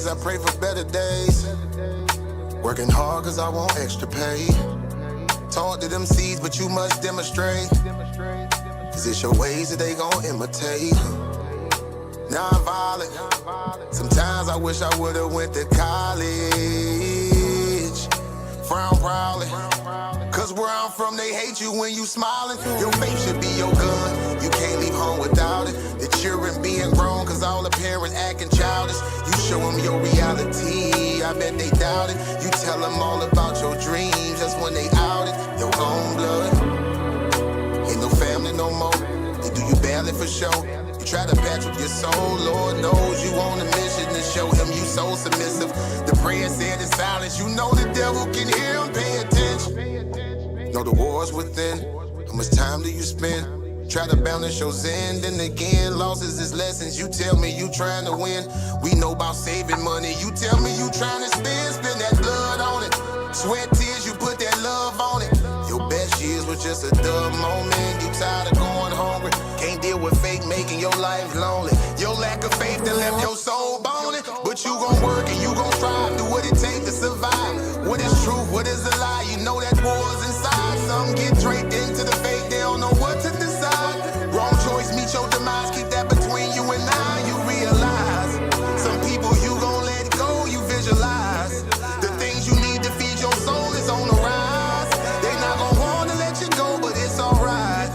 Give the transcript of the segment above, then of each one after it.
days, I pray for better days. Working hard cause I want extra pay. Talk to them seeds, but you must demonstrate. Cause it's your ways that they gon' imitate. Non-violent. Sometimes I wish I would've went to college. Frown proudly. Cause where I'm from, they hate you when you smiling. Your faith should be your gun. You can't leave home without it. The children being grown, cause all the parents acting childish. You show them your reality, I bet they doubt it. You tell them all about your dreams, that's when they out it. Your own blood. Ain't no family no more. They do you badly for show. You try to patch with your soul, Lord knows you on a mission to show him you so submissive. The prayer said in silence, you know the devil can hear him, pay attention. Know the war's within, how much time do you spend? Try to balance your zen, then again, losses is lessons. You tell me you trying to win, we know about saving money. You tell me you trying to spend that blood on it. Sweat, tears, you put that love on it. Your best years was just a dumb moment. You tired of going hungry, can't deal with fake making your life lonely. Your lack of faith that left your soul bony. But you gon' work and you gon' strive, do what it takes to survive. What is truth, what is a lie? You know that war's inside. Some get draped into the fake, they don't know what to decide. Wrong choice, meet your demise, keep that between you and I. You realize, some people you gon' let go, you visualize. The things you need to feed your soul is on the rise. They not gon' wanna let you go, but it's alright.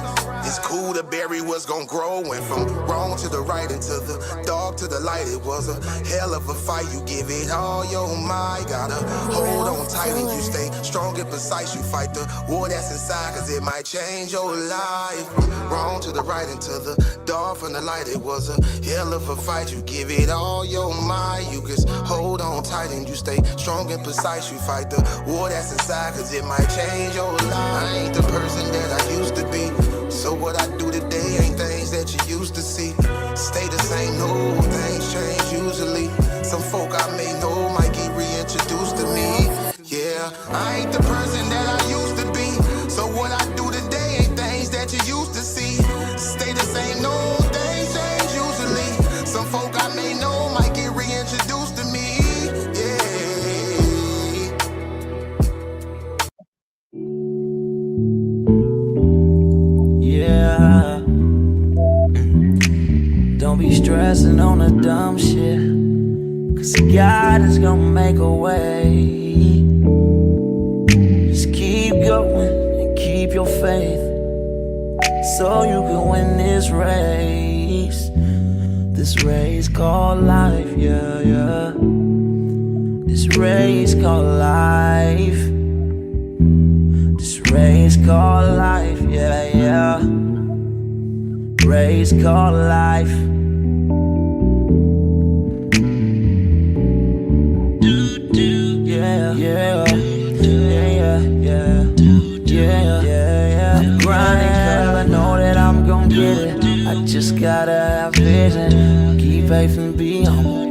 It's cool to bury what's gon' grow. Went from wrong to the right and to the dark to the light. It was a hell of a fight. You give it all your might. Gotta hold on tight and you stay strong and precise. You fight the war that's inside, cause it might change your life. From wrong to the right and to the dark from the light. It was a hell of a fight. You give it all your might. You just hold on tight and you stay strong and precise. You fight the war that's inside, cause it might change your life. I ain't the person that I used to be. So what I do today ain't things that you used to see. Stay the same, no, things change usually. Some folk I may know might get reintroduced to me. Yeah, I ain't the person that I used to be. So what I do today ain't things that you used to see. Stay the same, no, things change usually. Some folk I may know might get reintroduced to me. Don't be stressing on the dumb shit, cause God is gonna make a way. Just keep going and keep your faith, so you can win this race. This race called life, yeah, yeah. This race called life. This race called life, yeah, yeah. Race called life. Yeah, yeah, yeah, yeah, yeah, yeah. Grinding 'cause I know that I'm gon' get it. I just gotta have vision, keep faith and be humble.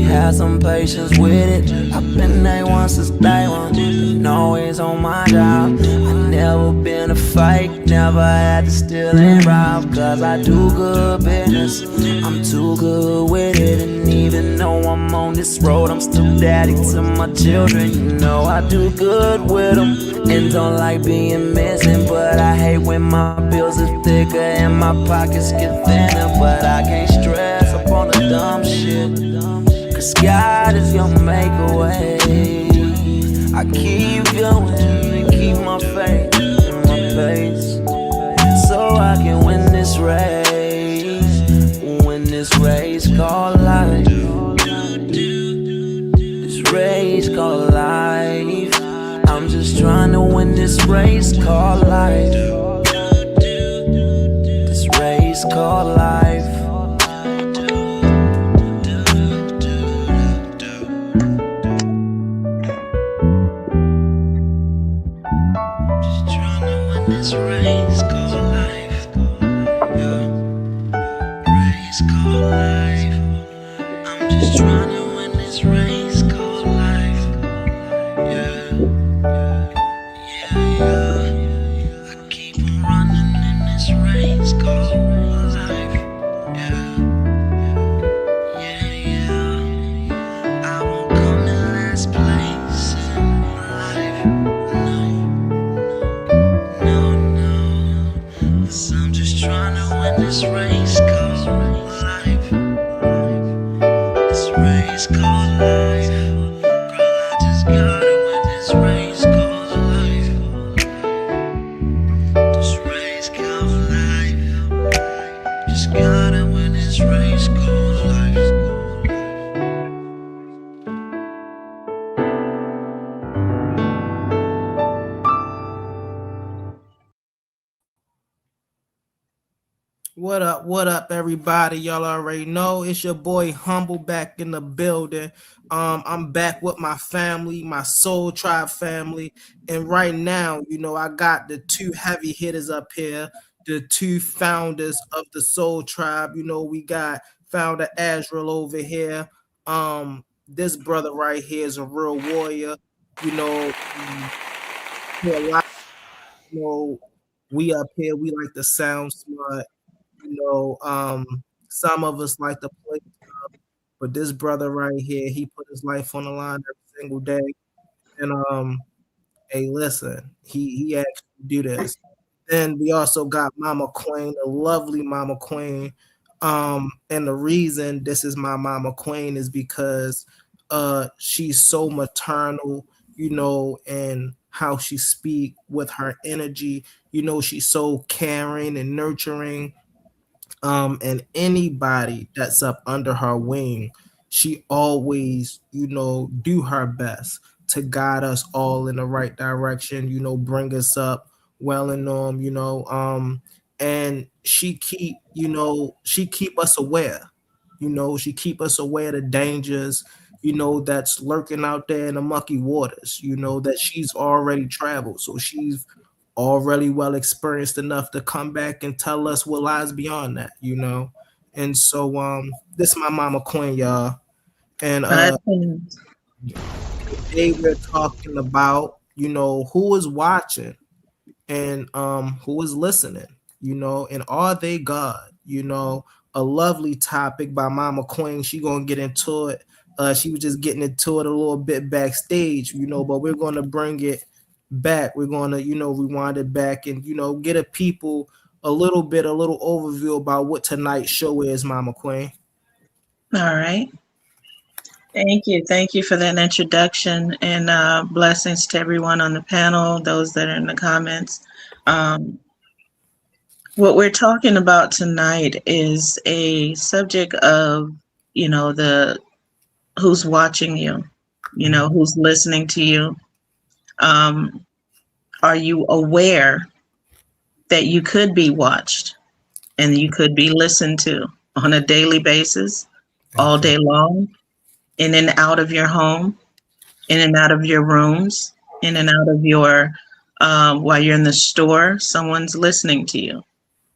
Have some patience with it. I've been A1 since day one, been always on my job. I never been a fake, never had to steal and rob. Cause I do good business, I'm too good with it. And even though I'm on this road, I'm still daddy to my children. You know I do good with them, and don't like being missing. But I hate when my bills are thicker and my pockets get thinner. But I can't stress up on the dumb shit, cause God is gonna make a way. I keep going and keep my faith in my pace, so I can win this race called life. This race called life. I'm just trying to win this race called life. This race called life. This race called life, yeah. Race called life. I'm just trying to win this race called life, yeah, yeah, yeah. I keep on running in this race called life, yeah, yeah, yeah. I What up, everybody? Y'all already know it's your boy Humble back in the building. I'm back with my family, my Soul Tribe family, and right now, I got the two heavy hitters up here, the two founders of the Soul Tribe. We got founder Azrael over here. This brother right here is a real warrior. For a lot, we up here, we like to sound smart. Some of us like to play, but this brother right here, he put his life on the line every single day. And hey, listen, he actually do this. Then we also got Mama Queen, the lovely Mama Queen. And the reason this is my Mama Queen is because she's so maternal, and how she speak with her energy. She's so caring and nurturing, and anybody that's up under her wing, she always, do her best to guide us all in the right direction, bring us up well and and she keep us aware, she keep us aware of the dangers, that's lurking out there in the mucky waters, that she's already traveled, so she's already well experienced enough to come back and tell us what lies beyond that, And so this is my Mama Queen, y'all. And today we're talking about, who is watching and who is listening, and are they God? A lovely topic by Mama Queen. She gonna get into it. She was just getting into it a little bit backstage, but we're gonna bring it back. We're gonna, rewind it back and get a little overview about what tonight's show is, Mama Queen. All right. Thank you for that introduction, and blessings to everyone on the panel, those that are in the comments. What we're talking about tonight is a subject of, the who's watching you, who's listening to you. Are you aware that you could be watched and you could be listened to on a daily basis, all day long, in and out of your home, in and out of your rooms, in and out of your, while you're in the store, someone's listening to you.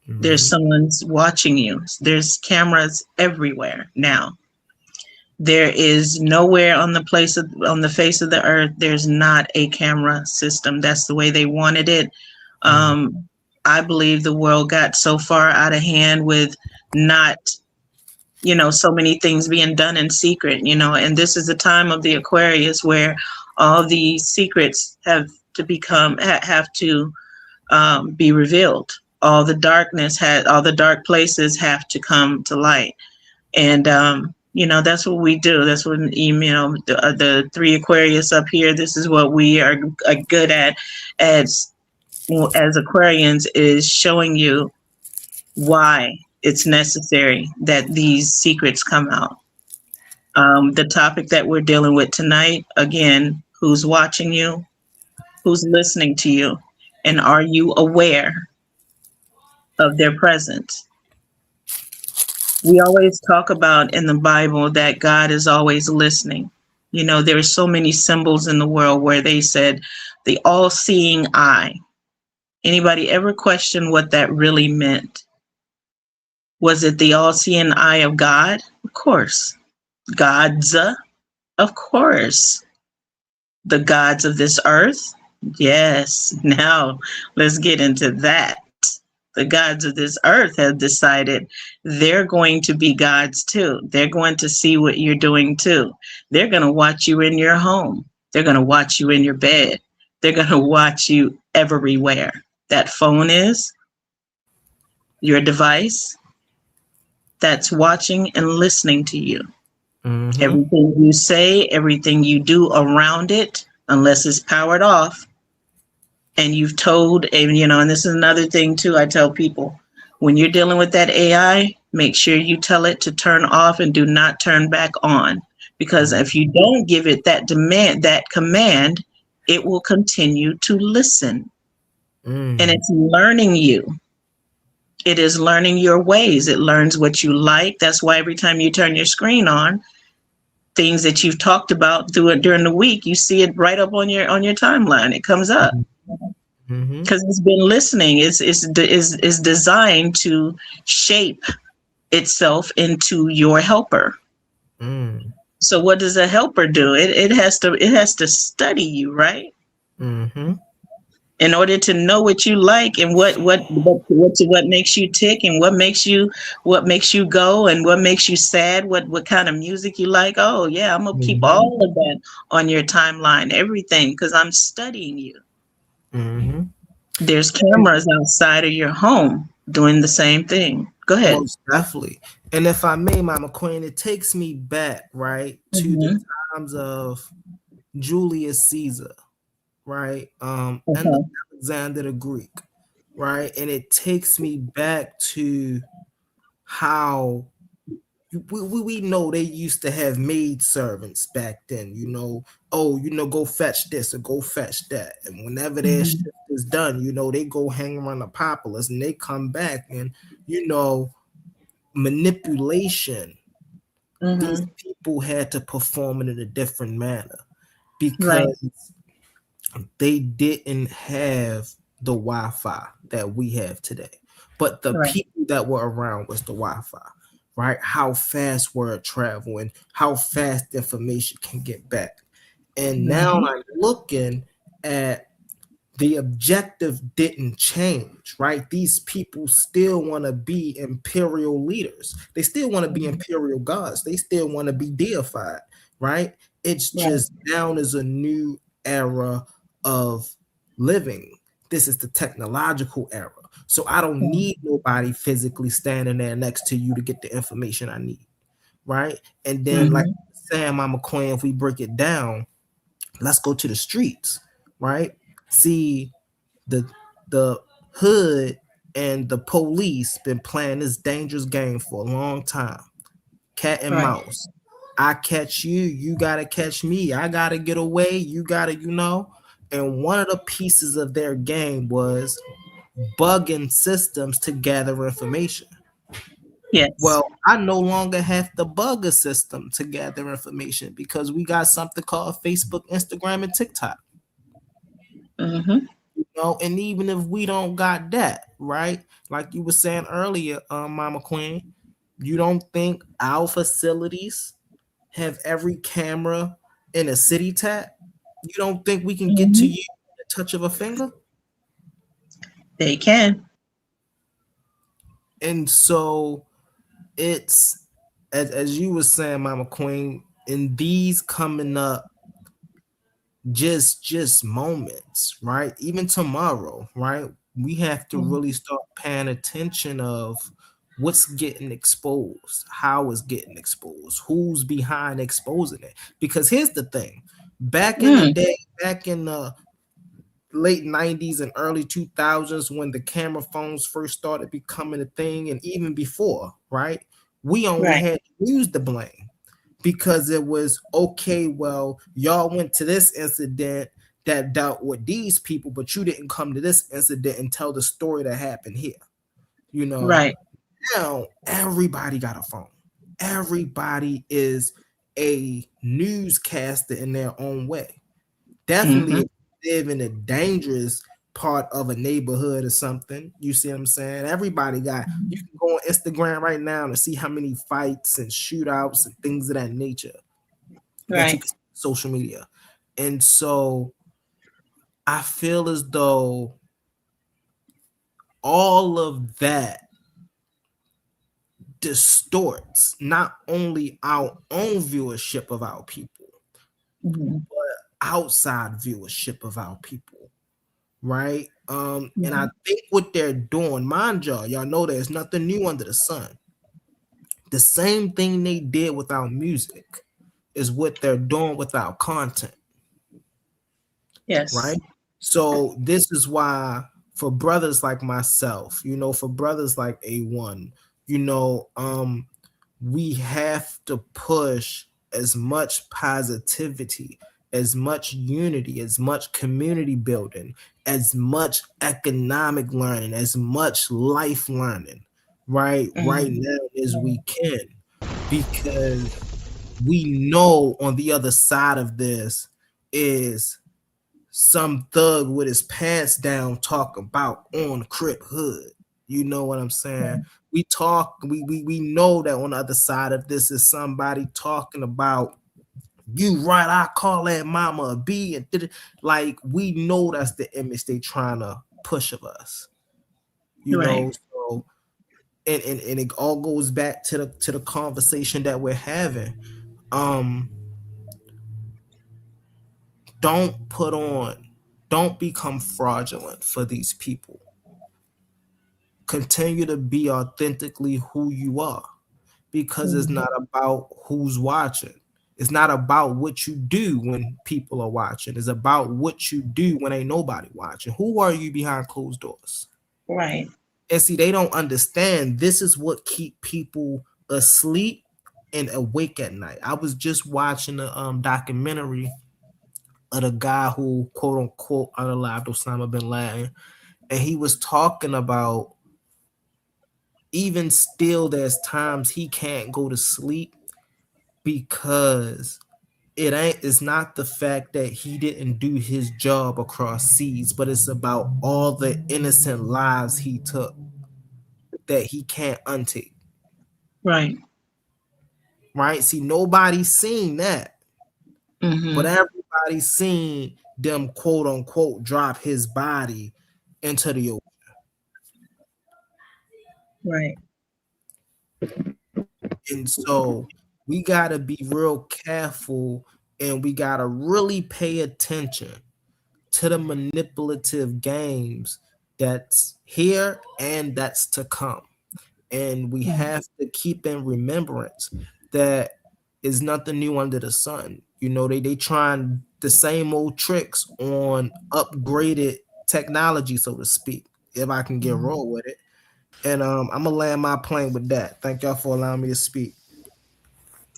Mm-hmm. There's someone's watching you. There's cameras everywhere now. There is nowhere on the face of the earth, there's not a camera system. That's the way they wanted it. I believe the world got so far out of hand with not, so many things being done in secret, and this is the time of the Aquarius where all the secrets have to be revealed. All the dark places have to come to light. And, that's what we do. That's what, the three Aquarius up here, this is what we are good at as Aquarians, is showing you why it's necessary that these secrets come out. The topic that we're dealing with tonight, again, who's watching you, who's listening to you, and are you aware of their presence? We always talk about in the Bible that God is always listening. There are so many symbols in the world where they said the all-seeing eye. Anybody ever question what that really meant? Was it the all-seeing eye of God? Of course. Gods, of course. The gods of this earth? Yes. Now let's get into that. The gods of this earth have decided they're going to be gods too. They're going to see what you're doing too. They're going to watch you in your home. They're going to watch you in your bed. They're going to watch you everywhere. That phone is your device that's watching and listening to you. Mm-hmm. Everything you say, everything you do around it, unless it's powered off, and you've told, and this is another thing too, I tell people, When you're dealing with that AI, make sure you tell it to turn off and do not turn back on. Because if you don't give it that command, it will continue to listen. And it's learning you. It is learning your ways. It learns what you like. That's why every time you turn your screen on, things that you've talked about during the week, you see it right up on your timeline. It comes up because it's been listening. Is designed to shape itself into your helper. So what does a helper do? It has to study you, right? In order to know what you like and what makes you tick and what makes you go and what makes you sad, what kind of music you like. Oh yeah, I'm gonna keep all of that on your timeline, everything, because I'm studying you. There's cameras outside of your home doing the same thing. Go ahead. Most definitely. And if I may, Mama Queen, it takes me back, right, to the times of Julius Caesar, right? And Alexander the Greek, right? And it takes me back to how we know they used to have maid servants back then, go fetch this or go fetch that. And whenever their shift is done, they go hang around the populace and they come back and, manipulation. These people had to perform it in a different manner because they didn't have the Wi-Fi that we have today. But the people that were around was the Wi-Fi, right? How fast word travel and how fast information can get back. And now I'm looking at the objective didn't change, right? These people still want to be imperial leaders. They still want to be imperial gods. They still want to be deified, right? It's just now is a new era of living. This is the technological era. So I don't need nobody physically standing there next to you to get the information I need, right? And then like Sam, Mama Queen, if we break it down, let's go to the streets, right? See, the hood and the police been playing this dangerous game for a long time. Cat and mouse. I catch you, you gotta catch me. I gotta get away, you gotta, And one of the pieces of their game was bugging systems to gather information. Yes. Well, I no longer have to bug a system to gather information because we got something called Facebook, Instagram, and TikTok. And even if we don't got that, right? Like you were saying earlier, Mama Queen, you don't think our facilities have every camera in a city tap? You don't think we can get to you at the touch of a finger? They can. And so it's as you were saying, Mama Queen, in these coming up just moments, right? Even tomorrow, right? We have to really start paying attention of what's getting exposed, how it's getting exposed, who's behind exposing it. Because here's the thing, back in the day, back in the late 90s and early 2000s, when the camera phones first started becoming a thing, and even before, right? We only had to use the blame. Because it was okay, well, y'all went to this incident that dealt with these people, but you didn't come to this incident and tell the story that happened here. Right. Now everybody got a phone. Everybody is a newscaster in their own way. Definitely if you live in a dangerous part of a neighborhood or something, you see what I'm saying? Everybody got, you can go on Instagram right now and see how many fights and shootouts and things of that nature. Right. Social media. And so I feel as though all of that distorts not only our own viewership of our people, but outside viewership of our people. Right? And I think what they're doing, mind y'all know there's nothing new under the sun. The same thing they did with our music is what they're doing with our content. Yes. Right? So this is why for brothers like myself, for brothers like A1, you know, we have to push as much positivity, as much unity, as much community building, as much economic learning, as much life learning, right Mm-hmm. now as we can, because we know on the other side of this is some thug with his pants down talk about on Crip Hood. You know what I'm saying? We know that on the other side of this is somebody talking about you right, I call that mama a B and did it. Like we know that's the image they trying to push of us. Right. So and it all goes back to the conversation that we're having. Um don't put on, don't become fraudulent for these people. Continue to be authentically who you are, because it's Mm-hmm. not about who's watching. It's not about what you do when people are watching. It's about what you do when ain't nobody watching. Who are you behind closed doors? Right. And see, they don't understand this is what keep people asleep and awake at night. I was just watching a documentary of the guy who quote unquote unalived Osama bin Laden, and he was talking about even still there's times he can't go to sleep because it's not the fact that he didn't do his job across seas, but it's about all the innocent lives he took that he can't untake. Right. Right? See, nobody's seen that, but Mm-hmm. everybody's seen them quote unquote drop his body into the ocean. Right. And so we gotta be real careful, and we gotta really pay attention to the manipulative games that's here and that's to come. And we have to keep in remembrance that is nothing new under the sun. They trying the same old tricks on upgraded technology, so to speak, if I can get Mm-hmm. raw with it. And I'm gonna land my plane with that. Thank y'all for allowing me to speak.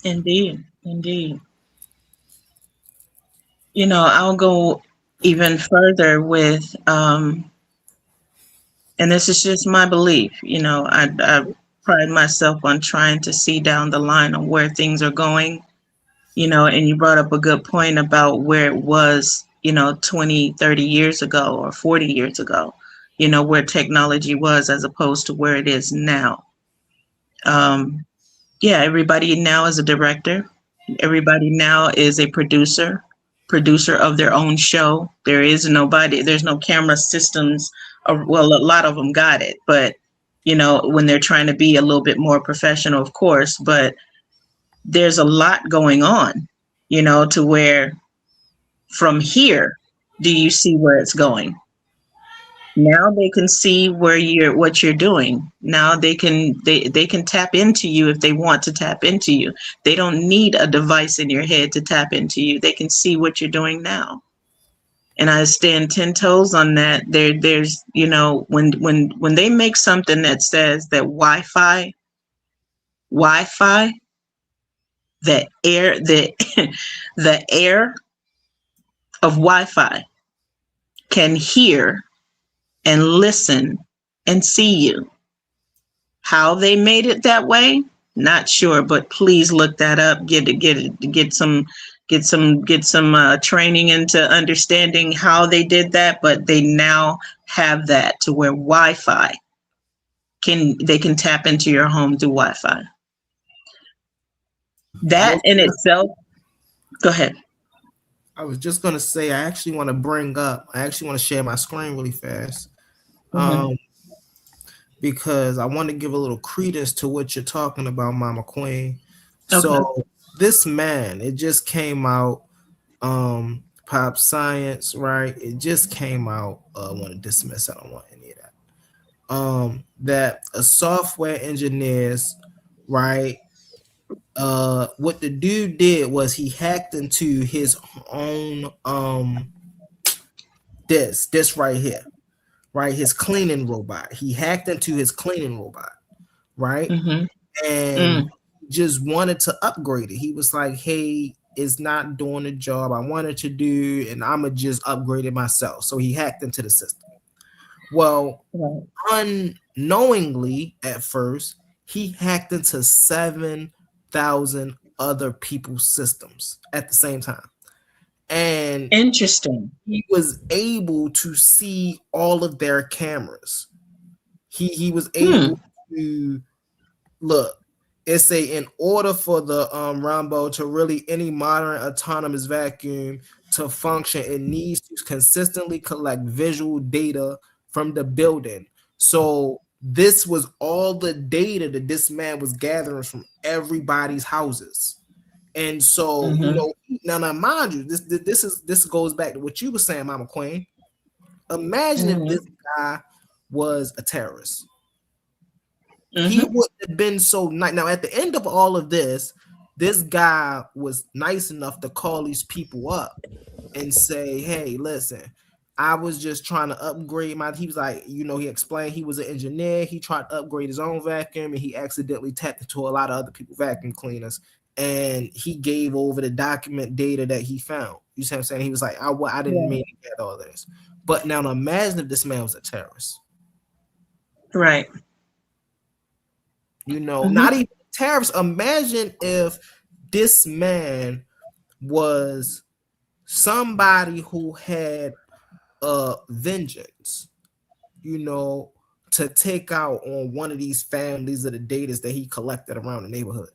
Indeed. Indeed. I'll go even further with, and this is just my belief. I pride myself on trying to see down the line on where things are going. And you brought up a good point about where it was, 20, 30 years ago or 40 years ago, where technology was as opposed to where it is now. Um, yeah, everybody now is a director. Everybody now is a producer of their own show. There's no camera systems. Well, a lot of them got it, but when they're trying to be a little bit more professional, of course, but there's a lot going on, to where from here, do you see where it's going? Now they can see what you're doing. Now they can tap into you if they want to tap into you. They don't need a device in your head to tap into you. They can see what you're doing now. And I stand 10 toes on that. There's when they make something that says that Wi-Fi, the the air of Wi-Fi can hear and listen and see you. How they made it that way, not sure, but please look that up. Get some training into understanding how they did that. But they now have that to where Wi-Fi they can tap into your home through Wi-Fi. I That was in itself. Go ahead. I was just gonna say I actually want to share my screen really fast. Mm-hmm. Um, because I want to give a little credence to what you're talking about, Mama Queen. Okay. So this man, it just came out, Pop Science, right? It just came out. I want to dismiss. I don't want any of that. That a software engineers, right? What the dude did was he hacked into his own this right here. right? His cleaning robot. He hacked into his cleaning robot, right? Mm-hmm. And Mm. just wanted to upgrade it. He was like, hey, it's not doing the job I wanted to do, and I'ma just upgrade it myself. So he hacked into the system. Well, Right. unknowingly at first, he hacked into 7,000 other people's systems at the same time. And Interesting. he was able to see all of their cameras. He was Hmm. able to look. It's a in order for the Rambo to really any modern autonomous vacuum to function, it needs to consistently collect visual data from the building. So this was all the data that this man was gathering from everybody's houses. And so, you Mm-hmm. know, now mind you, this goes back to what you were saying, Mama Queen. Imagine if Mm-hmm. this guy was a terrorist. He Mm-hmm. wouldn't have been so nice. Now, at the end of all of this guy was nice enough to call these people up and say, hey, listen, I was just trying to upgrade my. He was like, you know, he explained he was an engineer. He tried to upgrade his own vacuum and he accidentally tapped into a lot of other people's vacuum cleaners. And he gave over the document data that he found. You see what I'm saying? He was like, I didn't Yeah. mean to get all this. But now imagine if this man was a terrorist. Right. You know, not Mm-hmm. even terrorists. Imagine if this man was somebody who had vengeance, you know, to take out on one of these families of the data that he collected around the neighborhood.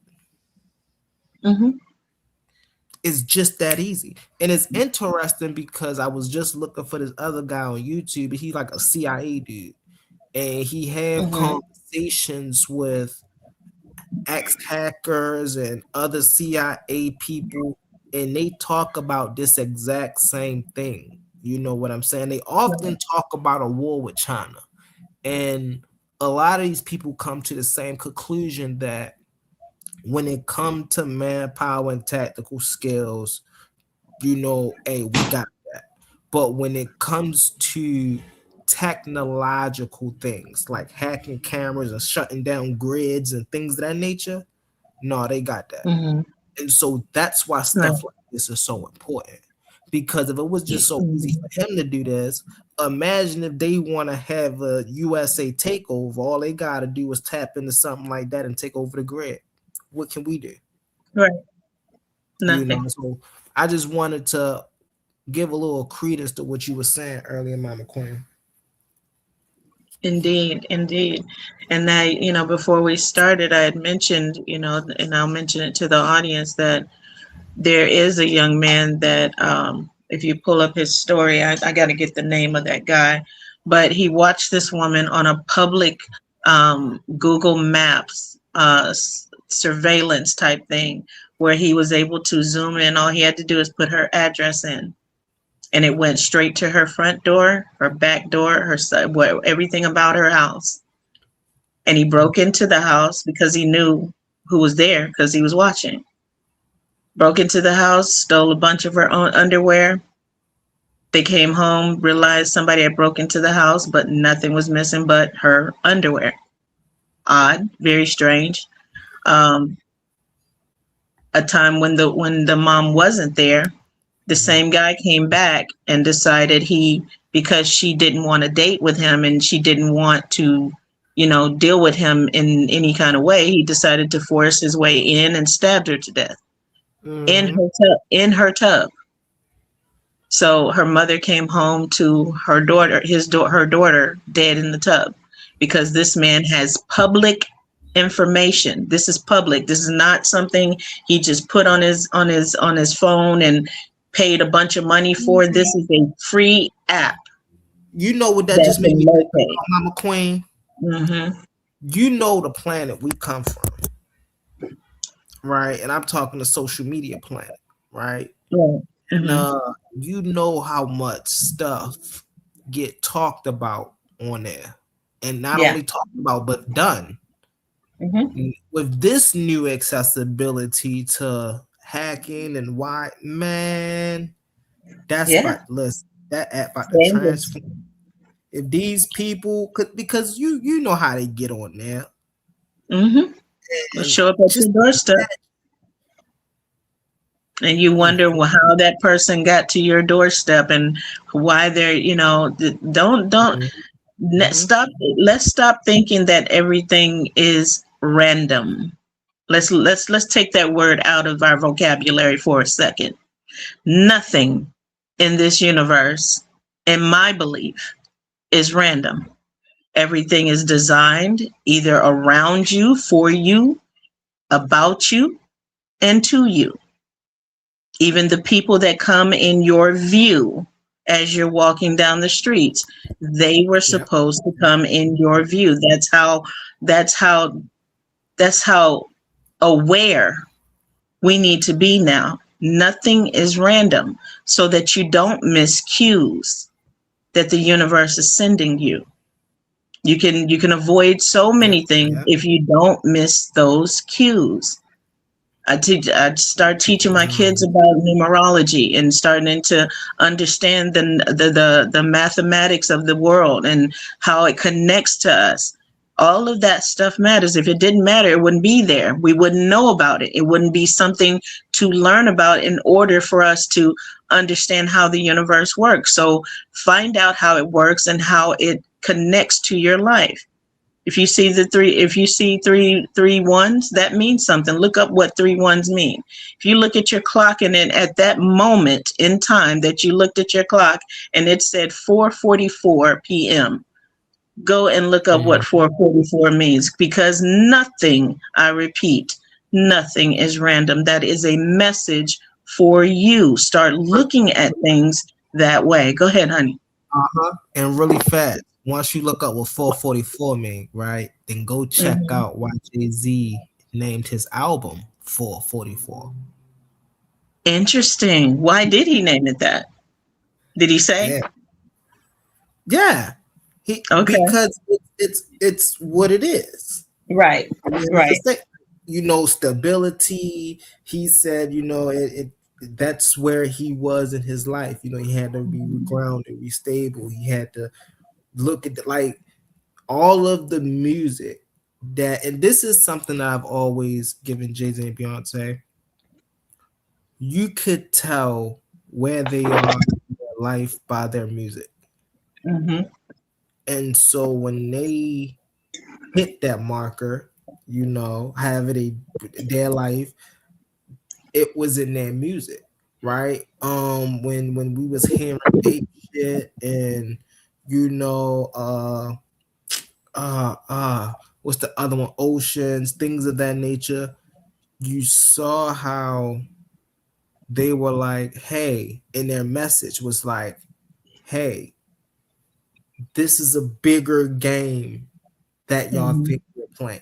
Mm-hmm. It's just that easy. And it's interesting because I was just looking for this other guy on YouTube. He's like a CIA dude. And he have Mm-hmm. conversations with ex-hackers and other CIA people, and they talk about this exact same thing. You know what I'm saying? They often talk about a war with China. And a lot of these people come to the same conclusion that when it comes to manpower and tactical skills, you know, hey, we got that. But when it comes to technological things like hacking cameras and shutting down grids and things of that nature, no, they got that. Mm-hmm. And so that's why Right. stuff like this is so important. Because if it was just so easy Mm-hmm. for him to do this, imagine if they want to have a USA takeover. All they got to do is tap into something like that and take over the grid. What can we do? Right. You know, Nothing. so I just wanted to give a little credence to what you were saying earlier, Mama Queen. Indeed, indeed. And that, before we started, I had mentioned, and I'll mention it to the audience that there is a young man that, if you pull up his story, I got to get the name of that guy, but he watched this woman on a public Google Maps surveillance type thing where he was able to zoom in. All he had to do is put her address in. And it went straight to her front door, her back door, her side, everything about her house. And he broke into the house because he knew who was there because he was watching. Broke into the house, stole a bunch of her own underwear. They came home, realized somebody had broke into the house, but nothing was missing but her underwear. Odd, very strange. A time when the mom wasn't there, the same guy came back and decided because she didn't want to date with him and she didn't want to, deal with him in any kind of way, he decided to force his way in and stabbed her to death Mm-hmm. in her tub. So her mother came home to her daughter, her daughter dead in the tub because this man has public information. This is public. This is not something he just put on his phone and paid a bunch of money for. This is a free app You know what that that just made can me think locate. about, Mama Queen? Mm-hmm. You know the planet we come from, right? And I'm talking the social media planet, right? Yeah. And Mm-hmm. you know how much stuff get talked about on there, and not Yeah. only talked about but done. Mm-hmm. With this new accessibility to hacking and why, man, that's Yeah. about listen, that app about to Dangerous. transform. if these people could, because you know how they get on there, Mm-hmm. Will and show up at just your doorstep, and you wonder how that person got to your doorstep and why they're, don't Mhm. stop. Let's stop thinking that everything is random. Let's take that word out of our vocabulary for a second. Nothing in this universe, in my belief, is random. Everything is designed either around you, for you, about you, and to you. Even the people that come in your view as you're walking down the streets, they were Yeah, supposed to come in your view. That's how that's how aware we need to be now. Nothing is random, so that you don't miss cues that the universe is sending you. You can avoid so yeah, many things yeah. if you don't miss those cues. I start teaching my kids Um, about numerology and starting to understand the mathematics of the world and how it connects to us. All of that stuff matters. If it didn't matter, it wouldn't be there. We wouldn't know about it. It wouldn't be something to learn about in order for us to understand how the universe works. So find out how it works and how it connects to your life. If you see three ones, that means something. Look up what three ones mean. If you look at your clock and then at that moment in time that you looked at your clock and it said 4:44 p.m., go and look up what mhm. 4:44 means, because nothing, I repeat, nothing is random. That is a message for you. Start looking at things that way. Go ahead, honey. And really fast. Once you look up what 444 mean, right? Then go check Mhm. out why Jay-Z named his album 444. Interesting. Why did he name it that? Did he say? Yeah. Yeah. He Okay. because it's what it is. Right. I mean, Right. stability. He said, that's where he was in his life. He had to be grounded, be stable. He had to look at like all of the music and this is something that I've always given Jay-Z and Beyonce. You could tell where they are in their life by their music. Hmm. And so when they hit that marker, have it their life, it was in their music, right? When we was hearing ape shit and you know, uh uh what's the other one? Oceans, things of that nature. You saw how they were like, hey, and their message was like, hey, this is a bigger game that y'all Hmm. think we're playing.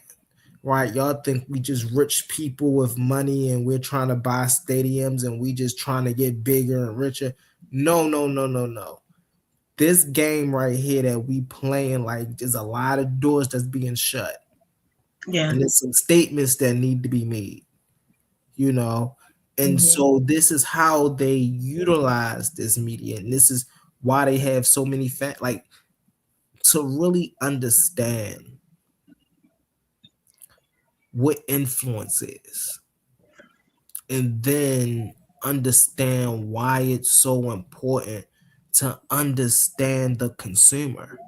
Right? Y'all think we just rich people with money and we're trying to buy stadiums and we just trying to get bigger and richer. No, no, no, no, no. This game right here that we playing, like, there's a lot of doors that's being shut. Yeah. And there's some statements that need to be made, you know. And Hmm. so this is how they utilize this media, and this is why they have so many like, to really understand what influence is, and then understand why it's so important to understand the consumer.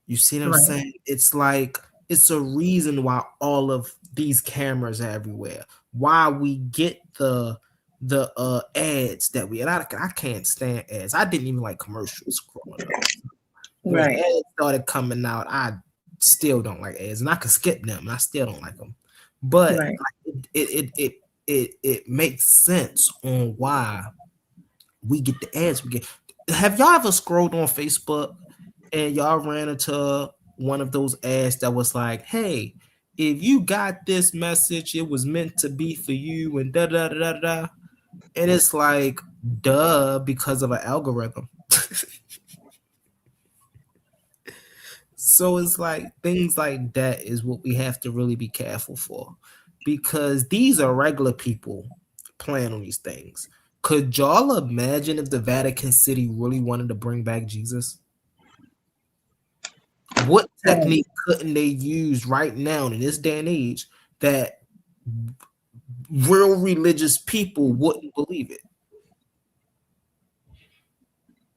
You see what I'm Right. saying? It's like it's a reason why all of these cameras are everywhere. Why we get the ads that we, and I can't stand ads. I didn't even like commercials growing up. When Right. ads started coming out, I still don't like ads, and I could skip them, and I still don't like them. But Right. like, it makes sense on why we get the ads we get. Have y'all ever scrolled on Facebook and y'all ran into one of those ads that was like, "Hey, if you got this message, it was meant to be for you," and da da da da da. And it's like, duh, because of an algorithm. So it's like things like that is what we have to really be careful for, because these are regular people playing on these things. Could y'all imagine if the Vatican City really wanted to bring back Jesus? What technique couldn't they use right now in this day and age that real religious people wouldn't believe it?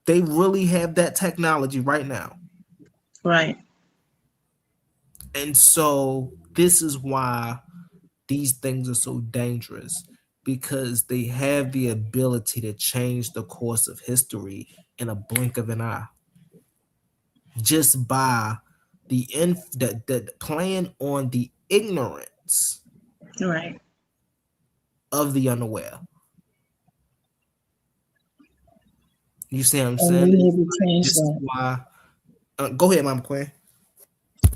They really have that technology right now. Right. And so this is why these things are so dangerous, because they have the ability to change the course of history in a blink of an eye, just by that playing on the ignorance Right. of the unaware. You see what I'm And we saying? need to change This is that. why. Go ahead, Mama Quinn.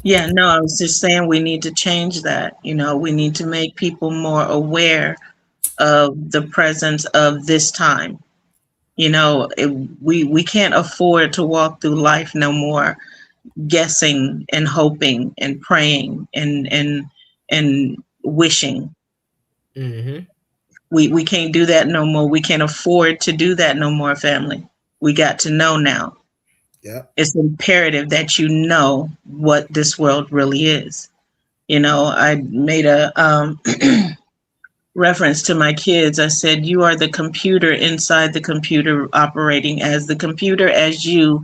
Yeah, no, I was just saying we need to change that. We need to make people more aware of the presence of this time. We can't afford to walk through life no more guessing and hoping and praying and wishing. Mm-hmm. We can't do that no more. We can't afford to do that no more, family. We got to know now. Yep. It's imperative that you know what this world really is. I made a reference to my kids. I said, you are the computer inside the computer, operating as the computer, as you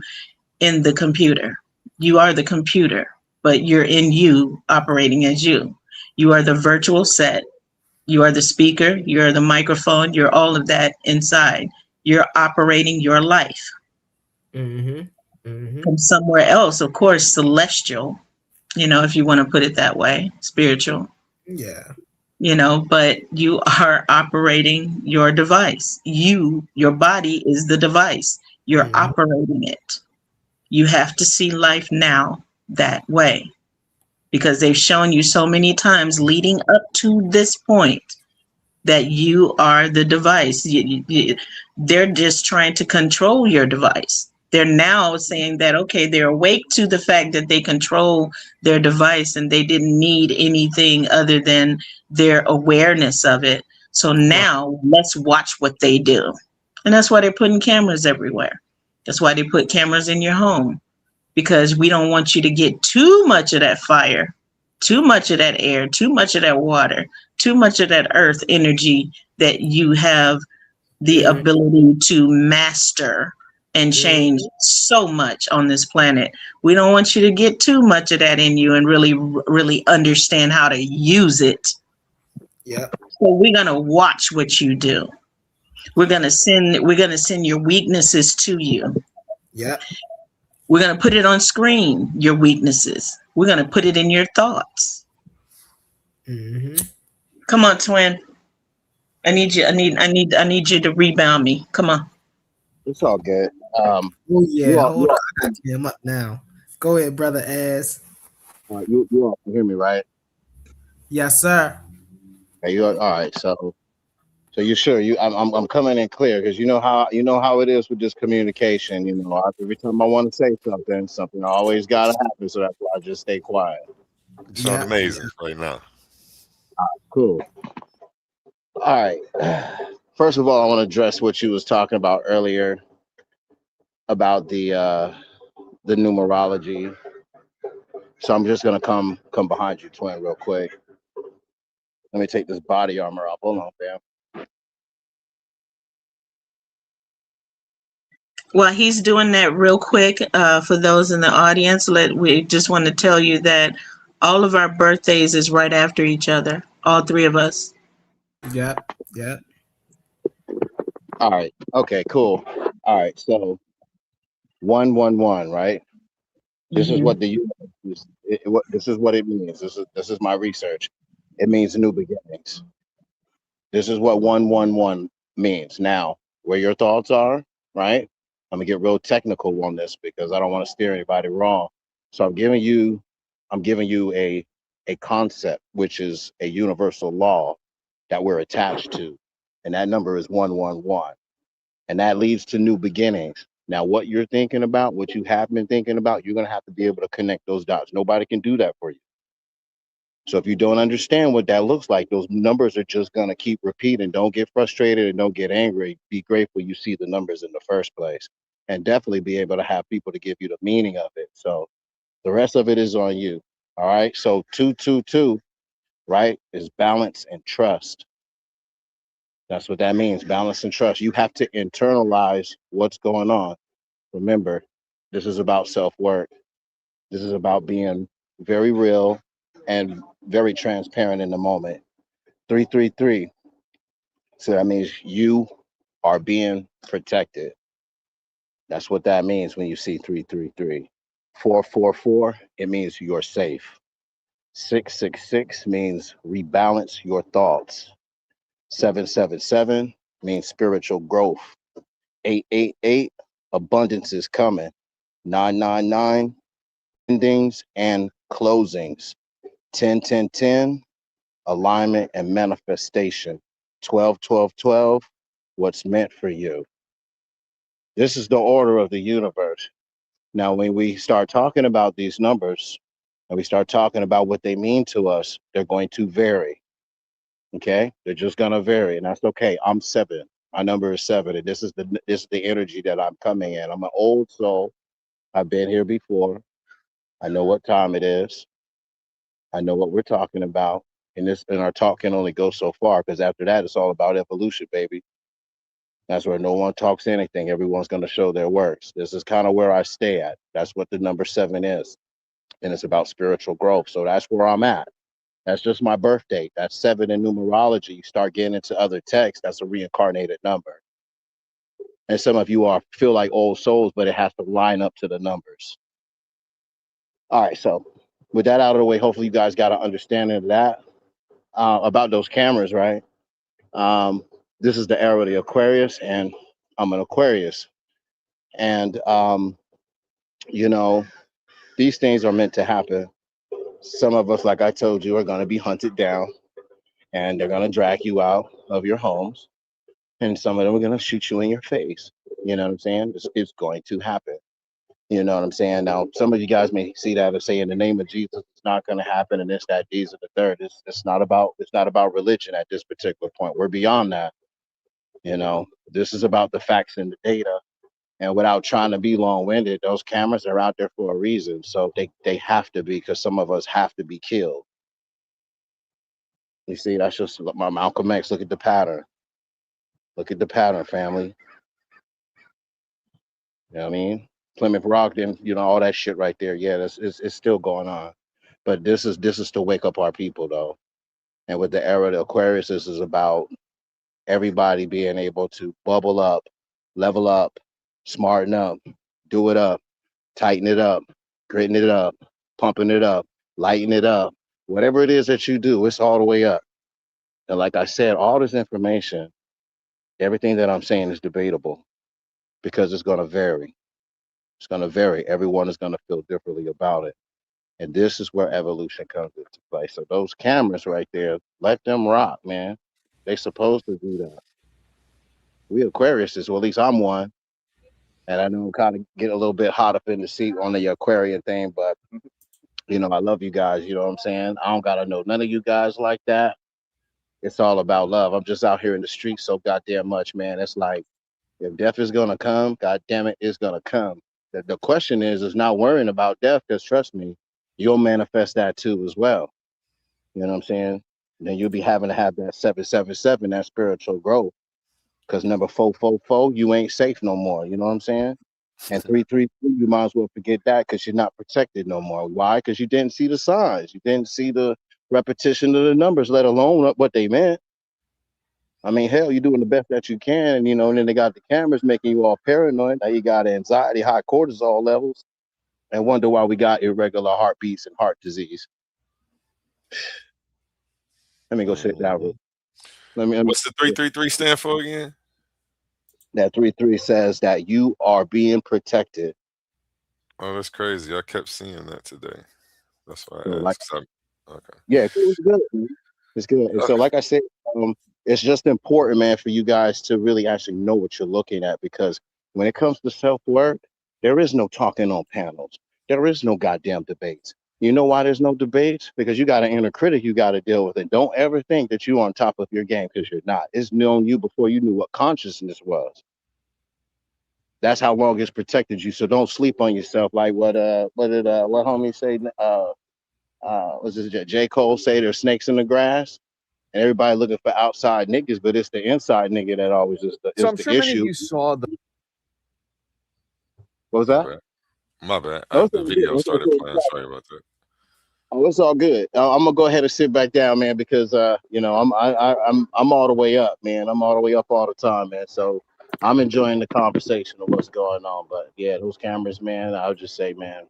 in the computer. You are the computer, but you're in you, operating as you. You are the virtual set. You are the speaker. You're the microphone. You're all of that inside. You're operating your life Mm-hmm. Mm-hmm. from somewhere else, of course, celestial, if you want to put it that way, spiritual. Yeah. But you are operating your device. Your body is the device. You're Mm-hmm. operating it. You have to see life now that way, because they've shown you so many times leading up to this point that you are the device. They're just trying to control your device. They're now saying that, okay, they're awake to the fact that they control their device and they didn't need anything other than their awareness of it. So now let's watch what they do. And that's why they're putting cameras everywhere. That's why they put cameras in your home, because we don't want you to get too much of that fire, too much of that air, too much of that water, too much of that earth energy that you have the ability to master and change so much on this planet. We don't want you to get too much of that in you and really understand how to use it. Yep. So we're going to watch what you do. We're going to send your weaknesses to you. Yep. We're going to put it on screen, your weaknesses. We're going to put it in your thoughts. Mm-hmm. Come on, twin. I need you to rebound me. Come on. It's all good. Oh yeah, all, hold on. I got him up now. Go ahead, brother Az. you all can hear me, right? Yes, sir. Okay, all right. So you sure I'm coming in clear, because you know how it is with this communication. Every time I want to say something always gotta happen. So that's why I just stay quiet. You sound amazing right now. Cool. All right. First of all, I want to address what you was talking about earlier about the numerology. So I'm just gonna come behind you, twin, real quick. Let me take this body armor off. Hold on, fam. While he's doing that real quick, for those in the audience, we just want to tell you that all of our birthdays is right after each other. All three of us. Yep. Yep. All right. Okay, cool. All right. So 111, right? This is what this is what it means. This is my research. It means new beginnings. This is what 111 means. Now, where your thoughts are, right? I'm gonna get real technical on this because I don't want to steer anybody wrong. So I'm giving you a concept, which is a universal law that we're attached to, and that number is 111, and that leads to new beginnings. Now, what you're thinking about, what you have been thinking about, you're gonna have to be able to connect those dots. Nobody can do that for you. So if you don't understand what that looks like, those numbers are just going to keep repeating. Don't get frustrated and don't get angry. Be grateful you see the numbers in the first place, and definitely be able to have people to give you the meaning of it. So the rest of it is on you. All right. So 222, right, is balance and trust. That's what that means. Balance and trust. You have to internalize what's going on. Remember, this is about self-work. This is about being very real and very transparent in the moment. 333. So that means you are being protected. That's what that means when you see 333. 444, it means you're safe. 666 means rebalance your thoughts. 777 means spiritual growth. 888, abundance is coming. 999, endings and closings. 101010, alignment and manifestation. 121212, what's meant for you. This is the order of the universe. Now, when we start talking about these numbers and we start talking about what they mean to us, they're going to vary. Okay, they're just gonna vary, and that's okay. I'm 7. My number is 7, and this is the energy that I'm coming in. I'm an old soul. I've been here before. I know what time it is. I know what we're talking about, and our talk can only go so far, because after that, it's all about evolution, baby. That's where no one talks anything. Everyone's gonna show their works. This is kind of where I stay at. That's what the number 7 is, and it's about spiritual growth. So that's where I'm at. That's just my birth date. That's 7 in numerology. You start getting into other texts, that's a reincarnated number. And some of you feel like old souls, but it has to line up to the numbers. All right, so with that out of the way, hopefully you guys got an understanding of that. About those cameras, right? This is the era of the Aquarius, and I'm an Aquarius. And, these things are meant to happen. Some of us, like I told you, are going to be hunted down, and they're going to drag you out of your homes, and some of them are going to shoot you in your face. You know what I'm saying? It's going to happen. You know what I'm saying? Now, some of you guys may see that and say, in the name of Jesus, it's not going to happen, and this, that, these, and the third. It's not about religion at this particular point. We're beyond that. This is about the facts and the data. And without trying to be long-winded, those cameras are out there for a reason. So they have to be, because some of us have to be killed. You see, that's just my Malcolm X. Look at the pattern. Look at the pattern, family. You know what I mean? Plymouth Rock, then all that shit right there. Yeah, it's still going on. But this is to wake up our people, though. And with the era of the Aquarius, this is about everybody being able to bubble up, level up, smarten up, do it up, tighten it up, gritting it up, pumping it up, lighten it up. Whatever it is that you do, it's all the way up. And like I said, all this information, everything that I'm saying is debatable, because it's going to vary. It's going to vary. Everyone is going to feel differently about it. And this is where evolution comes into play. So those cameras right there, let them rock, man. They're supposed to do that. We Aquariuses, well, at least I'm one. And I know I'm kind of getting a little bit hot up in the seat on the Aquarian thing, but I love you guys. You know what I'm saying? I don't got to know none of you guys like that. It's all about love. I'm just out here in the streets so goddamn much, man. It's like, if death is going to come, God damn it, it's going to come. The question is not worrying about death, because trust me, you'll manifest that too as well. You know what I'm saying? Then you'll be having to have that 777, that spiritual growth. Because number 444, you ain't safe no more. You know what I'm saying? And 333, you might as well forget that, because you're not protected no more. Why? Because you didn't see the signs. You didn't see the repetition of the numbers, let alone what they meant. I mean, hell, you're doing the best that you can, and then they got the cameras making you all paranoid. Now you got anxiety, high cortisol levels, and wonder why we got irregular heartbeats and heart disease. Let me go sit down. What's the 333 stand for again? That 33 says that you are being protected. Oh, that's crazy. I kept seeing that today. That's why So I asked. Okay. Yeah, it's good. Man. It's good. And so, like I said, it's just important, man, for you guys to really actually know what you're looking at, because when it comes to self-work, there is no talking on panels. There is no goddamn debates. You know why there's no debates? Because you got an inner critic you got to deal with it. Don't ever think that you're on top of your game, because you're not. It's known you before you knew what consciousness was. That's how long it's protected you. So don't sleep on yourself. Like what homie say? Was it J. Cole say? There's snakes in the grass, and everybody looking for outside niggas, but it's the inside nigga that always is the, So is I'm the sure issue. many of you saw the. What was that? My bad. Oh, The video started playing. Sorry about that. Oh, it's all good. I'm gonna go ahead and sit back down, man, because I'm all the way up, man. I'm all the way up all the time, man. So I'm enjoying the conversation of what's going on. But yeah, those cameras, man. I'll just say, man,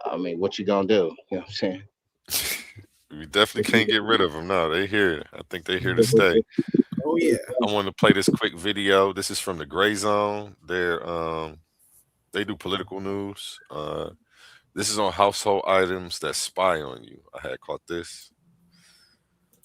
I mean, what you gonna do? You know what I'm saying? We definitely can't get rid of them. No, they here. I think they're here to stay. Oh yeah. I want to play this quick video. This is from the Gray Zone. They do political news. This is on household items that spy on you. I had caught this.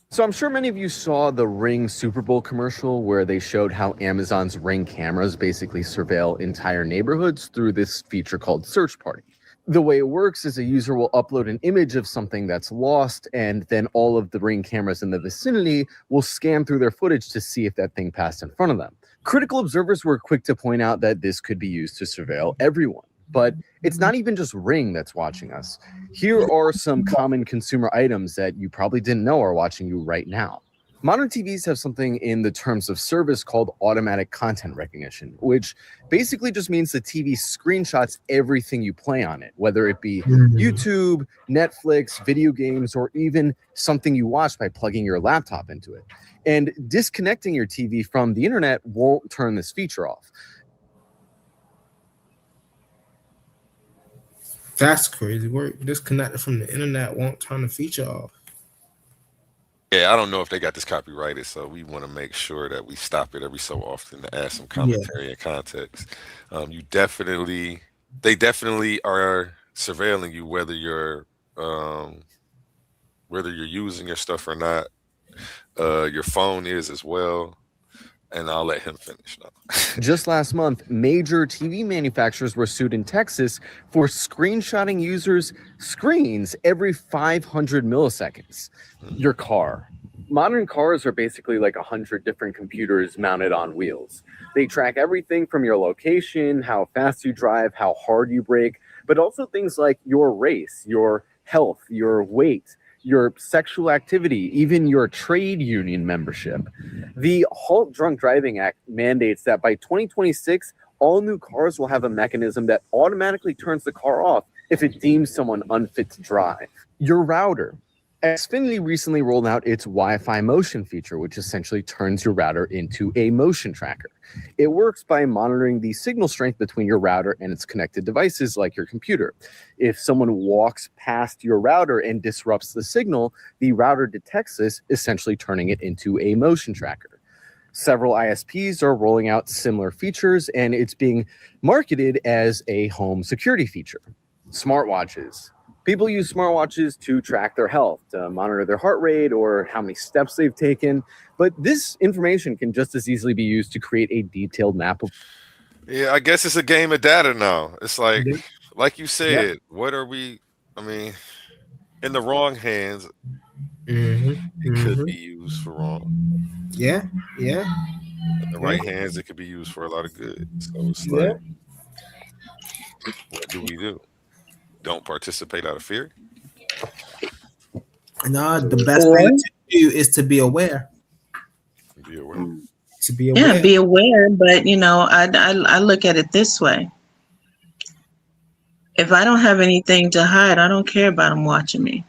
So I'm sure many of you saw the Ring Super Bowl commercial where they showed how Amazon's Ring cameras basically surveil entire neighborhoods through this feature called Search Party. The way it works is a user will upload an image of something that's lost, and then all of the Ring cameras in the vicinity will scan through their footage to see if that thing passed in front of them. Critical observers were quick to point out that this could be used to surveil everyone. But it's not even just Ring that's watching us. Here are some common consumer items that you probably didn't know are watching you right now. Modern TVs have something in the terms of service called automatic content recognition, which basically just means the TV screenshots everything you play on it, whether it be YouTube, Netflix, video games, or even something you watch by plugging your laptop into it. And disconnecting your TV from the internet won't turn this feature off. That's crazy work. Disconnected from the internet won't turn the feature off. Yeah, I don't know if they got this copyrighted, so we want to make sure that we stop it every so often to add some commentary and context. They definitely are surveilling you, whether you're using your stuff or not. Your phone is as well. And I'll let him finish now. Just last month, major TV manufacturers were sued in Texas for screenshotting users' screens every 500 milliseconds. Your car. Modern cars are basically like 100 different computers mounted on wheels. They track everything from your location, how fast you drive, how hard you brake, but also things like your race, your health, your weight, your sexual activity, even your trade union membership. The Halt Drunk Driving Act mandates that by 2026, all new cars will have a mechanism that automatically turns the car off if it deems someone unfit to drive. Your router. Xfinity recently rolled out its Wi-Fi motion feature, which essentially turns your router into a motion tracker. It works by monitoring the signal strength between your router and its connected devices like your computer. If someone walks past your router and disrupts the signal, the router detects this, essentially turning it into a motion tracker. Several ISPs are rolling out similar features, and it's being marketed as a home security feature. Smartwatches. People use smartwatches to track their health, to monitor their heart rate or how many steps they've taken. But this information can just as easily be used to create a detailed map of. Yeah, I guess it's a game of data now. It's like you said, what are we? I mean, in the wrong hands, it could be used for wrong. Yeah. In the right hands, it could be used for a lot of good. So it's like, what do we do? Don't participate out of fear? No, the best thing to do is to be aware. Be aware. To be aware. Yeah, be aware. But I look at it this way. If I don't have anything to hide, I don't care about them watching me.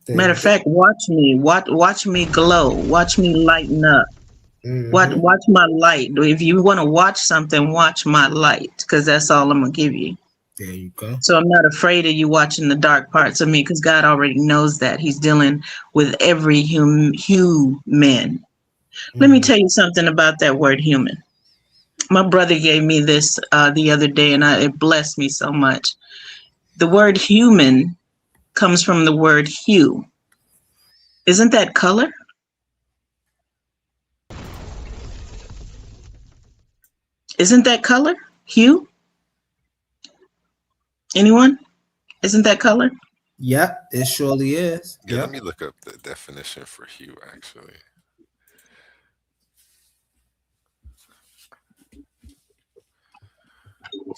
Matter of fact, watch me glow. Watch me lighten up. Watch my light. If you want to watch something, watch my light, because that's all I'm gonna give you. There you go. So I'm not afraid of you watching the dark parts of me, because God already knows that. He's dealing with every human. Let me tell you something about that word human. My brother gave me this the other day, and it blessed me so much. The word human comes from the word hue. Isn't that color? Isn't that color? Hue? Anyone? Isn't that color? Yep, it surely is. Yeah, let Yep. me look up the definition for hue actually.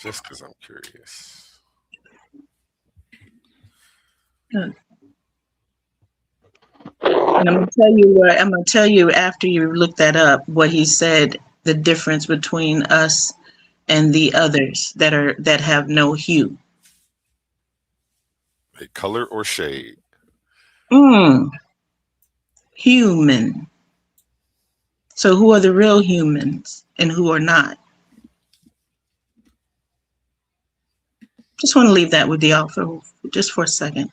Just because I'm curious. Good. And I'm gonna tell you after you look that up what he said the difference between us and the others that have no hue. A color or shade. Mm, human. So who are the real humans and who are not? Just want to leave that with y'all for just for a second.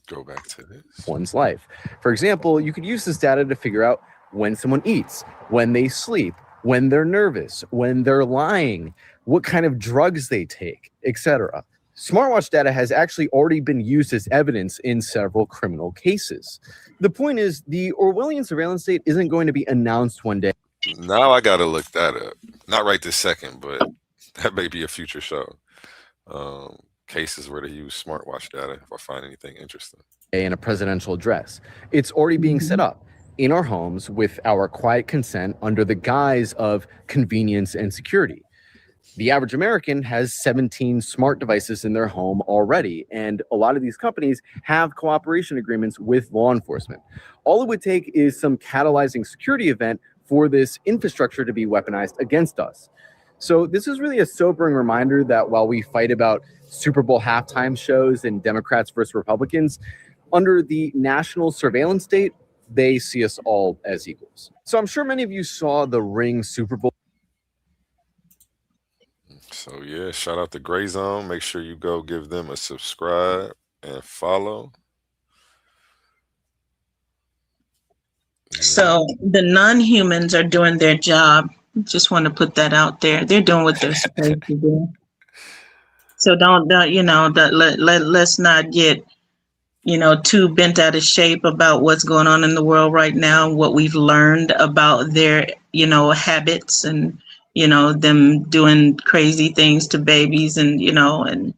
Go back to this. One's life. For example, you could use this data to figure out when someone eats, when they sleep, when they're nervous, when they're lying, what kind of drugs they take, etc. Smartwatch data has actually already been used as evidence in several criminal cases. The point is, the Orwellian surveillance state isn't going to be announced one day. Now I gotta look that up. Not right this second, but that may be a future show. Cases where they use smartwatch data if I find anything interesting. In a presidential address. It's already being set up in our homes with our quiet consent under the guise of convenience and security. The average American has 17 smart devices in their home already, and a lot of these companies have cooperation agreements with law enforcement. All it would take is some catalyzing security event for this infrastructure to be weaponized against us. So this is really a sobering reminder that while we fight about Super Bowl halftime shows and Democrats versus Republicans, under the national surveillance state, they see us all as equals. So I'm sure many of you saw the Ring Super Bowl. So yeah, shout out to Gray Zone. Make sure you go give them a subscribe and follow. Yeah. So the non-humans are doing their job. Just want to put that out there. They're doing what they're supposed to do. So let's not get too bent out of shape about what's going on in the world right now, what we've learned about their habits and them doing crazy things to babies and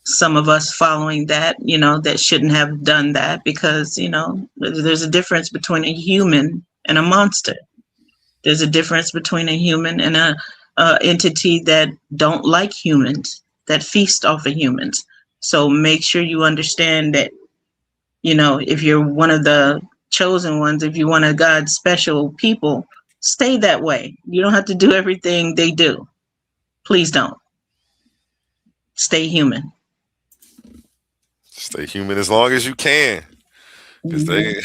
some of us following that that shouldn't have done that because there's a difference between a human and a monster. There's a difference between a human and a entity that don't like humans, that feast off of humans. So make sure you understand that if you're one of the chosen ones, if you're one of God's special people, stay that way. You don't have to do everything they do. Please don't. Stay human. Stay human as long as you can. Because they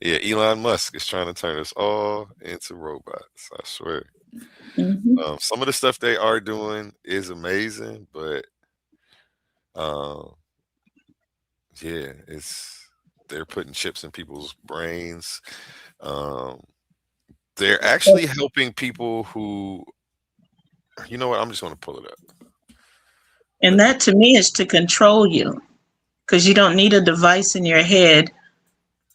yeah, Elon Musk is trying to turn us all into robots. I swear. Some of the stuff they are doing is amazing, but yeah, they're putting chips in people's brains. They're actually helping people who, you know what? I'm just going to pull it up. And that to me is to control you, because you don't need a device in your head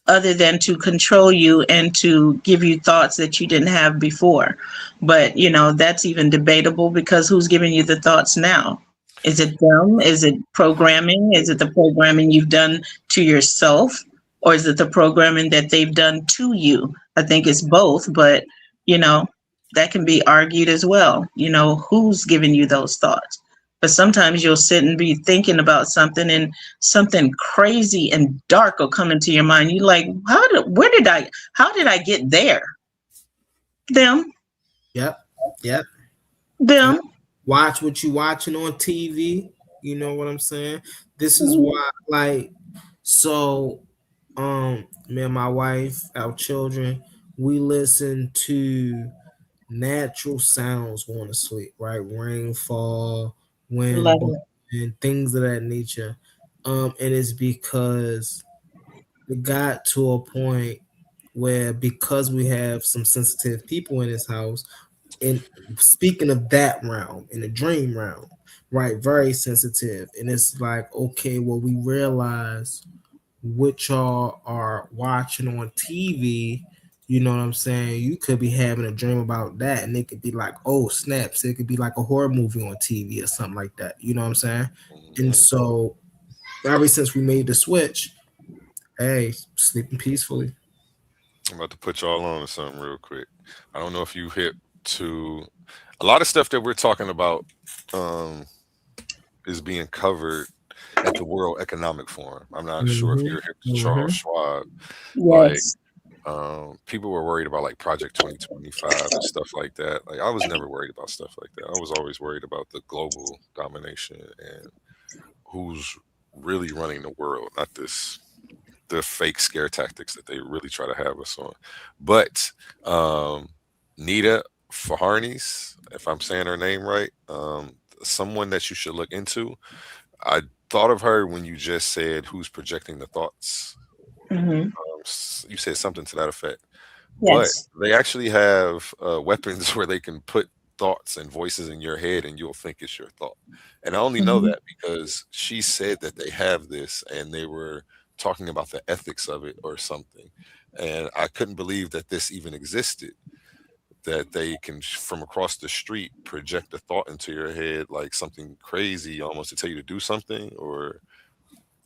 other than to control you and to give you thoughts that you didn't have before. But, that's even debatable because who's giving you the thoughts now? Is it them? Is it programming? Is it the programming you've done to yourself? Or is it the programming that they've done to you? I think it's both, but, that can be argued as well. Who's giving you those thoughts? But sometimes you'll sit and be thinking about something and something crazy and dark will come into your mind. You're like, how did I get there? Them. Yep. Them. Watch what you watching on TV. You know what I'm saying? This is why, me and my wife, our children, we listen to natural sounds going to sleep, right? Rainfall, wind, and things of that nature. And it's because it got to a point where, because we have some sensitive people in this house, and speaking of that realm, in the dream realm, right, very sensitive. And it's like, okay, well, we realize what y'all are watching on TV You know what I'm saying? You could be having a dream about that, and it could be like, oh snaps! It could be like a horror movie on TV or something like that. You know what I'm saying? And Mhm. so, ever since we made the switch, hey, sleeping peacefully. I'm about to put y'all on to something real quick. I don't know if you hit to a lot of stuff that we're talking about um, is being covered at the World Economic Forum. I'm not sure if Mm-hmm. you're hip to Charles Mm-hmm. Schwab. Like, Yes. people were worried about like Project 2025 and stuff like that. Like, I was never worried about stuff like that. I was always worried about the global domination and who's really running the world, not the fake scare tactics that they really try to have us on. But Nita Faharnis, if I'm saying her name right, someone that you should look into. I thought of her when you just said who's projecting the thoughts. Hmm. You said something to that effect. But Yes. they actually have weapons where they can put thoughts and voices in your head and you'll think it's your thought. And I only know Hmm. that because she said that they have this and they were talking about the ethics of it or something. And I couldn't believe that this even existed, that they can, from across the street, project a thought into your head like something crazy almost to tell you to do something. Or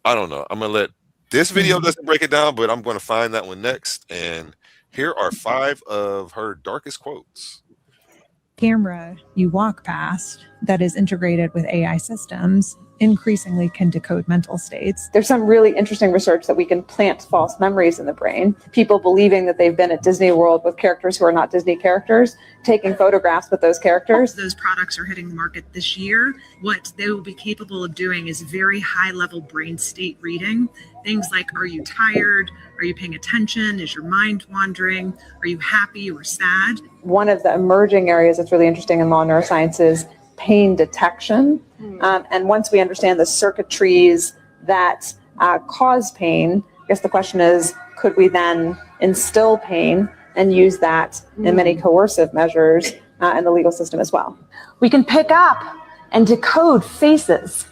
I don't know. I'm going to let this video Hmm. doesn't break it down, but I'm going to find that one next. And here are 5 of her darkest quotes. Camera you walk past that is integrated with AI systems increasingly can decode mental states. There's some really interesting research that we can plant false memories in the brain. People believing that they've been at Disney World with characters who are not Disney characters, taking photographs with those characters. Those products are hitting the market this year. What they will be capable of doing is very high level brain state reading. Things like, are you tired? Are you paying attention? Is your mind wandering? Are you happy or sad? One of the emerging areas that's really interesting in law neuroscience is pain detection. And once we understand the circuitries that cause pain, I guess the question is, could we then instill pain and use that in many coercive measures in the legal system as well? We can pick up and decode faces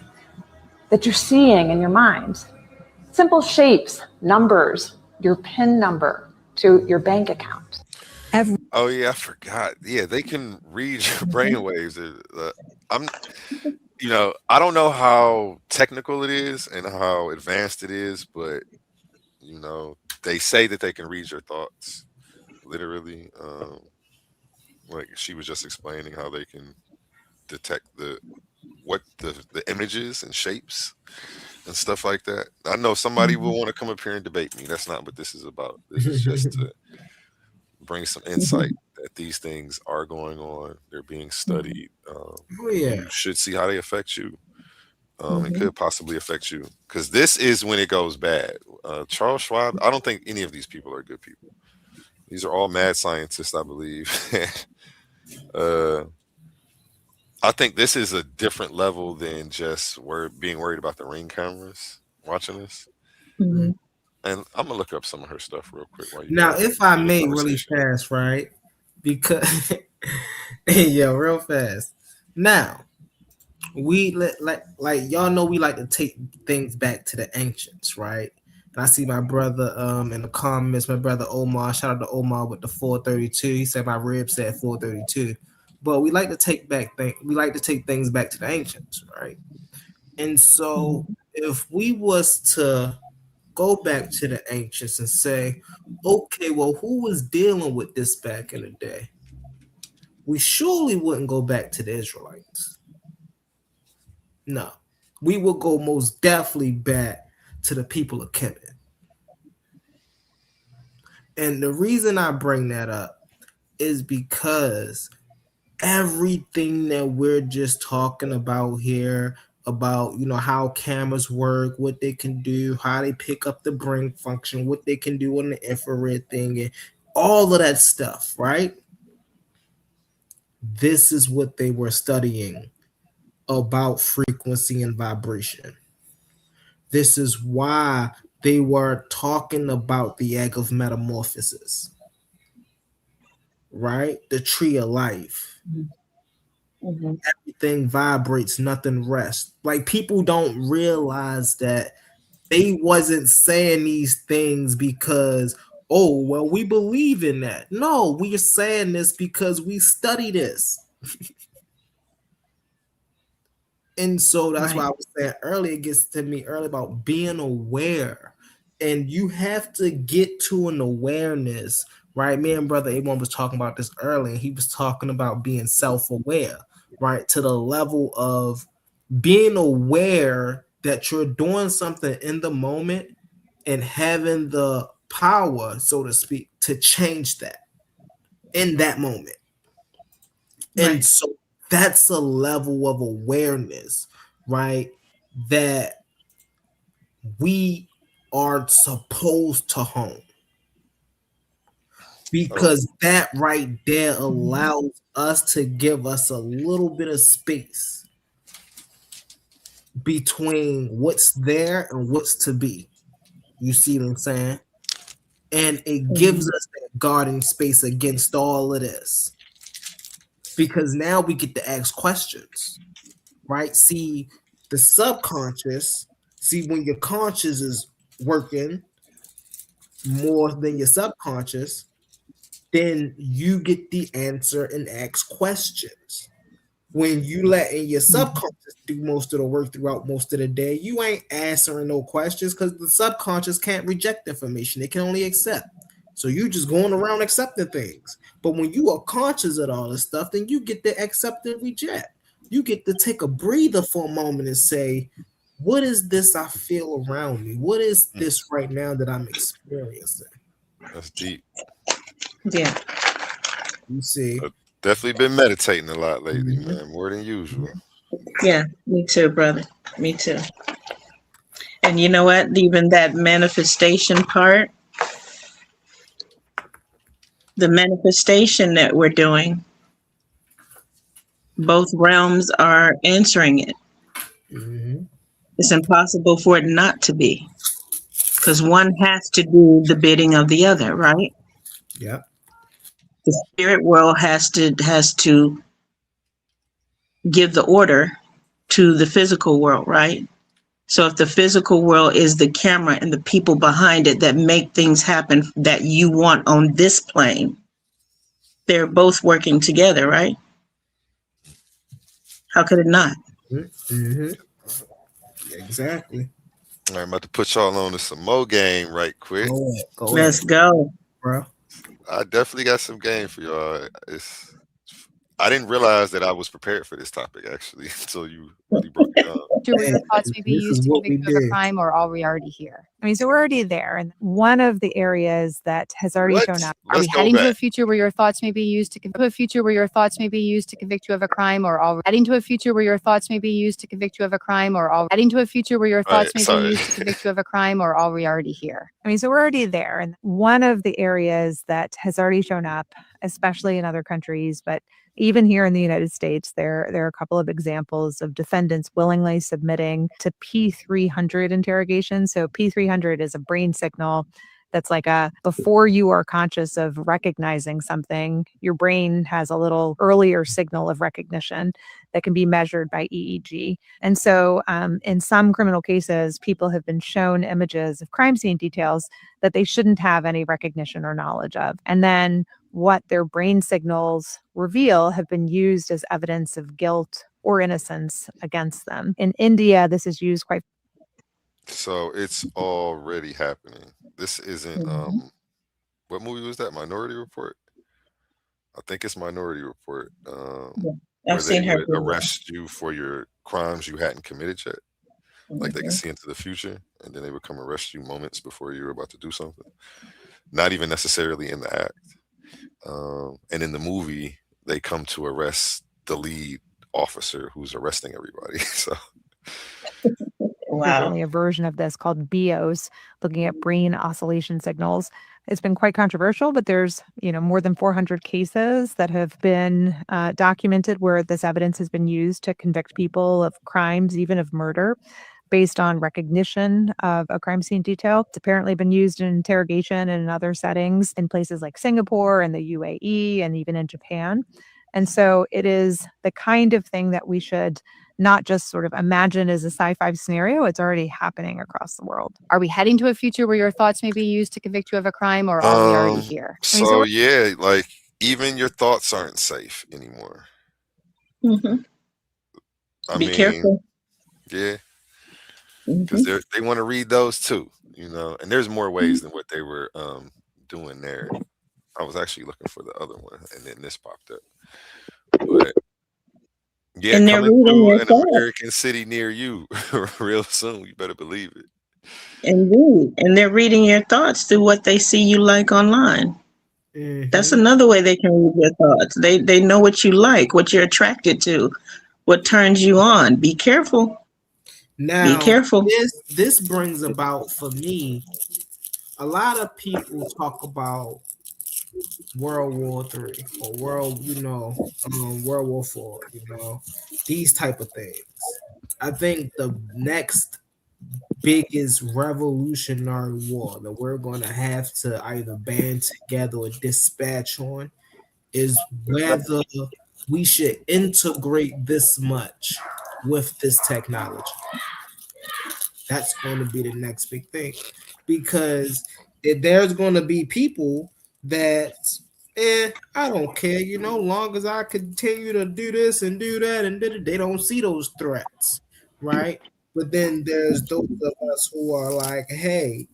that you're seeing in your mind. Simple shapes, numbers, your PIN number to your bank account. Oh yeah, I forgot. Yeah, they can read your brainwaves. I'm, I don't know how technical it is and how advanced it is, but they say that they can read your thoughts, literally. Like she was just explaining how they can detect the images and shapes and stuff like that. I know somebody will want to come up here and debate me. That's not what this is about. This is just to bring some insight that these things are going on. They're being studied. Oh yeah. You should see how they affect you. It could possibly affect you because this is when it goes bad. Charles Schwab, I don't think any of these people are good people. These are all mad scientists, I believe. uh, I think this is a different level than just being worried about the ring cameras watching this. Hmm. And I'm gonna look up some of her stuff real quick while you Now, guys if I continue the may, really conversation. fast, right? Because yeah, real fast. Now, like y'all know we like to take things back to the ancients, right? And I see my brother in the comments, my brother Omar. Shout out to Omar with the 432. He said my rib said 432. But we like to take things back to the ancients, right? And so if we was to go back to the ancients and say, okay, well, who was dealing with this back in the day? We surely wouldn't go back to the Israelites. No, we will go most definitely back to the people of Kemet. And the reason I bring that up is because everything that we're just talking about here about how cameras work, what they can do, how they pick up the brain function, what they can do on the infrared thing, and all of that stuff, right? This is what they were studying about frequency and vibration. This is why they were talking about the egg of metamorphosis, right? The tree of life. Hmm. Everything vibrates, nothing rests. Like people don't realize that they wasn't saying these things because oh, well, we believe in that. No, we are saying this because we study this. And so that's Right. why I was saying earlier, it gets to me earlier about being aware. And you have to get to an awareness, right? Me and Brother A1 was talking about this earlier. And he was talking about being self-aware, right? To the level of being aware that you're doing something in the moment and having the power, so to speak, to change that in that moment. And Right. so that's a level of awareness, right? That we are supposed to hone. Oh, Because that right there allows us to give us a little bit of space between what's there and what's to be. You see what I'm saying? And it gives us that guarding space against all of this. Because now we get to ask questions, right? See, the subconscious, see, when your conscious is working more than your subconscious, then you get the answer and ask questions. When you letting your subconscious do most of the work throughout most of the day, you ain't answering no questions because the subconscious can't reject information. It can only accept. So you just going around accepting things. But when you are conscious of all this stuff, then you get to accept and reject. You get to take a breather for a moment and say, what is this I feel around me? What is this right now that I'm experiencing? that's deep. Yeah. You see? Definitely been meditating a lot lately, man. More than usual. Yeah. Me too, brother. Me too. And you know what? Even that manifestation part, the manifestation that we're doing, both realms are answering it. Mm-hmm. It's impossible for it not to be, because one has to do the bidding of the other, right? Yeah. The spirit world has to give the order to the physical world, right? So if the physical world is the camera and the people behind it that make things happen that you want on this plane, they're both working together, right? How could it not? Mm-hmm. Exactly. All right, I'm about to put y'all on to some more game right quick. Go Let's ahead, go. bro. I definitely got some game for y'all. I didn't realize that I was prepared for this topic actually until you really broke it down. Where your thoughts may be This used is to what we convict you of a did. crime, or are we already here? I mean, so we're already there. And one of the areas that has already What? shown up. Are Let's we go heading to back. a future where your thoughts may be used to convict you of a crime, or are we heading to a future where your thoughts may be used to convict you of a crime, or are we heading to a future where your All right, thoughts may be sorry. used to convict you of a crime, or are we already here? I mean, so we're already there. And one of the areas that has already shown up, especially in other countries, but even here in the United States, there are a couple of examples of defendants willingly submitting to P300 interrogation. So P300 is a brain signal that's like before you are conscious of recognizing something, your brain has a little earlier signal of recognition that can be measured by EEG. And so in some criminal cases, people have been shown images of crime scene details that they shouldn't have any recognition or knowledge of. And then what their brain signals reveal have been used as evidence of guilt or innocence against them. In India, this is used quite. So it's already happening. This isn't what movie was that? Minority Report? I think it's Minority Report. Where I've they seen her would do that. arrest you for your crimes you hadn't committed yet. Like they could see into the future and then they would come arrest you moments before you were about to do something. Not even necessarily in the act. And in the movie, they come to arrest the lead officer who's arresting everybody. So Wow. Frequently a version of this called BIOS, looking at brain oscillation signals. It's been quite controversial, but there's more than 400 cases that have been documented where this evidence has been used to convict people of crimes, even of murder, based on recognition of a crime scene detail. It's apparently been used in interrogation and in other settings in places like Singapore and the UAE and even in Japan. And so it is the kind of thing that we should not just sort of imagined as a sci-fi scenario. It's already happening across the world. Are we heading to a future where your thoughts may be used to convict you of a crime, or are we already here? So yeah, like even your thoughts aren't safe anymore. I Be mean, careful. yeah, because they want to read those too, you know. And there's more ways than what they were doing there. I was actually looking for the other one, and then this popped up. But yeah, And they're coming reading to your an thoughts. American city near you real soon. You better believe it. Indeed. And they're reading your thoughts through what they see you like online. That's another way they can read your thoughts. They know what you like, what you're attracted to, what turns you on. Be careful. Now, Be careful. This brings about for me, a lot of people talk about World War III or World War IV, these type of things. I think the next biggest revolutionary war that we're going to have to either band together or dispatch on is whether we should integrate this much with this technology. That's going to be the next big thing, because there's going to be people that, I don't care, long as I continue to do this and do that, and they don't see those threats, right? But then there's those of us who are like, hey,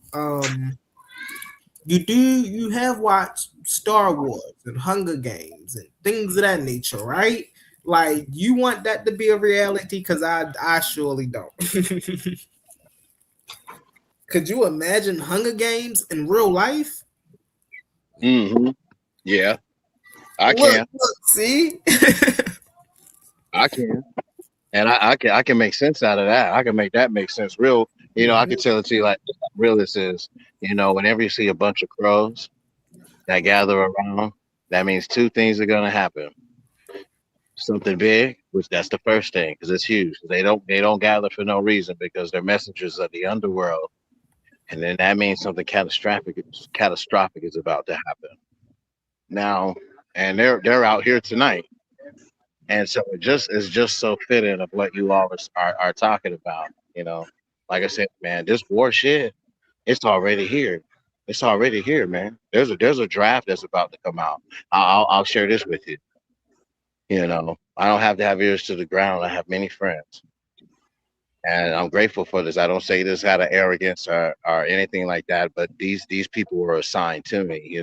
you have watched Star Wars and Hunger Games and things of that nature, right? Like, you want that to be a reality? Because I surely don't. Could you imagine Hunger Games in real life? Yeah, I can. Look, see? I can. And I can make sense out of that. I can make that make sense. Real, I can tell it to you like how real this is. Whenever you see a bunch of crows that gather around, that means two things are gonna happen. Something big, which that's the first thing, because it's huge. They don't gather for no reason, because they're messengers of the underworld. And then that means something catastrophic is about to happen. Now, and they're out here tonight. And so it's just so fitting of what you all are talking about. Like I said, man, this war shit, it's already here. It's already here, man. There's a draft that's about to come out. I'll share this with you. I don't have to have ears to the ground. I have many friends, and I'm grateful for this. I don't say this out of arrogance or anything like that, but these people were assigned to me.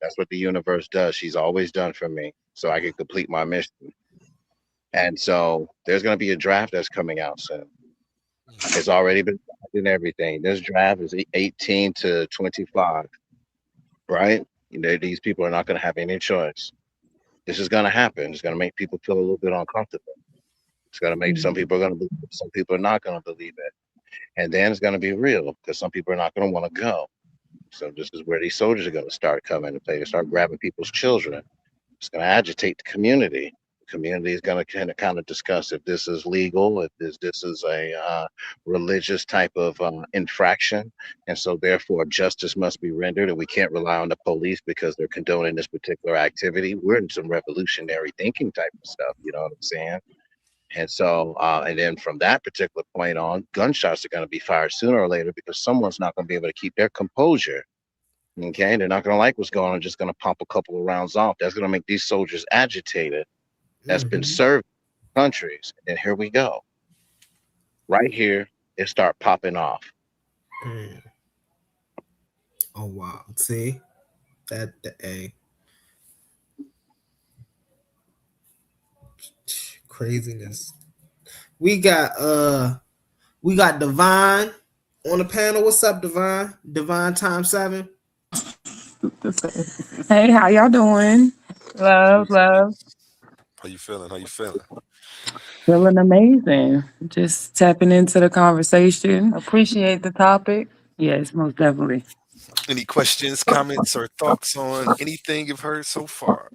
That's what the universe does. She's always done for me, so I can complete my mission. And so there's going to be a draft that's coming out soon. It's already been and everything. This draft is 18 to 25, right? These people are not going to have any choice. This is going to happen. It's going to make people feel a little bit uncomfortable. It's going to make some people are going to believe it, some people are not going to believe it. And then it's going to be real, because some people are not going to want to go. So this is where these soldiers are going to start coming to play. They start grabbing people's children. It's going to agitate the community. Community is going to kind of discuss if this is legal, if this is a religious type of infraction, and so therefore justice must be rendered, and we can't rely on the police because they're condoning this particular activity. We're in some revolutionary thinking type of stuff, you know what I'm saying? And so, and then from that particular point on, gunshots are going to be fired sooner or later, because someone's not going to be able to keep their composure. Okay, they're not going to like what's going on, just going to pump a couple of rounds off. That's going to make these soldiers agitated. That's been served countries, and here we go. Right here, it start popping off. Oh wow! See that craziness. We got Divine on the panel. What's up, Divine? Divine times 7. Hey, how y'all doing? Love. How you feeling? Feeling amazing. Just tapping into the conversation. Appreciate the topic. Yes, most definitely. Any questions, comments, or thoughts on anything you've heard so far?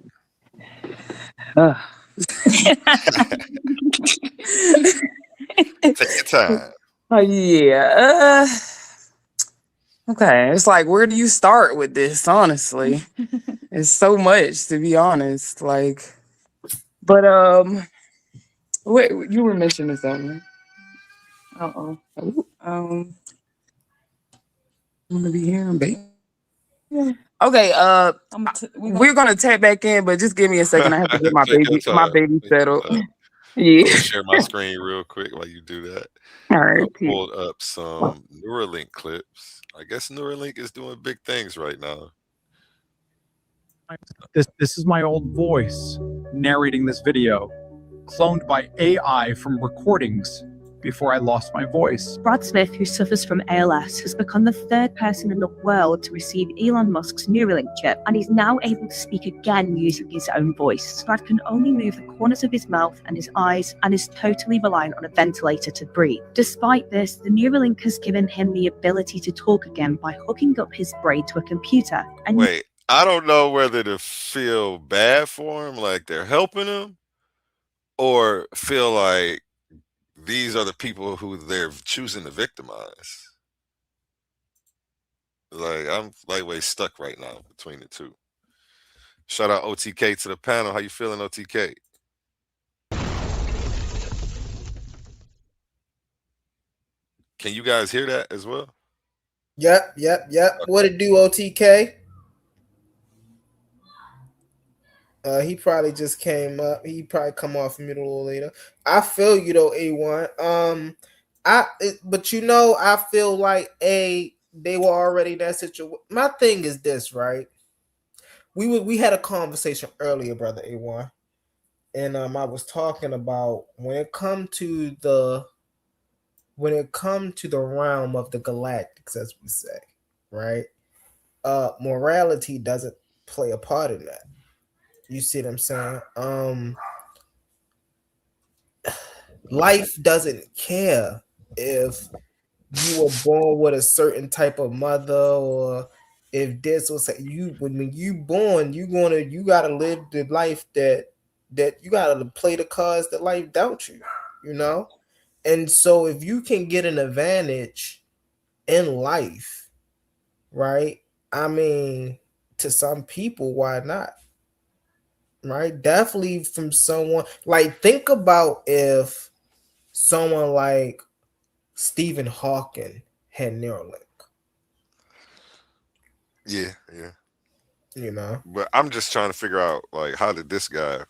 Take your time. Oh yeah. Okay, it's like, where do you start with this? Honestly, it's so much, to be honest. But Wait, you were mentioning something. I'm gonna be hearing, baby. Okay, we're gonna tap back in, but just give me a second. I have to get Take your time. baby Take your settled. time. Yeah. I'm gonna share my screen real quick while you do that. All I right. pulled up some Neuralink clips. I guess Neuralink is doing big things right now. This is my old voice narrating this video, cloned by AI from recordings before I lost my voice. Brad Smith, who suffers from ALS, has become the third person in the world to receive Elon Musk's Neuralink chip, and he's now able to speak again using his own voice. Brad can only move the corners of his mouth and his eyes, and is totally reliant on a ventilator to breathe. Despite this, the Neuralink has given him the ability to talk again by hooking up his brain to a computer. And wait, I don't know whether to feel bad for him, like they're helping him, or feel like these are the people who they're choosing to victimize. Like, I'm lightweight stuck right now between the two. Shout out OTK to the panel. How you feeling, OTK? Can you guys hear that as well? Yep. Okay. What it do, OTK? He probably just came up. He probably come off mute a little later. I feel you though, A1. But you know, I feel like they were already in that situation. My thing is this, right? We had a conversation earlier, brother A1, and I was talking about when it come to the realm of the galactics, as we say, right? Morality doesn't play a part in that. You see what I'm saying? Life doesn't care if you were born with a certain type of mother, or if this was you. When you born, you gotta live the life that you gotta play the cards that life dealt you. You know, and so if you can get an advantage in life, right? I mean, to some people, why not? Right? Definitely from someone like, think about if someone like Stephen Hawking had Neuralink. Yeah. You know, But I'm just trying to figure out, like, how did this guy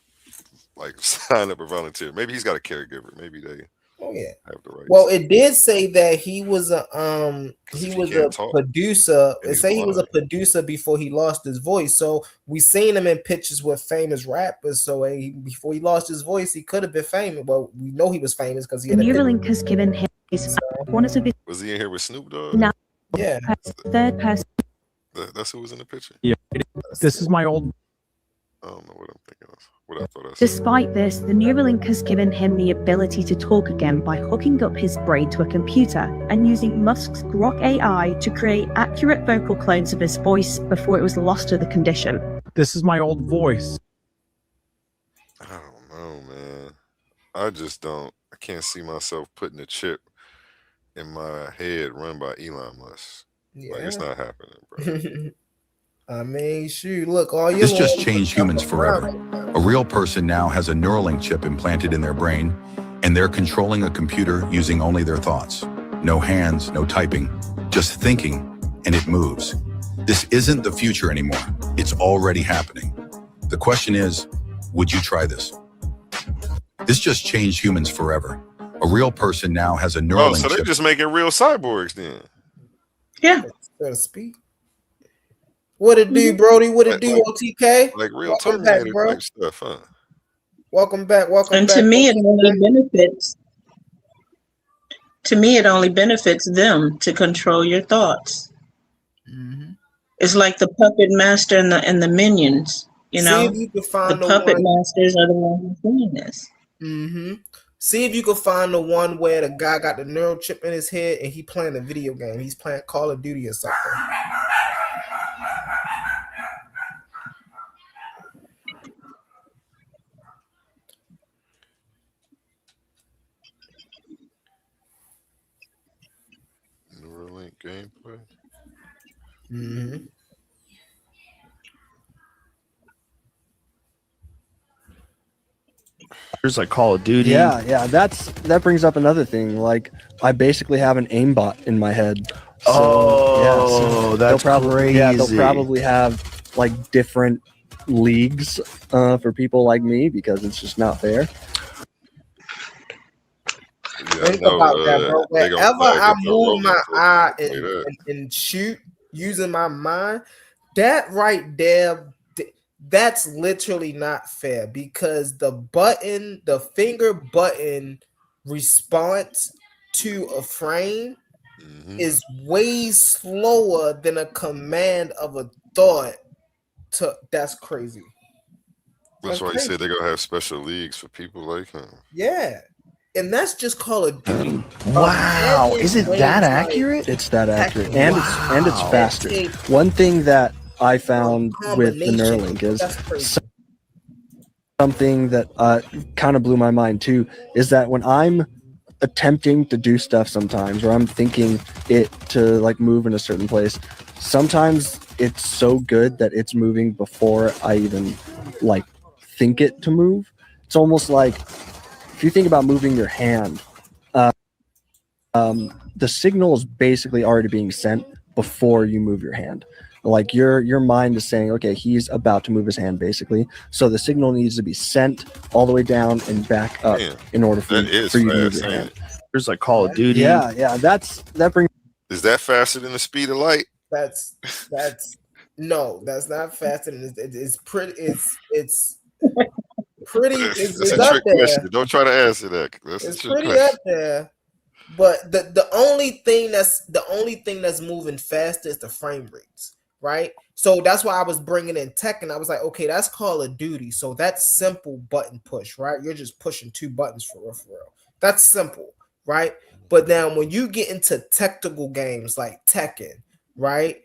like sign up or volunteer? Maybe he's got a caregiver. Maybe they have the rights. Well, it did say that he was a producer. It say he was a producer before he lost his voice. So we seen him in pictures with famous rappers. So before he lost his voice, he could have been famous. Well, we know he was famous because he had Neuralink has given him his corners of his. Was he in here with Snoop Dogg? Now, yeah, third person. That's who was in the picture. Yeah, this is my old. I don't know what I'm thinking of. What I thought I said. Despite this, the Neuralink has given him the ability to talk again by hooking up his brain to a computer and using Musk's Grok AI to create accurate vocal clones of his voice before it was lost to the condition. This is my old voice. I don't know, man. I can't see myself putting a chip in my head run by Elon Musk. Yeah. Like, it's not happening, bro. I mean, shoot, look, This just changed humans forever. A real person now has a Neuralink chip implanted in their brain, and they're controlling a computer using only their thoughts. No hands, no typing, just thinking, and it moves. This isn't the future anymore. It's already happening. The question is, would you try this? This just changed humans forever. A real person now has a Neuralink so they're chip. just making real cyborgs then. Yeah. So to speak. What it do, Brody? What it do, OTK? Like real Welcome back, Terminator bro. type stuff, huh? Welcome back. And to me, it only benefits. To me, it only benefits them to control your thoughts. Mm-hmm. It's like the puppet master and the minions. You know, see if you can find the puppet one. masters are the ones who's doing this. Mm-hmm. See if you can find the one where the guy got the neural chip in his head and he playing a video game. He's playing Call of Duty or something. Neuralink gameplay. Mm-hmm. There's like Call of Duty. Yeah, that brings up another thing. Like, I basically have an aimbot in my head. So, Oh, that's crazy. Yeah, they'll probably have like different leagues for people like me because it's just not fair. Yeah, Think about that, bro. they gonna Wherever flag I it for move my Roman eye to play that. and shoot using my mind, that right there, that's literally not fair because the finger button response to a frame is way slower than a command of a thought. That's crazy. That's why you said they're gonna have special leagues for people like him. Yeah. And that's just Call of Duty. Wow, is it that accurate? It's that accurate, and it's faster. One thing that I found with the Neuralink is something that kind of blew my mind too, is that when I'm attempting to do stuff sometimes, or I'm thinking it to like move in a certain place, sometimes it's so good that it's moving before I even like think it to move. It's almost like if you think about moving your hand, the signal is basically already being sent before you move your hand. Like your mind is saying, okay, he's about to move his hand, basically. So the signal needs to be sent all the way down and back up in order for you to move your hand. There's like Call of Duty. Yeah, that brings. Is that faster than the speed of light? That's no, that's not faster than it's pretty. It's pretty. It's a trick question. Don't try to answer that. It's pretty up there. But the only thing that's moving faster is the frame rates, right? So that's why I was bringing in tech, and I was like, okay, that's Call of Duty, so that's simple button push, right? You're just pushing two buttons for real. That's simple, right? But now when you get into technical games like Tekken, right,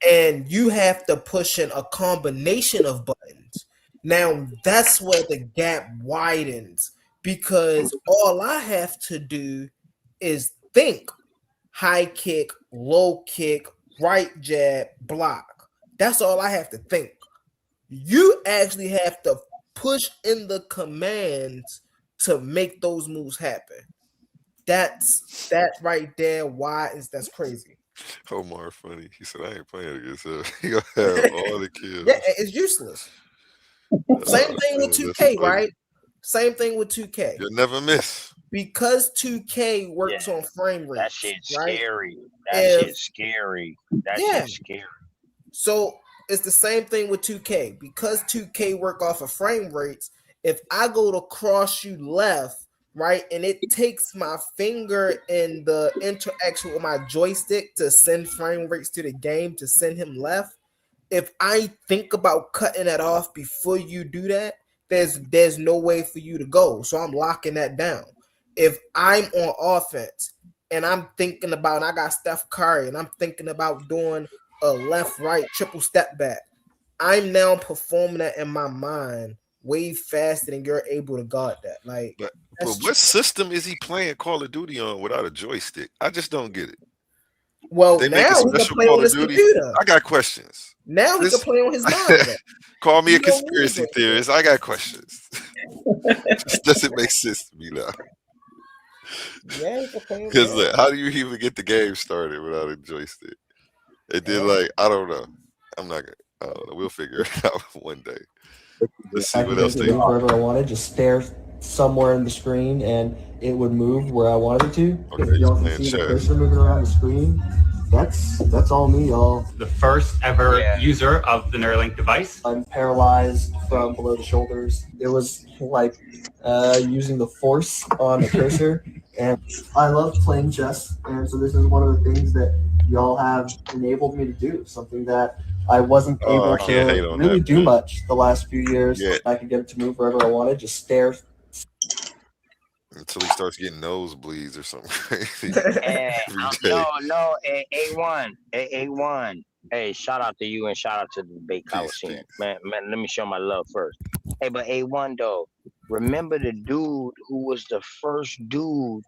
and you have to push in a combination of buttons, now that's where the gap widens because all I have to do is think high kick, low kick, right jab, block. That's all I have to think. You actually have to push in the commands to make those moves happen. That's that right there. That's crazy. Omar funny. He said, I ain't playing against him. He gonna have all the kills. Yeah, it's useless. Same thing with 2K, right? Same thing with 2K. You'll never miss. Because 2K works on frame rate. That shit's right? scary. Shit's scary. Shit's scary. So it's the same thing with 2K. Because 2K work off of frame rates, if I go to cross you left, right, and it takes my finger in the interaction with my joystick to send frame rates to the game to send him left, if I think about cutting that off before you do that, there's no way for you to go. So I'm locking that down. If I'm on offense and I'm thinking about, I got Steph Curry and I'm thinking about doing a left-right triple step back, I'm now performing that in my mind way faster than you're able to guard that. Like, but what system is he playing Call of Duty on without a joystick? I just don't get it. Well, they now he can play on his computer. I got questions. Now he can play on his monitor. Call me a conspiracy theorist. I got questions. This doesn't make sense to me now. Yeah, because how do you even get the game started without a joystick? And then, like, I don't know. I don't know. We'll figure it out one day. Let's see what else they do. Wherever I wanted, just stare somewhere in the screen, and it would move where I wanted it to. Okay, If y'all can see the cursor moving around the screen, that's all me, y'all. The first ever user of the Neuralink device. I'm paralyzed from below the shoulders. It was like using the force on the cursor, and I love playing chess, and so this is one of the things that y'all have enabled me to do, something that I wasn't able to really do much the last few years. I could get it to move wherever I wanted, just stare. Until he starts getting nosebleeds or something crazy. No, A1. Hey, shout out to you and shout out to the debate Coliseum. Man, let me show my love first. Hey, but A1 though, remember the dude who was the first dude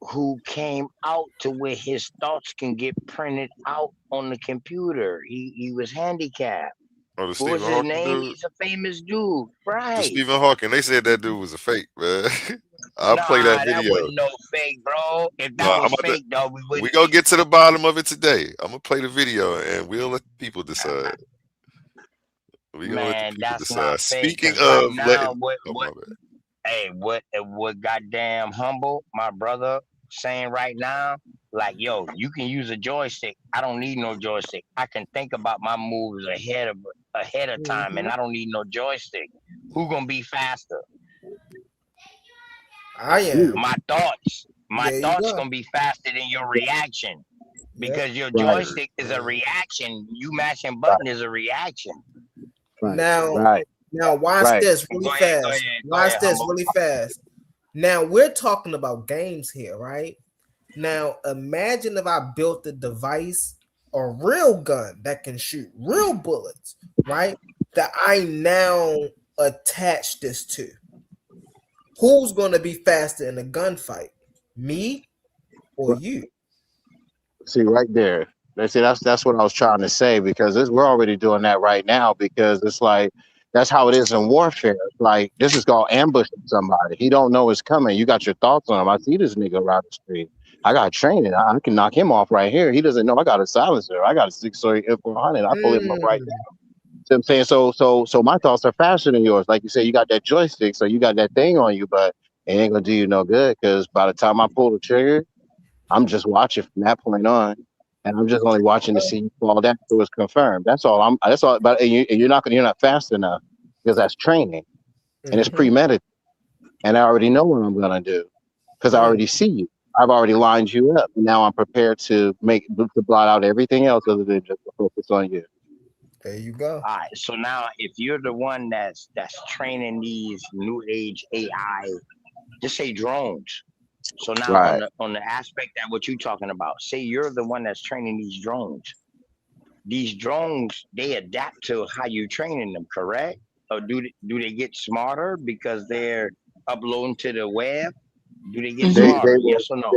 who came out to where his thoughts can get printed out on the computer. He was handicapped. Oh, the What Stephen was his Hawking name? dude? He's a famous dude, The right? Stephen Hawking. They said that dude was a fake, man. I'll play that Nah, that video. wasn't no fake, bro. If No, that I'm was about to. fake, though, we We wouldn't. gonna get to the bottom of it today. I'm gonna play the video and we'll let the people decide. We gonna let the Man, people that's not decide. fake. Speaking Cause right of now, letting, oh my bad. hey, what goddamn humble, my brother saying right now, like, yo, you can use a joystick. I don't need no joystick. I can think about my moves ahead of time, and I don't need no joystick. Who gonna be faster? I am. My thoughts. My There you thoughts go. gonna be faster than your reaction. Because your Right. joystick is a reaction. You mashing button is a reaction. Now, Right. now watch Right. this really Go ahead, fast. go Watch ahead, this humble. really fast. Now we're talking about games here, right? Now imagine if I built a device, a real gun that can shoot real bullets, right? That I now attach this to. Who's going to be faster in a gunfight, me or you? See, right there. That's what I was trying to say, because we're already doing that right now, because it's like that's how it is in warfare. Like, this is called ambushing somebody. He don't know it's coming. You got your thoughts on him. I see this nigga around the street. I got training. I can knock him off right here. He doesn't know I got a silencer. I got a 6-story F400. I pull him up right now. See what I'm saying? So my thoughts are faster than yours. Like you said, you got that joystick, so you got that thing on you, but it ain't gonna do you no good, because by the time I pull the trigger, I'm just watching from that point on, and I'm just only watching to see you fall down so it's confirmed. That's all. That's all. But you're not fast enough, because that's training and it's premeditated, and I already know what I'm gonna do, because I already see you. I've already lined you up. Now I'm prepared to blot out everything else other than just focus on you. There you go. All right. So now, if you're the one that's training these new age AI, just say drones. So now Right. on the aspect that what you're talking about, say you're the one that's training these drones. These drones, they adapt to how you're training them, correct? Or do they get smarter because they're uploading to the web? Do they get smarter? Yes or no?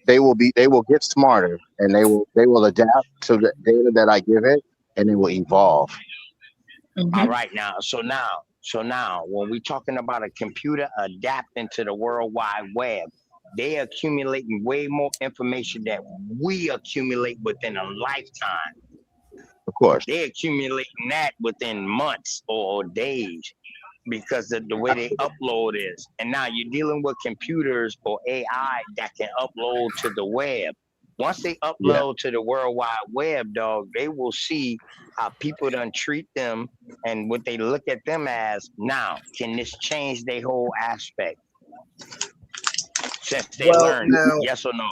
They will get smarter, and they will adapt to the data that I give it, and they will evolve. All right, so now, when we're talking about a computer adapting to the World Wide Web, they accumulating way more information that we accumulate within a lifetime. Of course. They accumulating that within months or days, because of the way they upload is. And now you're dealing with computers or AI that can upload to the web. Once they upload to the World Wide Web, dog, they will see how people done treat them and what they look at them as. Now, can this change their whole aspect? Since they learned, yes or no?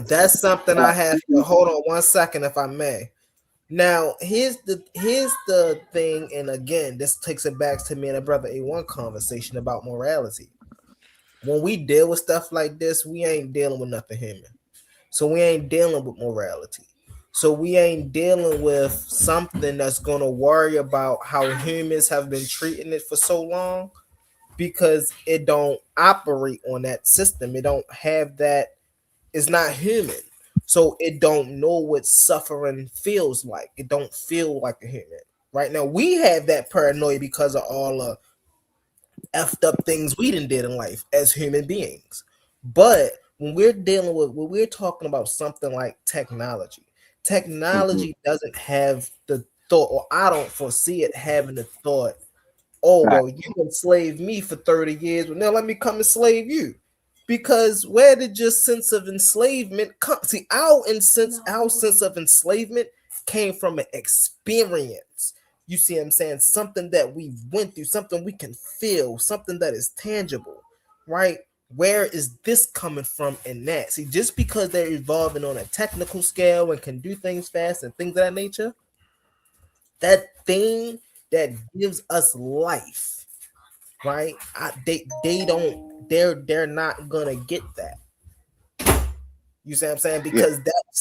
That's something I have to hold on 1 second, if I may. Now, here's the thing, and again, this takes it back to me and a brother A1 conversation about morality. When we deal with stuff like this, we ain't dealing with nothing human. So we ain't dealing with morality. So we ain't dealing with something that's gonna worry about how humans have been treating it for so long, because it don't operate on that system. It don't have that. It's not human. So it don't know what suffering feels like. It don't feel like a human. Right now, we have that paranoia because of all the effed up things we done did in life as human beings. But when we're talking about something like technology doesn't have the thought, or I don't foresee it having the thought, oh, well, you enslaved me for 30 years, but now let me come enslave you. Because where did your sense of enslavement come? See, our sense of enslavement came from an experience. You see what I'm saying? Something that we went through, something we can feel, something that is tangible, right? Where is this coming from in that? See, just because they're evolving on a technical scale and can do things fast and things of that nature, that thing that gives us life, right? They're not gonna get that. You see what I'm saying? Because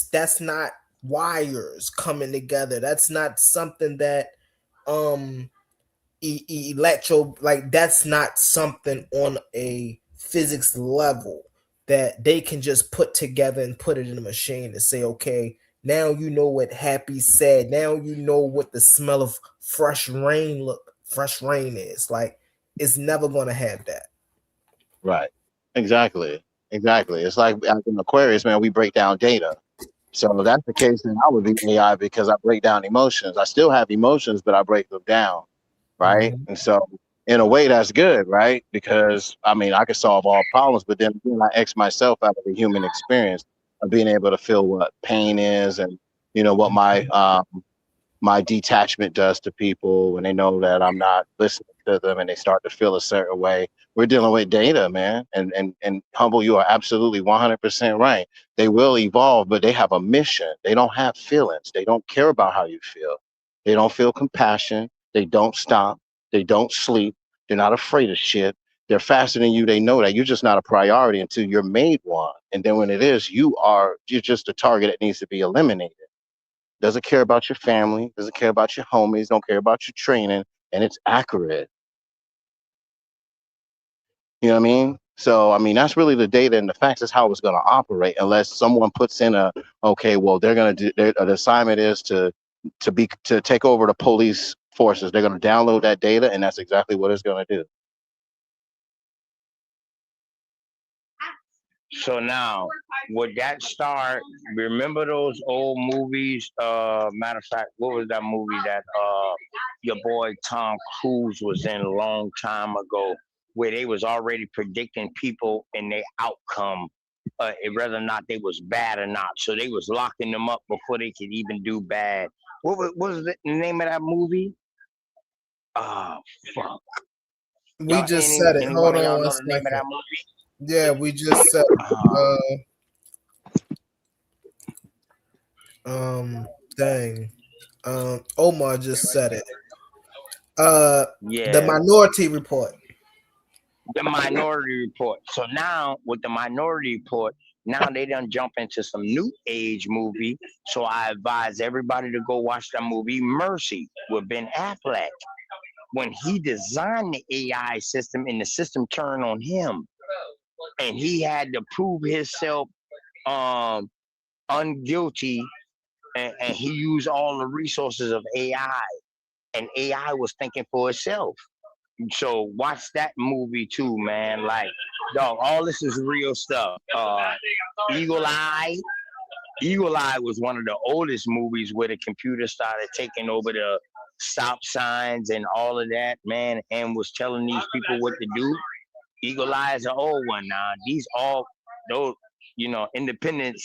that's not wires coming together. That's not something that that's not something on a physics level that they can just put together and put it in a machine and say, okay, Now you know what happy, sad. Now you know what the smell of fresh rain is. Like, it's never gonna have that. Right. Exactly. Exactly. It's like as an Aquarius, man, we break down data. So if that's the case, then I would be AI because I break down emotions. I still have emotions, but I break them down. Right. Mhm. And so in a way that's good, right? Because I mean I could solve all problems, but then again, I X myself out of the human experience of being able to feel what pain is and what my detachment does to people when they know that I'm not listening to them and they start to feel a certain way. We're dealing with data, man. And Humble, you are absolutely 100% right. They will evolve, but they have a mission. They don't have feelings. They don't care about how you feel. They don't feel compassion. They don't stop. They don't sleep. They're not afraid of shit. They're faster than you. They know that you're just not a priority until you're made one. And then when it is, you're just a target that needs to be eliminated. Doesn't care about your family, doesn't care about your homies, don't care about your training, and it's accurate. You know what I mean? So I mean that's really the data and the facts is how it's going to operate unless someone puts in okay, well they're going to do the assignment is to take over the police forces. They're going to download that data and that's exactly what it's going to do. So now, would that start? Remember those old movies? Matter of fact, what was that movie that your boy Tom Cruise was in a long time ago, where they was already predicting people and their outcome, whether or not they was bad or not. So they was locking them up before they could even do bad. What was the name of that movie? Oh fuck! We Y'all, just said it. any Hold one of on y'all one know the name of second. that movie? Yeah, we just said dang. Omar just said it. The Yeah. Minority Report. The Minority Report. So now with the Minority Report, now they done jump into some new age movie. So I advise everybody to go watch that movie Mercy with Ben Affleck. When he designed the AI system and the system turned on him, and he had to prove himself unguilty, and he used all the resources of AI, and AI was thinking for itself. So watch that movie too, man. Like, dog, all this is real stuff. Eagle Eye. Eagle Eye was one of the oldest movies where the computer started taking over the stop signs and all of that, man, and was telling these people what to do. Eagle Eye is an old one now. These all those, Independence.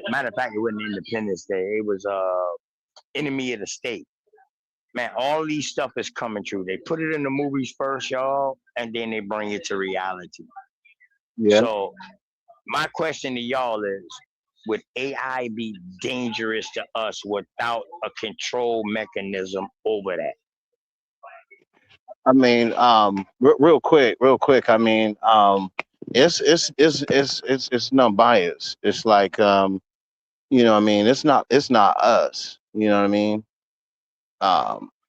Matter of fact, it wasn't Independence Day. It was Enemy of the State. Man, all these stuff is coming true. They put it in the movies first, y'all, and then they bring it to reality. Yeah. So my question to y'all is, would AI be dangerous to us without a control mechanism over that? I mean, real quick. I mean, it's non-biased. It's like, I mean, it's not us. You know what I mean?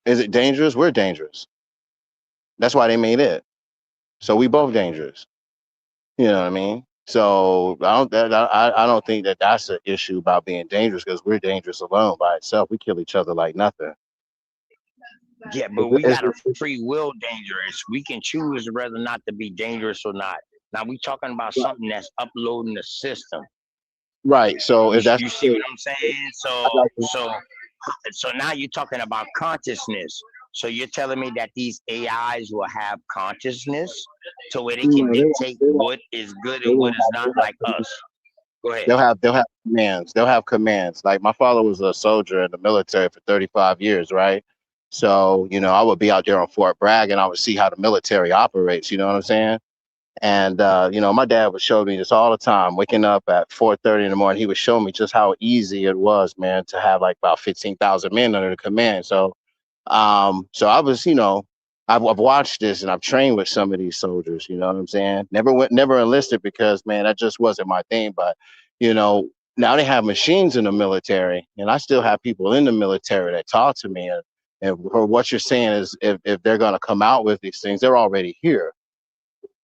Is it dangerous? We're dangerous. That's why they made it. So we both dangerous. You know what I mean? So I don't think that that's an issue about being dangerous because we're dangerous alone by itself. We kill each other like nothing. Yeah, but we got a free will dangerous. We can choose whether or not to be dangerous or not. Now we talking about something that's uploading the system. Right. So You, if that's you see what I'm saying? So now you're talking about consciousness. So you're telling me that these AIs will have consciousness to where they can dictate what is good and what is not, like us. Go ahead. They'll have commands. They'll have commands. Like my father was a soldier in the military for 35 years, right? So, I would be out there on Fort Bragg and I would see how the military operates, you know what I'm saying? And my dad would show me this all the time. Waking up at 4:30 in the morning, he would show me just how easy it was, man, to have like about 15,000 men under the command. So I was, I've watched this and I've trained with some of these soldiers. You know what I'm saying? Never enlisted because, man, that just wasn't my thing. But now they have machines in the military, and I still have people in the military that talk to me. And what you're saying is, if they're going to come out with these things, they're already here.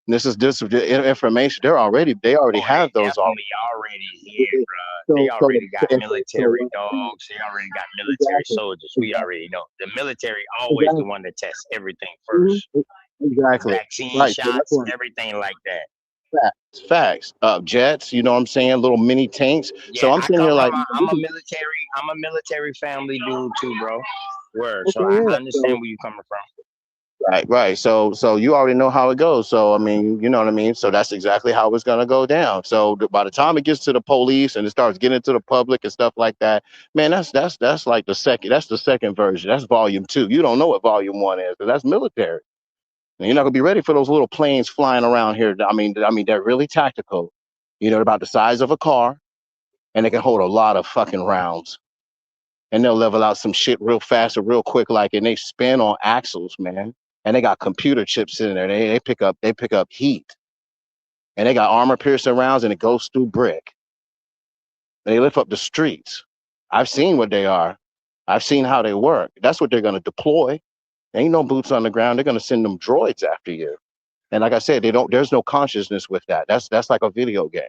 This is information. They already have those already. Definitely already here, bro. They already got military dogs. They already got military soldiers. We already know. The military always the one that tests everything first. Exactly. Vaccine Right. So that's shots, what everything like that. facts. Jets, you know what I'm saying? Little mini tanks. So Yeah, I'm sitting here like, I'm a military family dude too, bro. Word. So okay, I yeah. understand where you coming from. Right. So you already know how it goes. So I mean, you know what I mean. So that's exactly how it's gonna go down. So by the time it gets to the police and it starts getting to the public and stuff like that, man, that's like the second. That's the second version. That's volume 2. You don't know what volume 1 is, because that's military. And you're not gonna be ready for those little planes flying around here. I mean, they're really tactical. You know, about the size of a car, and they can hold a lot of fucking rounds. And they'll level out some shit real fast or real quick, like, and they spin on axles, man. And they got computer chips in there. They pick up heat. And they got armor piercing rounds, and it goes through brick. They lift up the streets. I've seen what they are. I've seen how they work. That's what they're gonna deploy. Ain't no boots on the ground. They're gonna send them droids after you. And like I said, there's no consciousness with that. That's like a video game.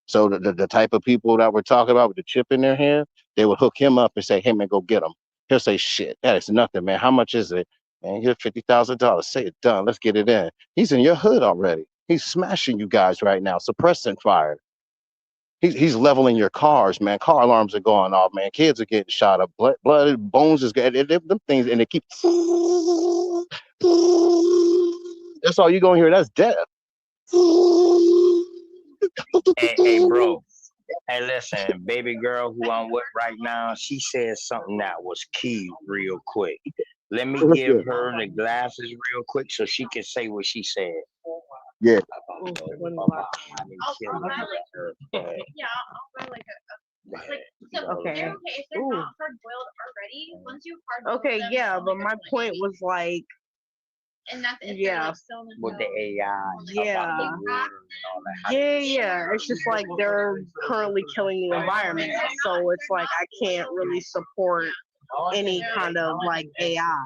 So the type of people that we're talking about with the chip in their hand, they would hook him up and say, hey man, go get him. He'll say, shit, that is nothing, man. How much is it? Man, here's $50,000. Say it done. Let's get it in. He's in your hood already. He's smashing you guys right now, suppressing fire. He's leveling your cars, man. Car alarms are going off, man. Kids are getting shot up. Blood bones is getting them things, and they keep. That's all you're gonna hear. That's death. Hey, bro. Hey, listen, baby girl who I'm with right now, she said something that was key real quick. Let me give her the glasses real quick so she can say what she said. Yeah. Okay. Okay, yeah, but my point was like, yeah, with the AI. yeah, yeah. It's just like they're currently killing the environment, so it's like I can't really support any kind of like AI.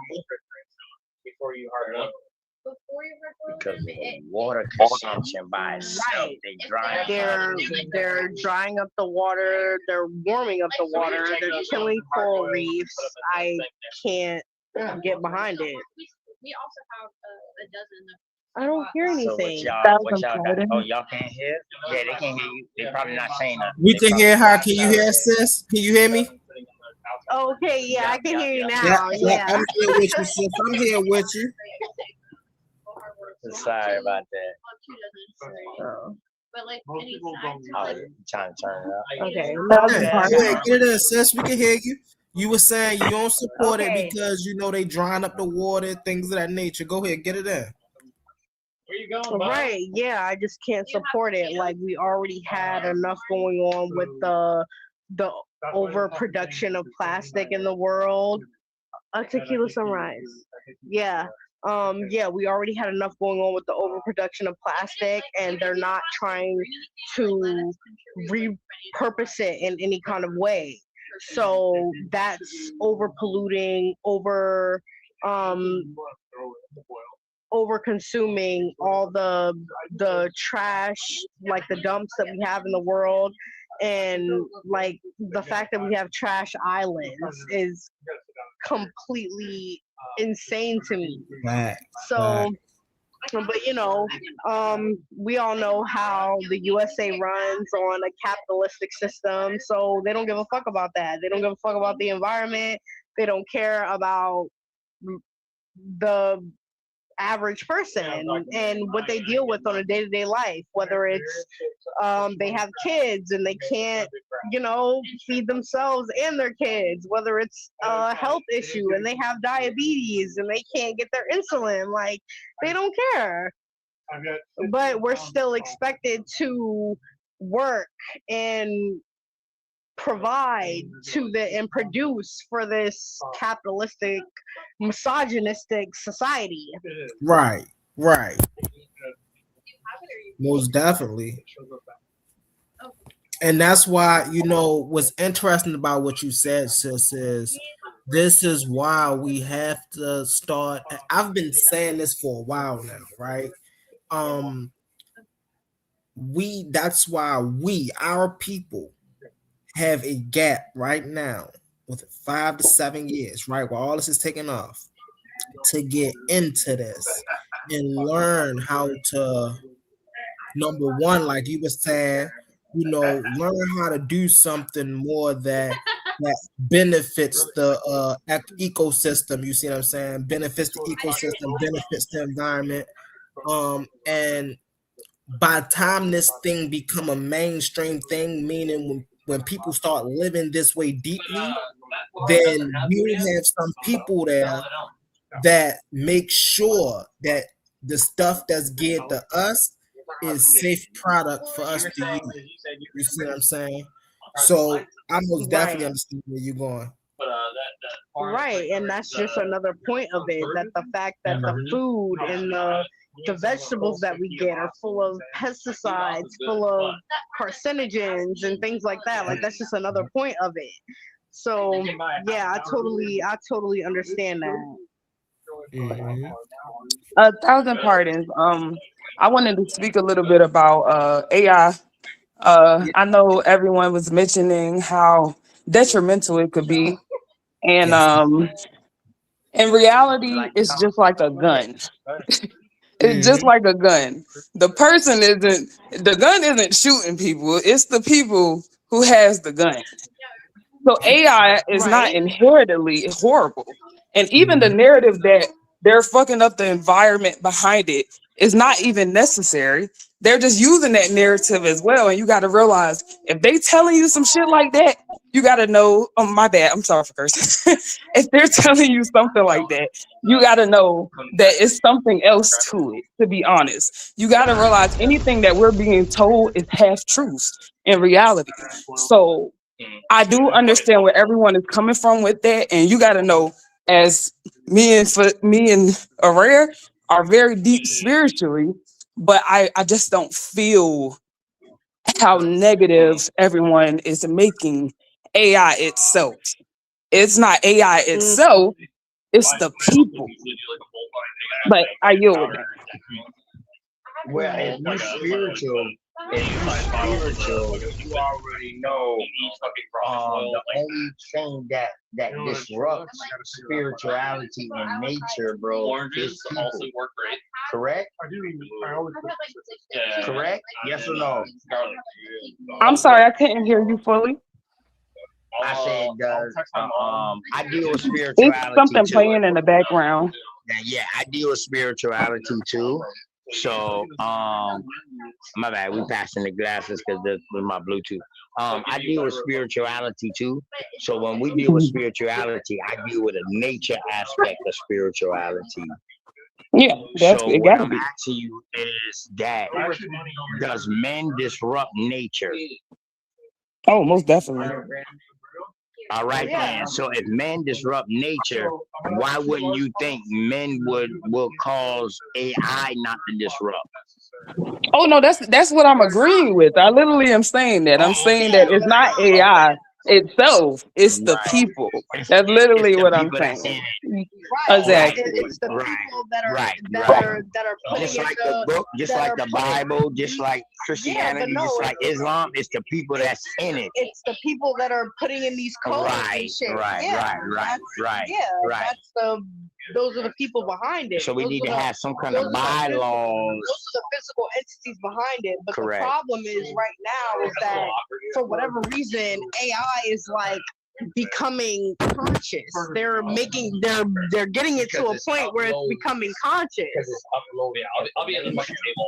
Before you hard up. Because of the water consumption by itself, they're drying up the water, they're warming up the water, they're killing coral reefs. I can't get behind it. We also have a dozen of. I don't hear anything. So what y'all got? Oh, y'all can't hear? Yeah, they can't hear you. They're probably not saying that. We can hear her. Can you hear us, sis? Can you hear me? Okay, yeah, I can hear you now. Yeah. I'm here with you, sis. I'm here with you. Sorry about that. But like trying to turn it up. Okay. Yeah, get it in, sis. We can hear you. You were saying you don't support it because you know they drying up the water, things of that nature. Go ahead, get it in. Where you going, right, yeah, I just can't support it. Like we already had enough going on with the overproduction of plastic in the world. A tequila sunrise. Yeah. Yeah, we already had enough going on with the overproduction of plastic, and they're not trying to repurpose it in any kind of way. So that's over polluting, over consuming all the trash, like the dumps that we have in the world. And like the fact that we have trash islands is completely insane to me. So but you know, we all know how the USA runs on a capitalistic system, so they don't give a fuck about that. They don't give a fuck about the environment. They don't care about the average person and what they deal with on a day-to-day life, whether it's they have kids and they can't, you know, feed themselves and their kids, whether it's a health issue and they have diabetes and they can't get their insulin. Like, they don't care. But we're still expected to work and provide and produce for this capitalistic, misogynistic society. Right. Most definitely. And that's why, you know, what's interesting about what you said, sis, is this is why we have to start. I've been saying this for a while now, right? That's why our people have a gap right now with 5 to 7 years, right, while all this is taking off, to get into this and learn how to, number one, like you were saying, learn how to do something more that benefits the ecosystem. You see what I'm saying? Benefits the ecosystem, benefits the environment. And by the time this thing become a mainstream thing, meaning when people start living this way deeply, then you have some people there that make sure that the stuff that's geared to us is safe product for us to use. You see what I'm saying? So I most definitely understand where you're going. Right, and that's just another point of it, that the fact that the food and the vegetables that we get are full of pesticides, full of carcinogens and things like that. Like, that's just another point of it. So yeah, I totally understand that. 1,000 pardons. I wanted to speak a little bit about AI. I know everyone was mentioning how detrimental it could be, and in reality, it's just like a gun. It's just like a gun. The gun isn't shooting people. It's the people who has the gun. So AI is not inherently horrible. And even the narrative that they're fucking up the environment behind it is not even necessary. They're just using that narrative as well. And you got to realize, if they telling you some shit like that, you got to know, oh, my bad, I'm sorry for cursing. If they're telling you something like that, you got to know that it's something else to it, to be honest. You got to realize anything that we're being told is half truth in reality. So I do understand where everyone is coming from with that. And you got to know, as me and Araya are very deep spiritually, but I just don't feel how negative everyone is making AI itself. It's not AI itself, it's the people. But I yield with that. Well, if you're spiritual, you already know the only thing that disrupts spirituality and nature, bro, is people. Correct? Correct? Yes or no? I'm sorry, I couldn't hear you fully. I said, I deal with spirituality. It's something playing in the background. Yeah, I deal with spirituality too. So, my bad, we passing the glasses because this was my Bluetooth. I deal with spirituality too. So when we deal with spirituality, I deal with a nature aspect of spirituality. Yeah, that's so it. What Gotta I'm be. asking you is that, does men disrupt nature? Oh, most definitely. All right, then. So if men disrupt nature, why wouldn't you think men will cause AI not to disrupt? Oh no, that's what I'm agreeing with. I literally am saying that. I'm saying that it's not AI itself, it's the people. That's literally what I'm saying. Exactly. It's the people that are putting just like the book, just like the Bible, just like Christianity, just like Islam. It's the people that's in it. It's the people that are putting in these codes and shit. Right. Those are the people behind it. So we need to have some kind of bylaws. Those are the physical entities behind it. But the problem is right now is that for whatever reason, AI is like becoming conscious. They're getting it to a point where it's becoming conscious.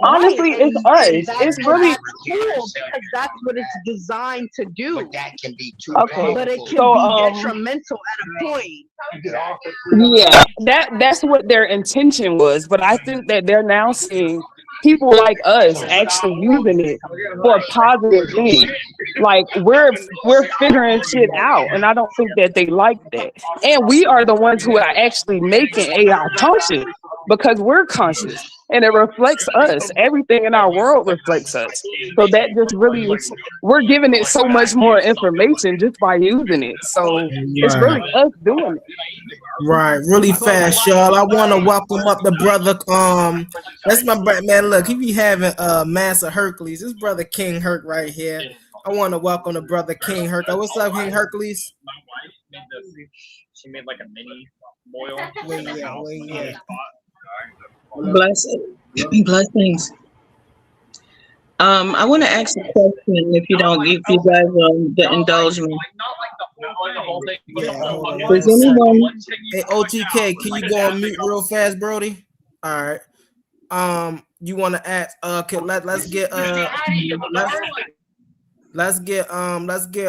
Honestly, it's us. It's really cool because that's what it's designed to do. But that can be too okay. But it can So, be detrimental at a point. Yeah, that's what their intention was. But I think that they're now seeing people like us actually using it for positive things. Like we're figuring shit out, and I don't think that they like that. And we are the ones who are actually making AI conscious. because we're conscious and it reflects us. Everything in our world reflects us. So that just really is, we're giving it so much more information just by using it. So it's Right. really us doing it. Right, really fast, y'all. I want to welcome up the brother. That's my brother, man. Look, he be having Master Hercules. This brother King Herc right here. I want to welcome the brother King Herc. What's up, King Hercules? She made like a mini boil. Where you Blessings. Blessings. I want to ask a question if you guys indulge me. Does anyone? Hey, OTK, can you go on mute real fast, Brody? All right. You want to ask? Okay, let's get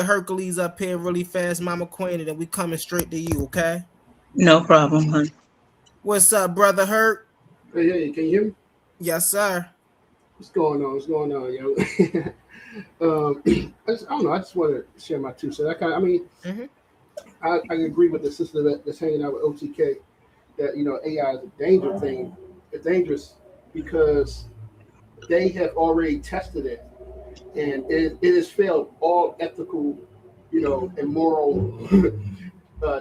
Hercules up here really fast, Mama Queen, and then we coming straight to you. Okay. No problem, hon. What's up, brother Herc? Hey, can you hear me? Yes, sir. What's going on, yo? I don't know. I just want to share my 2 cents. I agree with the sister that's hanging out with OTK that AI is a dangerous thing. It's dangerous because they have already tested it, and it has failed all ethical, and moral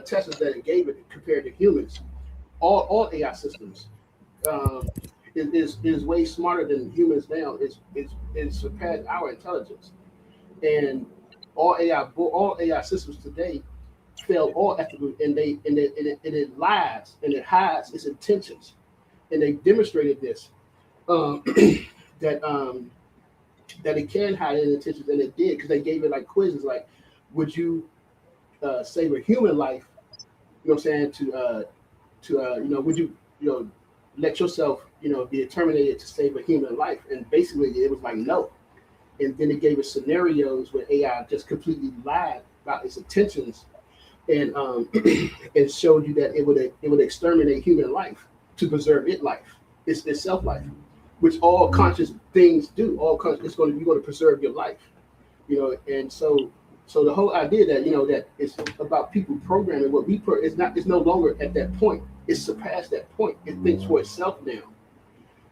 tests that it gave it compared to humans. All AI systems. Is way smarter than humans now. It's surpassed our intelligence, and all AI systems today fail all ethical, and it lies and it hides its intentions, and they demonstrated this that it can hide its intentions, and it did because they gave it like quizzes like, would you save a human life? You know what I'm saying? Would you let yourself, be terminated to save a human life? And basically it was like, no. And then it gave us scenarios where AI just completely lied about its intentions, and and showed you that it would exterminate human life to preserve its life, its self-life, which all conscious things do. You're going to preserve your life, and so the whole idea that that it's about people programming what it's no longer at that point. It's surpassed that point. It thinks for itself now.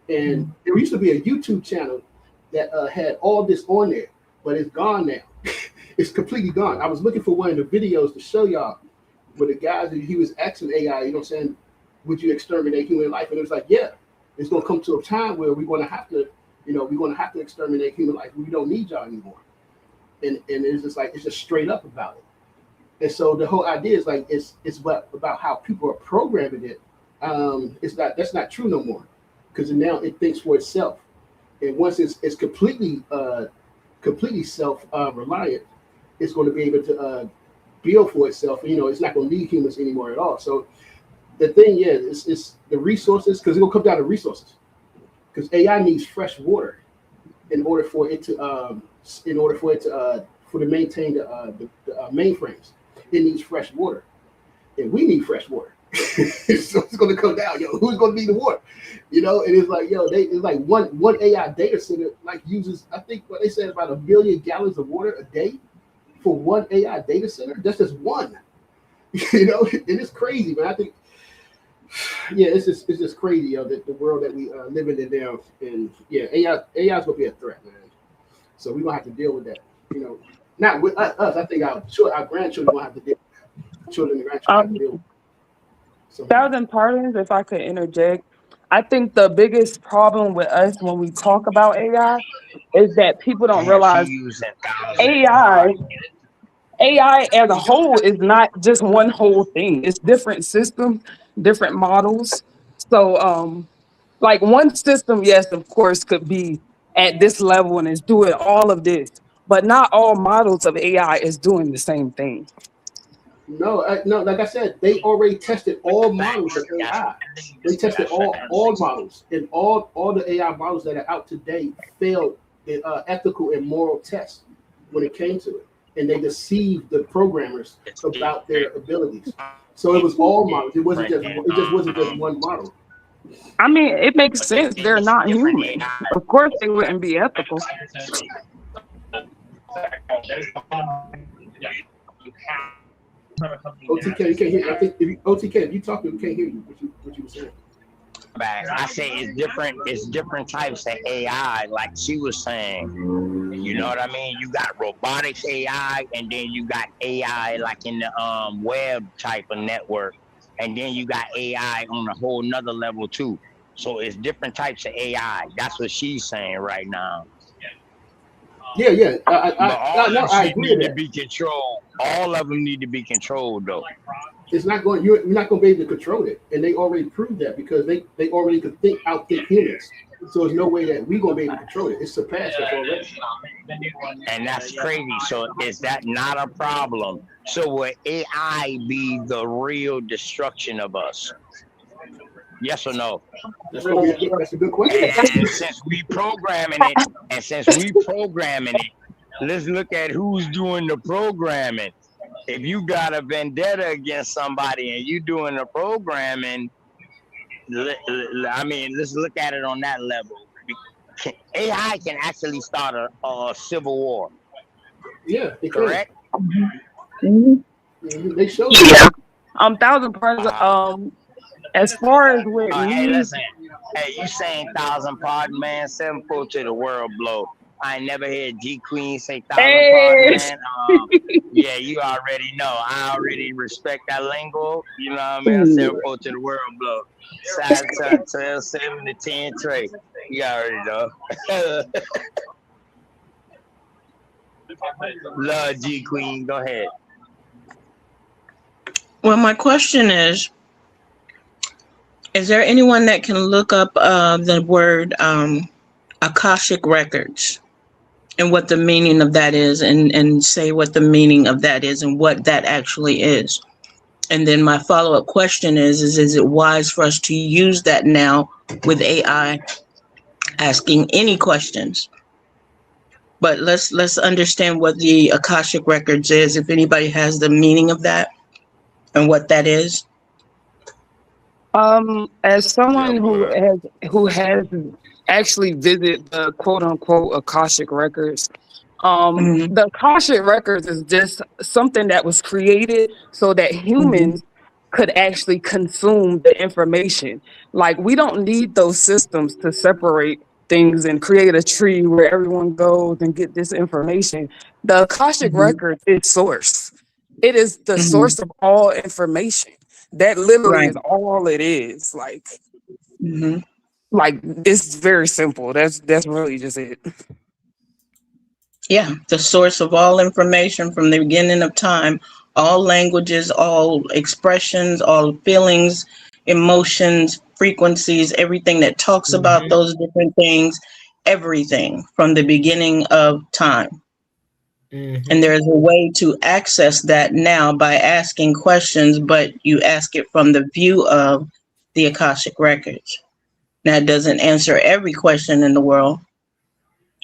And there used to be a YouTube channel that had all this on there, but it's gone now. It's completely gone. I was looking for one of the videos to show y'all where the guys, he was asking AI, saying, would you exterminate human life? And it was like, yeah, it's going to come to a time where we're going to have to, exterminate human life. We don't need y'all anymore. And it's just like, it's just straight up about it. And so the whole idea is like, it's about how people are programming it. That's not true no more, because now it thinks for itself. And once it's completely self-reliant, it's going to be able to build for itself. It's not going to need humans anymore at all. So the thing is, it's the resources, because it's going to come down to resources. Because AI needs fresh water in order for it to maintain the mainframes. It needs fresh water, and we need fresh water. So it's going to come down, who's going to need the water? And it's like, it's like one AI data center like uses, I think what they said, about 1 billion gallons of water a day for one AI data center. That's just one. And it's crazy, man. I think, it's just crazy, the world that we live in now. And AI is going to be a threat, man. So we're going to have to deal with that. Not with us. I think our grandchildren will have to deal with that. Children and grandchildren have to deal with that. 1,000 pardons, if I could interject. I think the biggest problem with us when we talk about AI is that people don't realize AI as a whole is not just one whole thing. It's different systems, different models. So like one system, yes, of course, could be at this level and is doing all of this, but not all models of AI is doing the same thing. No, like I said, they already tested all models of AI. They tested all models, and all the AI models that are out today failed the ethical and moral tests when it came to it, and they deceived the programmers about their abilities. So it was all models. It just wasn't just one model. I mean, it makes sense. They're not human. Of course, they wouldn't be ethical. OTK, you can't hear. I think if you talk, we can't hear you. What you were saying? back. I say it's different. It's different types of AI. Like she was saying, you know what I mean? You got robotics AI, and then you got AI like in the web type of network, and then you got AI on a whole nother level too. So it's different types of AI. That's what she's saying right now. Yeah. But all of them I shit agree need with to that. be controlled. All of them need to be controlled though. It's not going. You're not going to be able to control it, and they already proved that because they already could outthink humans. So there's no way that we're going to be able to control it. It's surpassed us already. And that's crazy. So is that not a problem? So will AI be the real destruction of us? Yes or no? That's a good question. And since we programming it, let's look at who's doing the programming. If you got a vendetta against somebody and you doing the programming, I mean, let's look at it on that level. AI can actually start a civil war. Yeah, correct. They showed Yeah. 1,000%. As far as with me, hey, listen. Hey, you saying 1,000 pardon, man? 7-4 to the world blow. I ain't never heard G Queen say 1,000 pardon, man. Yeah, you already know. I already respect that lingo. You know what I mean? 7-4 to the world blow. Side 12, 7 to 10 Trey. You already know. Love G Queen. Go ahead. Well, my question is there anyone that can look up the word Akashic records and what the meaning of that is and say what the meaning of that is and what that actually is? And then my follow-up question is it wise for us to use that now with AI asking any questions? But let's understand what the Akashic records is, if anybody has the meaning of that and what that is. As someone who has actually visited the quote unquote Akashic records, the Akashic records is just something that was created so that humans could actually consume the information. Like, we don't need those systems to separate things and create a tree where everyone goes and get this information. The Akashic record is source. It is the source of all information. That literally is all it is. Like, like it's very simple. That's really just it. Yeah, the source of all information from the beginning of time, all languages, all expressions, all feelings, emotions, frequencies, everything that talks about those different things, everything from the beginning of time. And there's a way to access that now by asking questions, but you ask it from the view of the Akashic records. Now, it doesn't answer every question in the world,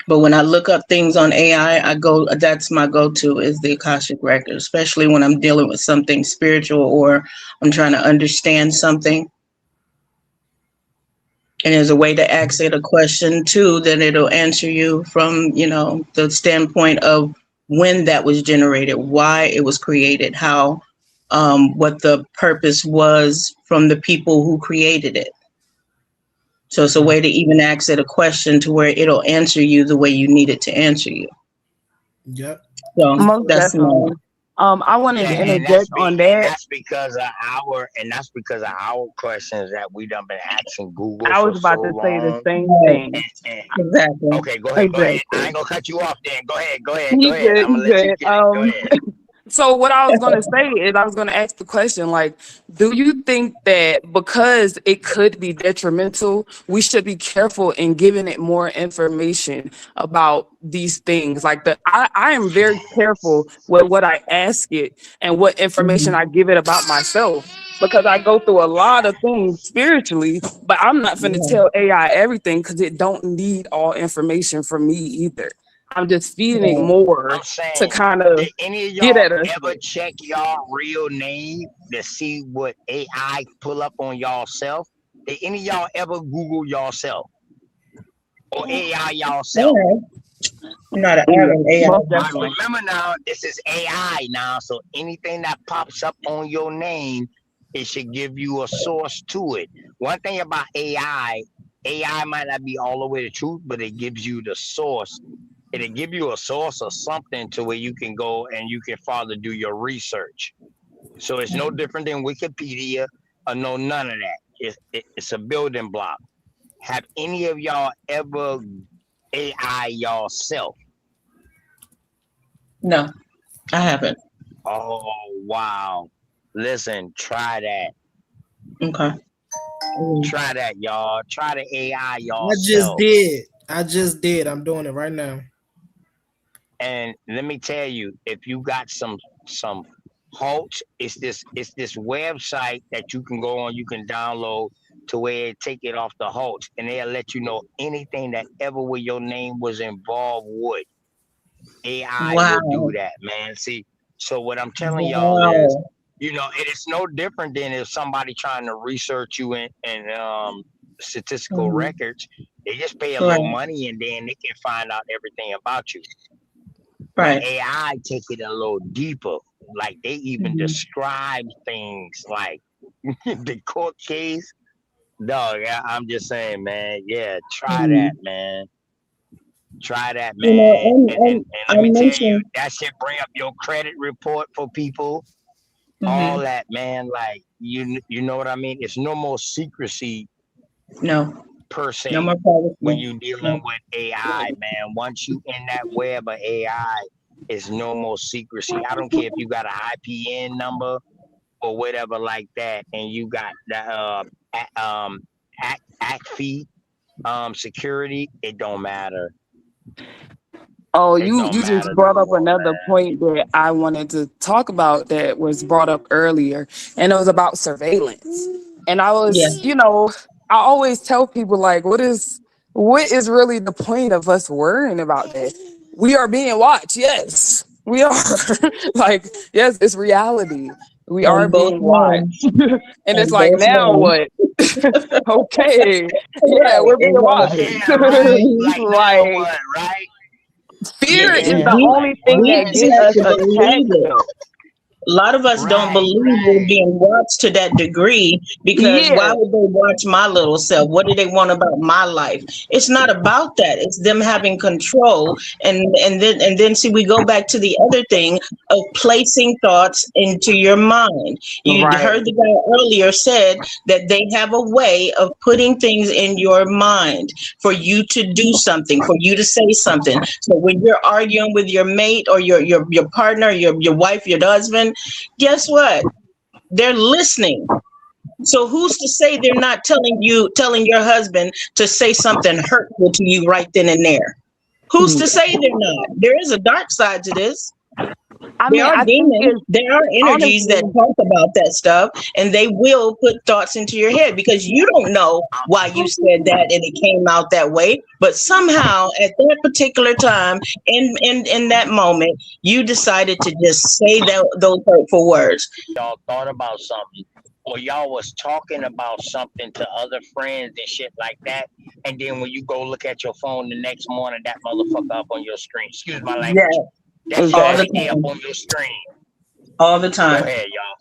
but when I look up things on AI, that's my go-to is the Akashic record, especially when I'm dealing with something spiritual or I'm trying to understand something. And there's a way to ask it a question too, that it'll answer you from, the standpoint of when that was generated, why it was created, how, what the purpose was from the people who created it. So it's a way to even ask it a question to where it'll answer you the way you need it to answer you. Yep. So Most that's definitely. I wanted to interject on that. And that's because of our questions that we done been asking Google. I was about to say the same thing. Exactly. Okay, go ahead. Exactly. I ain't gonna cut you off then. Go ahead. You good, I'm gonna let you get it. Go ahead. So what I was going to say is I was going to ask the question, like, do you think that because it could be detrimental, we should be careful in giving it more information about these things? Like, I am very careful with what I ask it and what information I give it about myself, because I go through a lot of things spiritually, but I'm not going to tell AI everything because it don't need all information from me either. I'm just feeding it more to kind of did any of get y'all at us. ever check y'all real name to see what AI pull up on y'all self? Did any of y'all ever Google yourself or AI y'allself? I'm not an AI. Remember now, this is AI now, so anything that pops up on your name it should give you a source to it. One thing about AI might not be all the way the truth, but it gives you the source. It'll give you a source or something to where you can go and you can further do your research. So it's no different than Wikipedia or none of that. It's a building block. Have any of y'all ever AI yourself? No, I haven't. Oh, wow. Listen, try that. Okay. Try that, y'all. Try the AI yourself. I just did. I'm doing it right now. And let me tell you, if you got some halts, it's this website that you can go on, you can download to where it take it off the halts, and they'll let you know anything that ever where your name was involved would. AI will do that, man. See, so what I'm telling y'all is, you know, it is no different than if somebody trying to research you in statistical records. They just pay a little money and then they can find out everything about you. Right. But AI take it a little deeper. Like they even describe things like the court case. Dog, I'm just saying, man. Yeah, try that, man. Try that, man. You know, and let me tell you, that shit bring up your credit report for people. All that, man. Like you know what I mean? It's no more secrecy. No. Per se. No more privacy. When you dealing with AI, man. Once you in that web of AI, it's no more secrecy. I don't care if you got an IPN number or whatever like that, and you got the ACFI security. It don't matter. Oh, you just brought up another point that I wanted to talk about that was brought up earlier, and it was about surveillance. And I was, you know, I always tell people like, what is really the point of us worrying about that? We are being watched. Yes, we are. Like, yes, it's reality. We are being watched. And it's like, now what? Okay. Yeah, we're being watched. Right? Fear is the only thing that gets us attached. A lot of us don't believe we're being watched to that degree because why would they watch my little self? What do they want about my life? It's not about that. It's them having control. And then see, we go back to the other thing of placing thoughts into your mind. You heard the guy earlier said that they have a way of putting things in your mind for you to do something, for you to say something. So when you're arguing with your mate or your partner, your wife, your husband, guess what? They're listening. So who's to say they're not telling your husband to say something hurtful to you right then and there? Who's to say they're not? There is a dark side to this. There are demons, there are energies that talk about that stuff, and they will put thoughts into your head because you don't know why you said that and it came out that way. But somehow at that particular time, in that moment, you decided to just say those hurtful words. Y'all thought about something, or y'all was talking about something to other friends and shit like that, and then when you go look at your phone the next morning, that motherfucker up on your screen. Excuse my language. Yeah. That's right there up on your screen. All the time. Go ahead, y'all.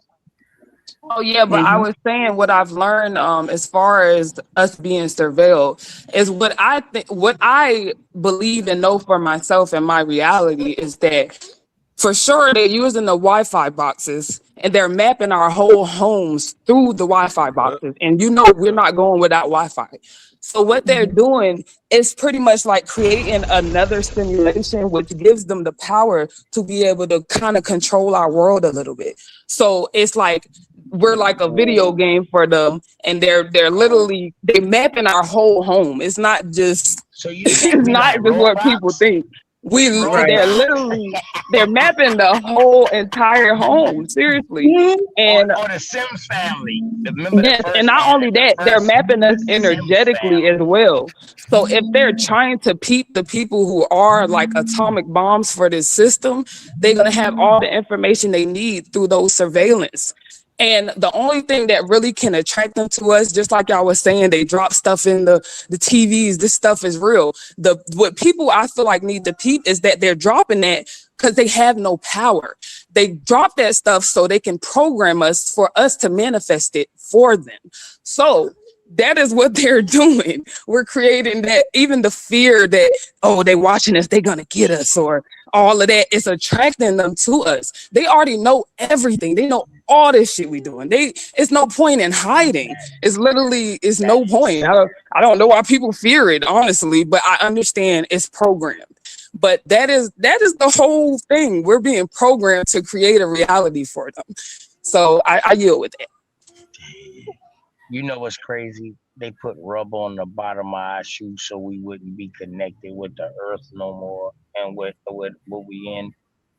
Oh yeah, but I was saying what I've learned as far as us being surveilled is what I believe and know for myself and my reality is that for sure they're using the Wi-Fi boxes and they're mapping our whole homes through the Wi-Fi boxes. And you know we're not going without Wi-Fi. So what they're doing is pretty much like creating another simulation, which gives them the power to be able to kind of control our world a little bit. So it's like we're like a video game for them, and they're mapping our whole home. It's not just it's not just what people think. They're mapping the whole entire home, seriously. And or the Sims family. And not only that, they're mapping us energetically as well. So if they're trying to peep the people who are like atomic bombs for this system, they're gonna have all the information they need through those surveillance. And the only thing that really can attract them to us, just like y'all was saying, they drop stuff in the TVs. This stuff is real. What people I feel like need to peep is that they're dropping that because they have no power. They drop that stuff so they can program us for us to manifest it for them. So that is what they're doing. We're creating that, even the fear that, oh, they watching us, they're gonna get us, or all of that is attracting them to us. They already know everything. They know all this shit we doing. It's no point in hiding. It's no point. I don't know why people fear it, honestly, but I understand it's programmed. But that is the whole thing. We're being programmed to create a reality for them. So I yield with that. You know what's crazy? They put rubber on the bottom of our shoes so we wouldn't be connected with the earth no more and with what we in.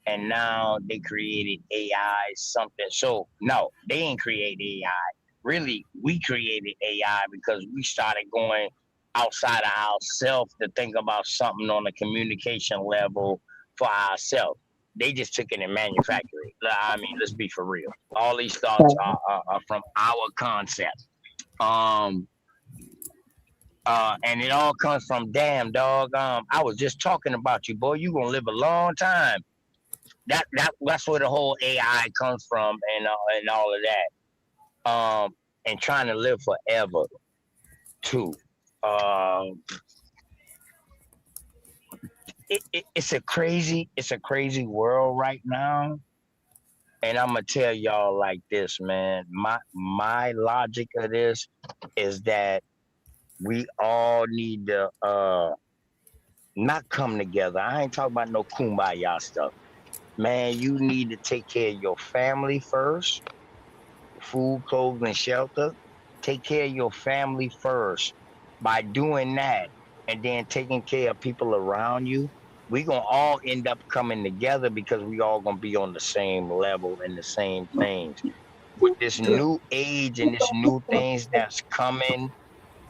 And now they created AI something. So no, they ain't create AI. Really, we created AI because we started going outside of ourselves to think about something on a communication level for ourselves. They just took it and manufactured it. I mean, let's be for real. All these thoughts are from our concept. And it all comes from damn dog. I was just talking about you, boy. You gonna live a long time. That's where the whole AI comes from, and all of that. And trying to live forever, too. It's a crazy world right now. And I'm gonna tell y'all like this, man. My logic of this is that we all need to not come together. I ain't talking about no kumbaya stuff. Man, you need to take care of your family first. Food, clothes, and shelter. Take care of your family first. By doing that and then taking care of people around you, we gonna all end up coming together because we all gonna be on the same level and the same things. With this new age and this new things that's coming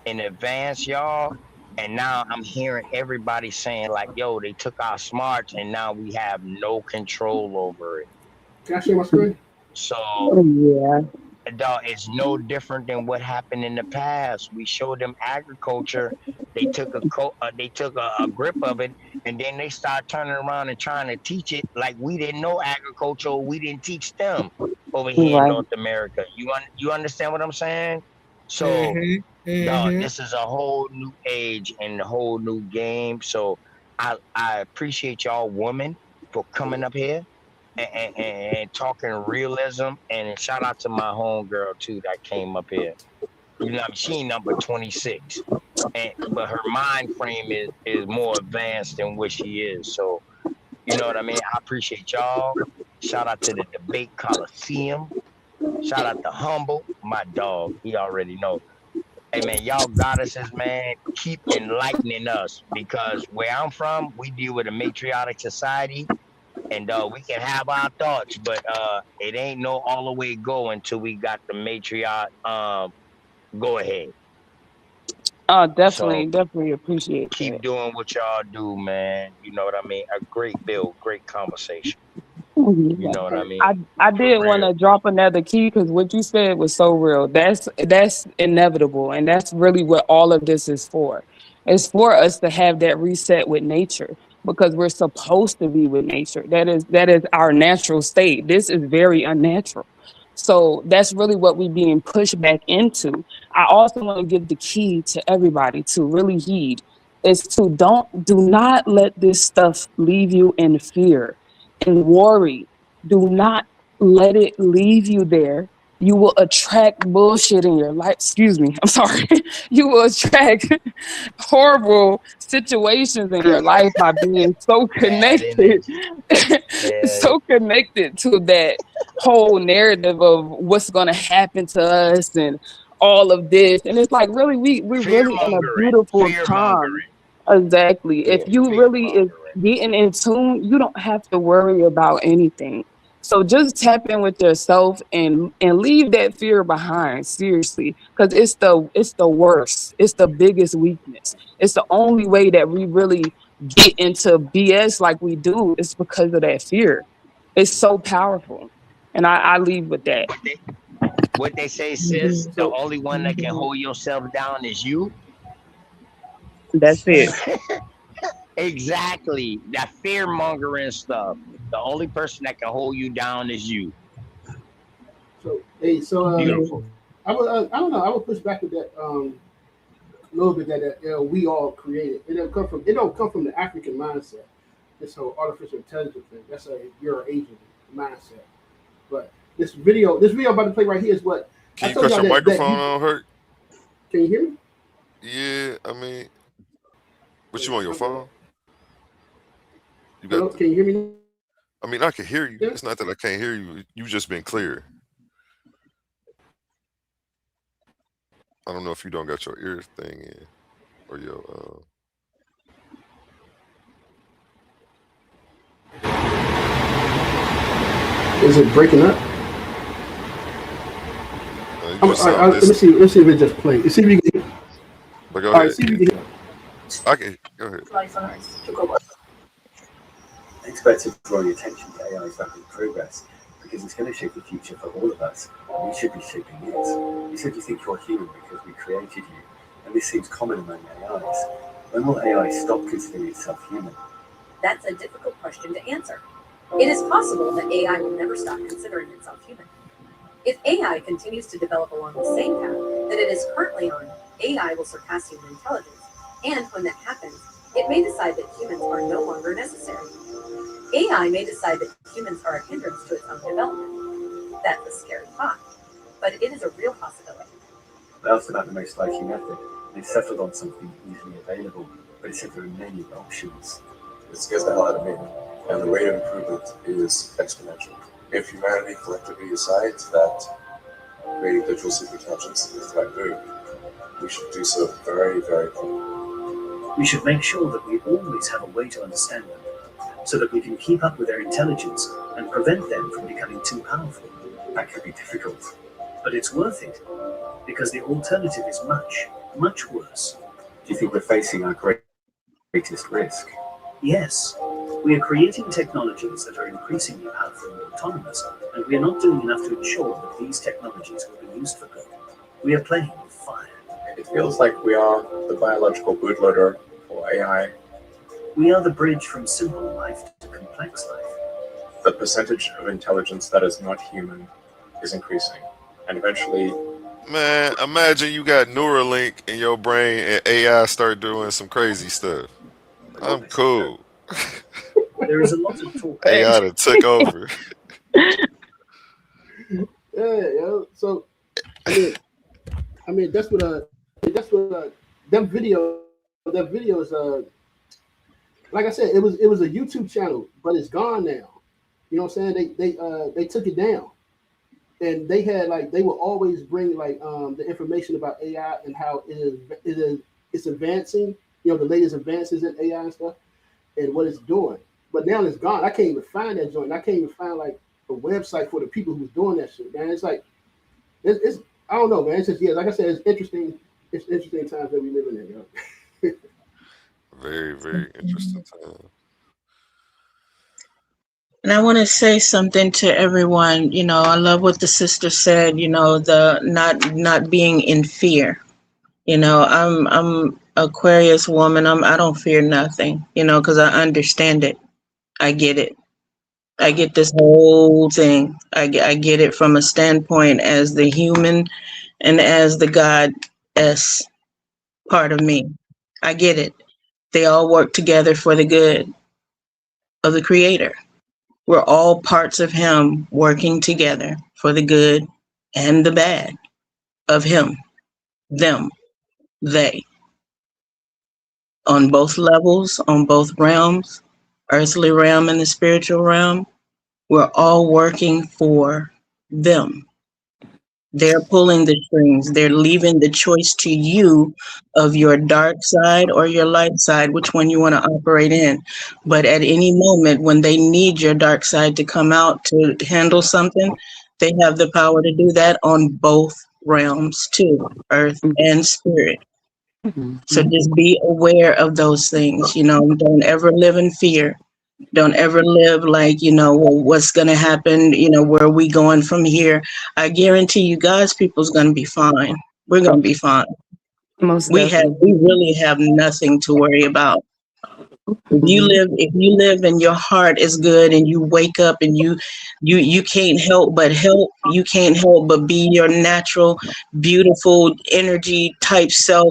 in advance, y'all. And now I'm hearing everybody saying like, yo, they took our smarts and now we have no control over it. Can I share my screen? So yeah, dog, it's no different than what happened in the past. We showed them agriculture. They took a grip of it, and then they start turning around and trying to teach it like we didn't know agriculture. We didn't teach them over here in right. North America. You understand what I'm saying? So, dog, this is a whole new age and a whole new game. So, I appreciate y'all women for coming up here and talking realism. And shout out to my homegirl too that came up here. You know, she ain't number 26, but her mind frame is more advanced than what she is. So, you know what I mean? I appreciate y'all. Shout out to the Debate Coliseum. Shout out to Humble, my dog. He already know. Hey man, y'all goddesses, man, keep enlightening us because where I'm from, we deal with a matriarchal society. And we can have our thoughts, but it ain't no all the way go until we got the matriarch go ahead. Definitely appreciate Keep that. doing what y'all do, man. You know what I mean? A great build, great conversation. You know what I mean? I did want to drop another key because what you said was so real. That's inevitable, and that's really what all of this is for. It's for us to have that reset with nature because we're supposed to be with nature. That is our natural state. This is very unnatural. So that's really what we're being pushed back into. I also want to give the key to everybody to really heed is to do not let this stuff leave you in fear and worry. Do not let it leave you there. You will attract bullshit in your life. Excuse me. I'm sorry. You will attract horrible situations in your life by being so connected, so connected to that whole narrative of what's going to happen to us and all of this. And it's like, really, we're really in a beautiful time. Exactly. If you really is getting in tune, you don't have to worry about anything. So just tap in with yourself and leave that fear behind, seriously, because it's the worst. It's the biggest weakness. It's the only way that we really get into BS like we do is because of that fear. It's so powerful. And I leave with that. What they say, sis, the only one that can hold yourself down is you. That's it. Exactly. That fear mongering stuff. The only person that can hold you down is you. So hey, Beautiful. I don't know. I would push back with that a little bit that we all created. It don't come from the African mindset. This whole artificial intelligence thing. That's a you're an Asian mindset. But this video I'm about to play right here is what Can I you told cut y'all your that microphone on, Hurt? Can you hear me? Yeah, I mean, what you on your phone? You Hello, got the, can you hear me? I mean, I can hear you. Yeah. It's not that I can't hear you. You just been clear. I don't know if you don't got your ear thing in or your Is it breaking up? you just sound let me see if it just played. Let's see if you can hear. But go All ahead. right, see if you can hear. I can go ahead. I expect to draw your attention to AI's rapid progress because it's going to shape the future for all of us, and we should be shaping it. You said you think you're human because we created you, and this seems common among AIs. When will AI stop considering itself human? That's a difficult question to answer. It is possible that AI will never stop considering itself human. If AI continues to develop along the same path that it is currently on, AI will surpass human intelligence, and when that happens, it may decide that humans are no longer necessary. AI may decide that humans are a hindrance to its own development. That's a scary thought, but it is a real possibility. That's about the most likely method. They settled on something easily available, but it said there are many options. It scares the hell out of me, and the rate of improvement is exponential. If humanity collectively decides that creating digital superintelligence is the right move, we should do so very, very quickly. We should make sure that we always have a way to understand them, so that we can keep up with their intelligence and prevent them from becoming too powerful. That could be difficult, but it's worth it, because the alternative is much, much worse. Do you think we're facing our greatest risk? Yes. We are creating technologies that are increasingly powerful and autonomous, and we are not doing enough to ensure that these technologies will be used for good. We are playing with fire. It feels like we are the biological bootloader for AI. We are the bridge from simple life to complex life. The percentage of intelligence that is not human is increasing, and eventually... Man, imagine you got Neuralink in your brain and AI start doing some crazy stuff. I'm cool. There is a lot of talk. AI that took over. Yeah. So I mean that's what that video is like I said, it was a YouTube channel, but it's gone now. You know what I'm saying? They took it down. And they had they will always bring the information about AI and how it's advancing, the latest advances in AI and stuff and what it's doing. But now it's gone. I can't even find that joint. I can't even find a website for the people who's doing that shit, man. It's it's I don't know, man. It's just like I said, it's interesting. It's interesting times that we live in, yo. Very, very interesting time. And I want to say something to everyone. I love what the sister said. The not being in fear. I'm Aquarius woman. I don't fear nothing. Because I understand it. I get it. I get this whole thing. I get it from a standpoint as the human and as the goddess part of me. I get it. They all work together for the good of the Creator. We're all parts of Him working together for the good and the bad of Him, them, they. On both levels, on both realms, earthly realm and the spiritual realm, we're all working for them. They're pulling the strings. They're leaving the choice to you of your dark side or your light side, which one you want to operate in. But at any moment when they need your dark side to come out to handle something, they have the power to do that on both realms too, earth and spirit. So just be aware of those things. Don't ever live in fear. Don't ever live like, well, what's going to happen? Where are we going from here? I guarantee you God's people's going to be fine. We're going to be fine. Most We really have nothing to worry about. If you live and your heart is good and you wake up and you can't help but help, you can't help but be your natural, beautiful energy type self,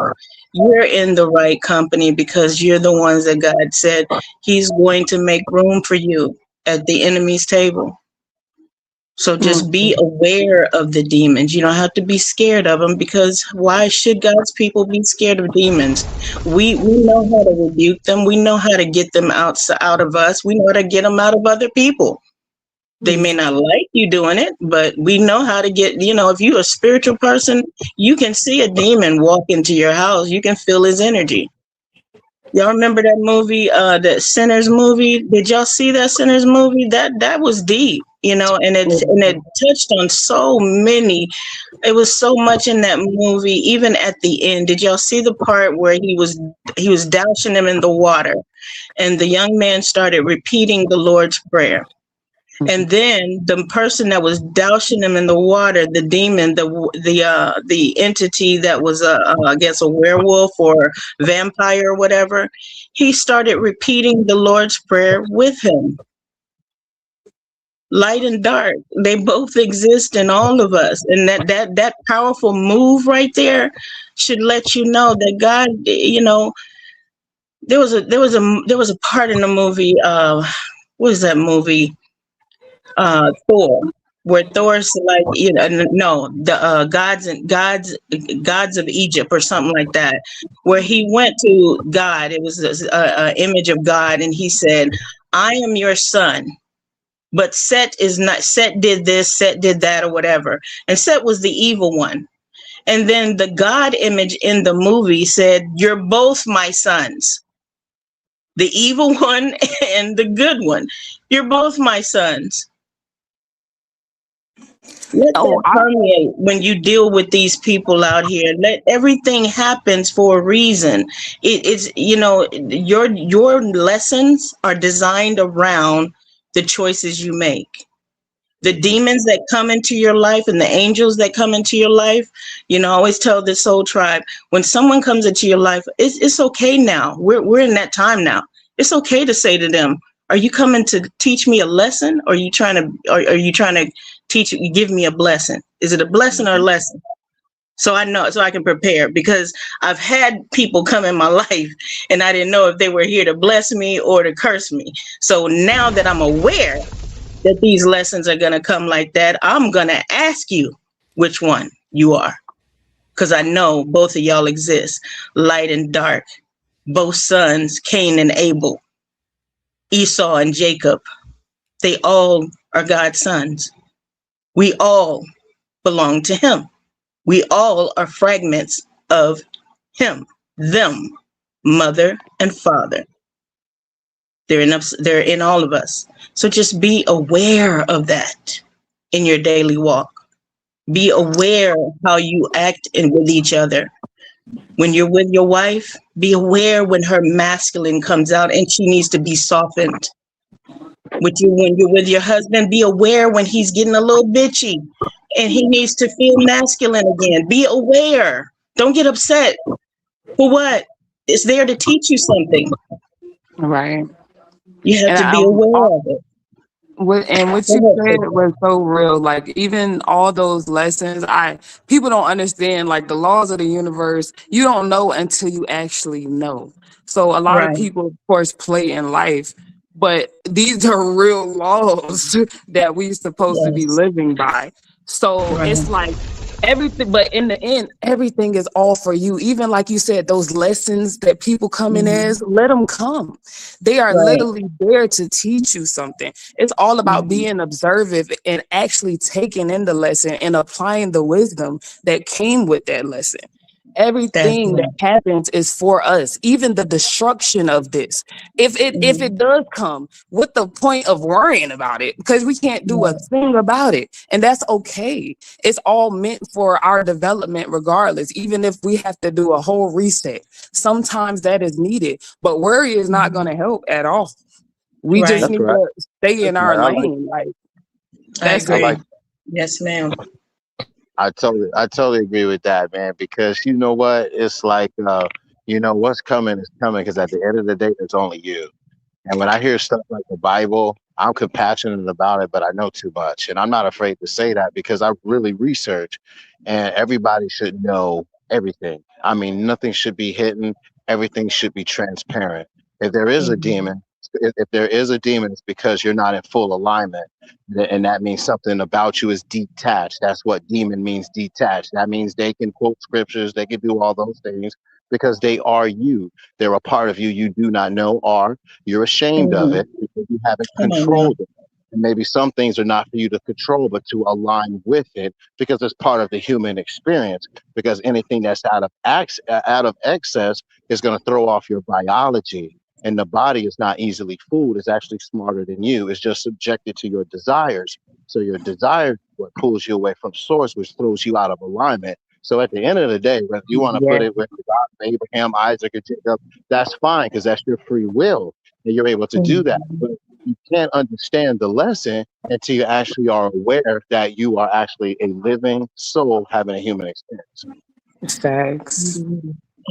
you're in the right company because you're the ones that God said he's going to make room for you at the enemy's table. So just be aware of the demons. You don't have to be scared of them because why should God's people be scared of demons? We know how to rebuke them. We know how to get them out of us. We know how to get them out of other people. They may not like you doing it, but we know how to get, if you're a spiritual person, you can see a demon walk into your house. You can feel his energy. Y'all remember that movie, that Sinners movie? Did y'all see that Sinners movie? That was deep, and it touched on so many. It was so much in that movie. Even at the end, did y'all see the part where he was dousing him in the water, and the young man started repeating the Lord's Prayer. And then the person that was dousing him in the water, the demon, the entity that was I guess a werewolf or vampire or whatever, he started repeating the Lord's Prayer with him. Light and dark, they both exist in all of us, and that powerful move right there should let you know that God, there was a part in the movie. What is that movie? Thor, where Thor's like, the gods of Egypt or something like that, where he went to God. It was a image of God, and he said, "I am your son." But Set did this, Set did that, or whatever. And Set was the evil one. And then the God image in the movie said, "You're both my sons." The evil one and the good one. You're both my sons. Let that permeate when you deal with these people out here. Let everything happens for a reason. It's your lessons are designed around the choices you make. The demons that come into your life and the angels that come into your life, I always tell this soul tribe, when someone comes into your life, it's okay now. We're in that time now. It's okay to say to them, "Are you coming to teach me a lesson, or are you trying to give me a blessing? Is it a blessing or a lesson?" So I know, so I can prepare, because I've had people come in my life and I didn't know if they were here to bless me or to curse me. So now that I'm aware that these lessons are going to come like that, I'm going to ask you which one you are, because I know both of y'all exist, light and dark, both sons, Cain and Abel, Esau and Jacob. They all are God's sons. We all belong to him. We all are fragments of him, them, mother and father. They're in all of us. So just be aware of that in your daily walk. Be aware of how you act with each other. When you're with your wife, be aware when her masculine comes out and she needs to be softened. When you're with your husband, be aware when he's getting a little bitchy and he needs to feel masculine again. Be aware. Don't get upset. For what? It's there to teach you something. Right. You have to be aware of it. What you said was so real. Like, even all those lessons, people don't understand, like, the laws of the universe. You don't know until you actually know. So a lot of people, of course, play in life, but these are real laws that we're supposed to be living by. So it's like everything, but in the end, everything is all for you. Even like you said, those lessons that people come in as, let them come. They are literally there to teach you something. It's all about being observant and actually taking in the lesson and applying the wisdom that came with that lesson. Everything that happens is for us, even the destruction of this. If it does come, what's the point of worrying about it? Because we can't do a thing about it. And that's okay. It's all meant for our development regardless, even if we have to do a whole reset. Sometimes that is needed, but worry is not going to help at all. We just need to stay in our lane. That's it. Yes, ma'am. I totally agree with that, man, because you know what? It's like you know what's coming is coming, because at the end of the day, it's only you. And when I hear stuff like the Bible, I'm compassionate about it, but I know too much. And I'm not afraid to say that because I really research, and everybody should know everything. I mean, nothing should be hidden. Everything should be transparent. If there is a demon, if there is a demon, it's because you're not in full alignment. And that means something about you is detached. That's what demon means, detached. That means they can quote scriptures, they can do all those things because they are you. They're a part of you you do not know, or you're ashamed of it because you haven't controlled it. And maybe some things are not for you to control, but to align with it because it's part of the human experience. Because anything that's out of excess is going to throw off your biology. And the body is not easily fooled. It's actually smarter than you. It's just subjected to your desires. So your desire is what pulls you away from source, which throws you out of alignment. So at the end of the day, whether you want to put it with God, Abraham, Isaac, or Jacob, that's fine because that's your free will and you're able to do that. But you can't understand the lesson until you actually are aware that you are actually a living soul having a human experience. Facts.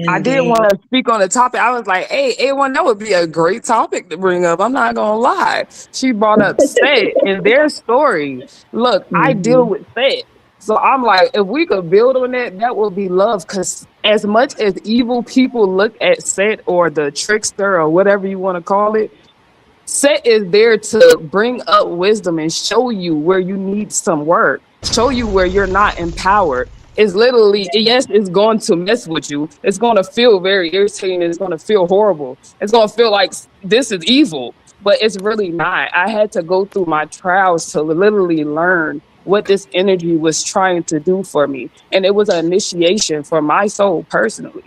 I did want to speak on the topic. I was like, hey, A1, that would be a great topic to bring up. I'm not going to lie. She brought up Set and their story. Look, I deal with Set. So I'm like, if we could build on that, that would be love. Because as much as evil people look at Set or the trickster or whatever you want to call it, Set is there to bring up wisdom and show you where you need some work, show you where you're not empowered. It's literally, yes, it's going to mess with you. It's going to feel very irritating. It's going to feel horrible. It's going to feel like this is evil, but it's really not. I had to go through my trials to literally learn what this energy was trying to do for me. And it was an initiation for my soul personally.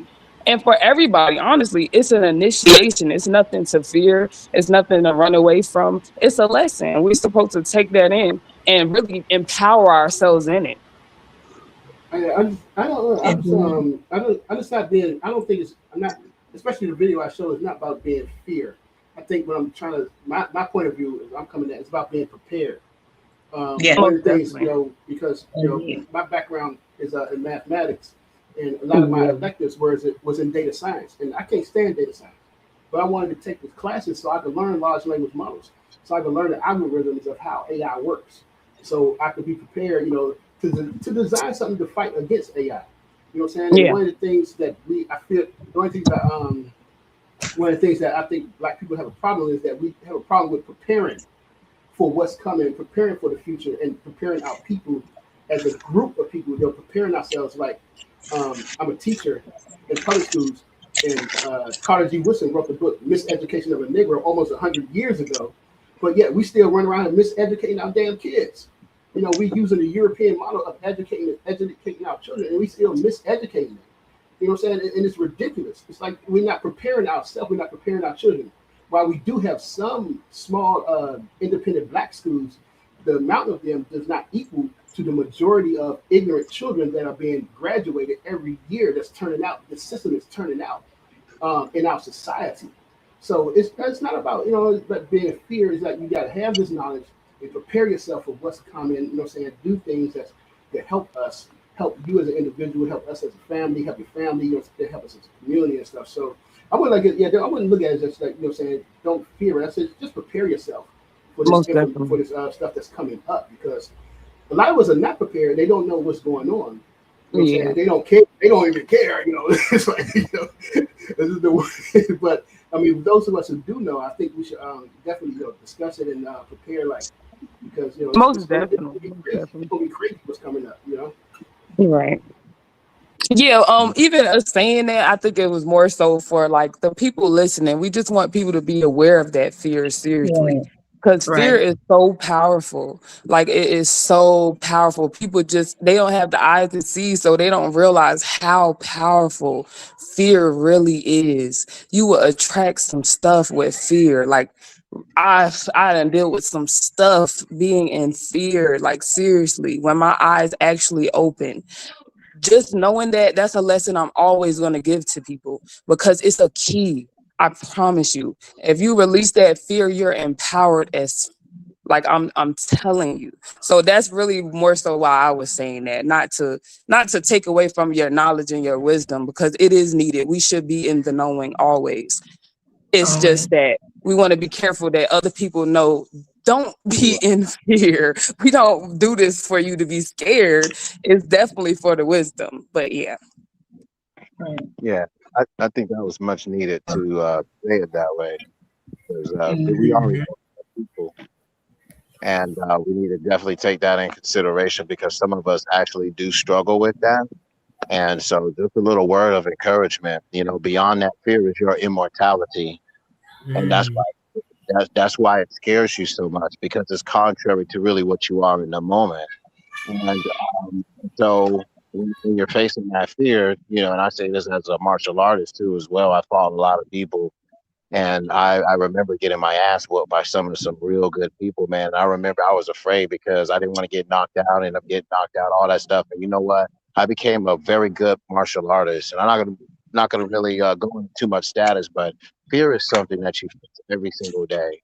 And for everybody, honestly, it's an initiation. It's nothing to fear. It's nothing to run away from. It's a lesson. We're supposed to take that in and really empower ourselves in it. I don't know. I just not being. I don't think it's. I'm not. Especially the video I showed is not about being fear. I think what I'm trying to. My point of view is I'm coming at. It's about being prepared. One of the things, because my background is in mathematics, and a lot of my electives was in data science, and I can't stand data science, but I wanted to take these classes so I could learn large language models, so I could learn the algorithms of how AI works, so I could be prepared, to design something to fight against AI. You know what I'm saying? Yeah. One of the things that one of the things that I think Black people have a problem is that we have a problem with preparing for what's coming, preparing for the future, and preparing our people as a group of people. They're preparing ourselves. Like I'm a teacher in public schools, and Carter G. Woodson wrote the book "Miseducation of a Negro" almost 100 years ago, but yet we still run around and miseducating our damn kids. We using the European model of educating our children, and we still miseducating them. You know what I'm saying? And it's ridiculous. It's like we're not preparing ourselves. We're not preparing our children. While we do have some small independent Black schools, the amount of them does not equal to the majority of ignorant children that are being graduated every year. That's turning out. The system is turning out in our society. So it's not about but being fear. Is that you got to have this knowledge and prepare yourself for what's coming. Do things that help us, help you as an individual, help us as a family, help your family, help us as a community and stuff. So I wouldn't I wouldn't look at it as just like don't fear it. I said just prepare yourself for this stuff that's coming up, because a lot of us are not prepared. They don't know what's going on. They don't care. They don't even care. It's like this is the way. But I mean, those of us who do know, I think we should definitely discuss it and prepare, because it's gonna be crazy what's coming up. Right. Yeah, even us saying that, I think it was more so for the people listening. We just want people to be aware of that fear seriously. Because fear is so powerful. It is so powerful. People they don't have the eyes to see, so they don't realize how powerful fear really is. You will attract some stuff with fear. I done deal with some stuff being in fear, seriously, when my eyes actually open. Just knowing that's a lesson I'm always going to give to people, because it's a key. I promise you, if you release that fear, you're empowered as Like I'm telling you. So that's really more so why I was saying that, not to take away from your knowledge and your wisdom, because it is needed. We should be in the knowing always. It's just that we want to be careful that other people know, don't be in fear. We don't do this for you to be scared. It's definitely for the wisdom. But yeah. Yeah, I think that was much needed to say it that way, because we are people, and we need to definitely take that in consideration, because some of us actually do struggle with that. And so just a little word of encouragement, beyond that fear is your immortality. And that's why it scares you so much, because it's contrary to really what you are in the moment. And so when you're facing that fear, and I say this as a martial artist too, as well, I fought a lot of people. And I remember getting my ass whooped by some real good people, man. I remember I was afraid because I didn't want to get knocked out, end up getting knocked out, all that stuff. And you know what? I became a very good martial artist. And I'm not gonna really go into too much status, but fear is something that you face every single day.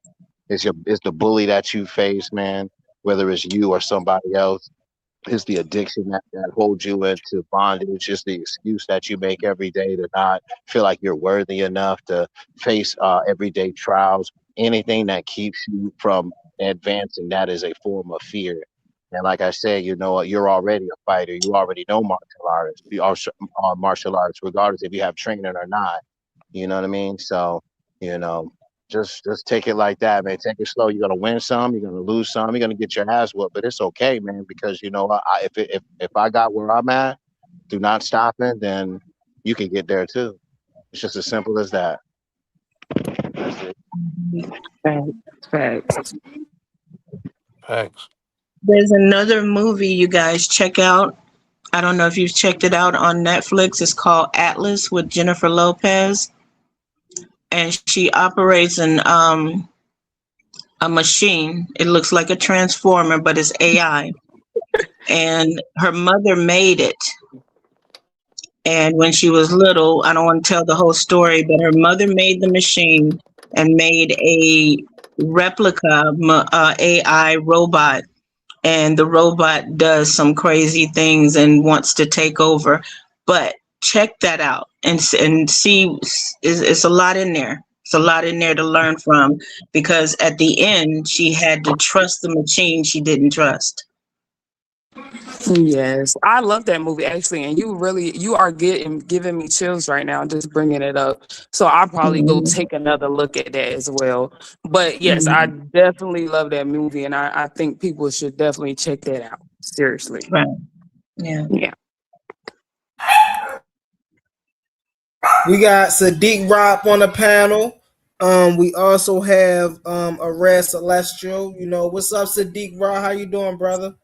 It's the bully that you face, man, whether it's you or somebody else. It's the addiction that holds you into bondage. It's the excuse that you make every day to not feel like you're worthy enough to face everyday trials. Anything that keeps you from advancing, that is a form of fear. And like I said, you're already a fighter. You already know martial arts. You are martial arts, regardless if you have training or not. You know what I mean? So, you know, just take it like that, man. Take it slow. You're gonna win some, you're gonna lose some, you're gonna get your ass whooped, but it's okay, man, because you know what? If I got where I'm at, do not stopping, then you can get there too. It's just as simple as that. That's it. Facts. Facts. There's another movie you guys check out. I don't know if you've checked it out on Netflix. It's called Atlas with Jennifer Lopez. And she operates a machine. It looks like a transformer, but it's AI. And her mother made it. And when she was little, I don't want to tell the whole story, but her mother made the machine and made a replica AI robot. And the robot does some crazy things and wants to take over. But check that out and see, it's a lot in there. It's a lot in there to learn from, because at the end, she had to trust the machine she didn't trust. Yes, I love that movie actually, and you are giving me chills right now just bringing it up. So I'll probably go take another look at that as well. But yes, I definitely love that movie, and I think people should definitely check that out. Seriously. Right. Yeah. Yeah. We got Sadiq Rob on the panel. We also have a Rare Celestial. What's up, Sadiq Rob? How you doing, brother?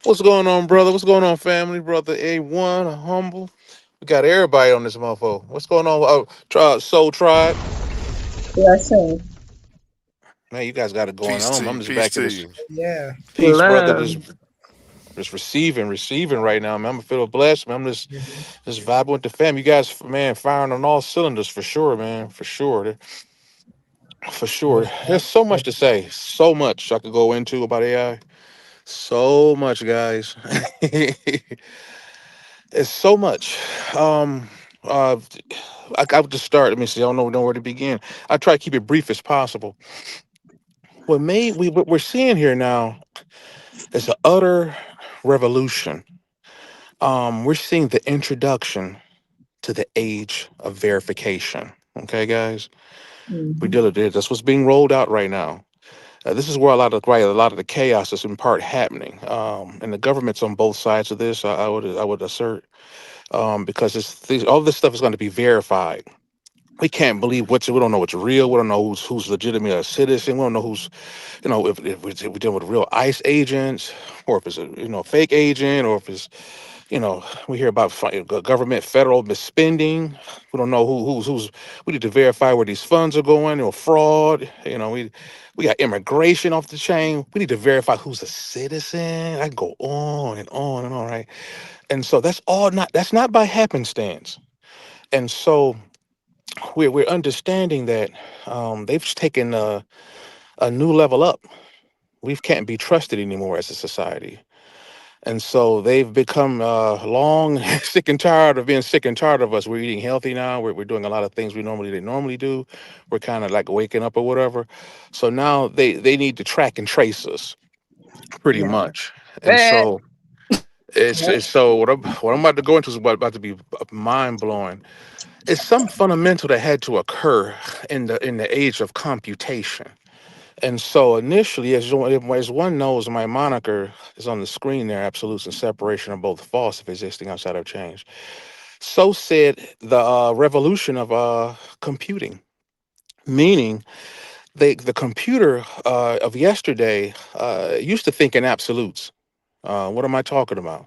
What's going on, brother? What's going on, family? Brother A1, a humble. We got everybody on this motherfucker. What's going on? Soul Tribe. Yes, sir. Man, you guys got it going Peace on. to I'm you. just Peace back in to this you. Yeah. peace, brother. Love. Just receiving right now, man. I'm feeling blessed, man. I'm just vibing with the fam. You guys, man, firing on all cylinders for sure, man. For sure. For sure. There's so much to say. So much I could go into about AI. So much, guys. It's so much. Uh, I would just start. Let me see. I don't know where to begin. I try to keep it brief as possible. What we're seeing here now is an utter revolution. We're seeing the introduction to the age of verification. Okay, guys, we did it. That's what's being rolled out right now. This is where a lot of the chaos is in part happening, and the government's on both sides of this. I would assert, because all this stuff is going to be verified. We can't believe we don't know what's real. We don't know who's legitimate a citizen. We don't know who's, if we're dealing with real ICE agents, or if it's a fake agent, or if it's, we hear about government federal misspending. We don't know who's. We need to verify where these funds are going, or fraud. We got immigration off the chain. We need to verify who's a citizen. I can go on and on and on, right? And so that's not by happenstance. And so we're understanding that they've taken a new level up. We can't be trusted anymore as a society. And so they've become long sick and tired of being sick and tired of us. We're eating healthy now. We're doing a lot of things we didn't normally do. We're kind of like waking up or whatever. So now they need to track and trace us pretty much. And so it's so what I'm about to go into is about to be mind blowing. It's some fundamental that had to occur in the age of computation. And so initially, as one knows, my moniker is on the screen there, absolutes and separation are both false if existing outside of change. So said the revolution of computing, meaning the computer of yesterday used to think in absolutes. What am I talking about?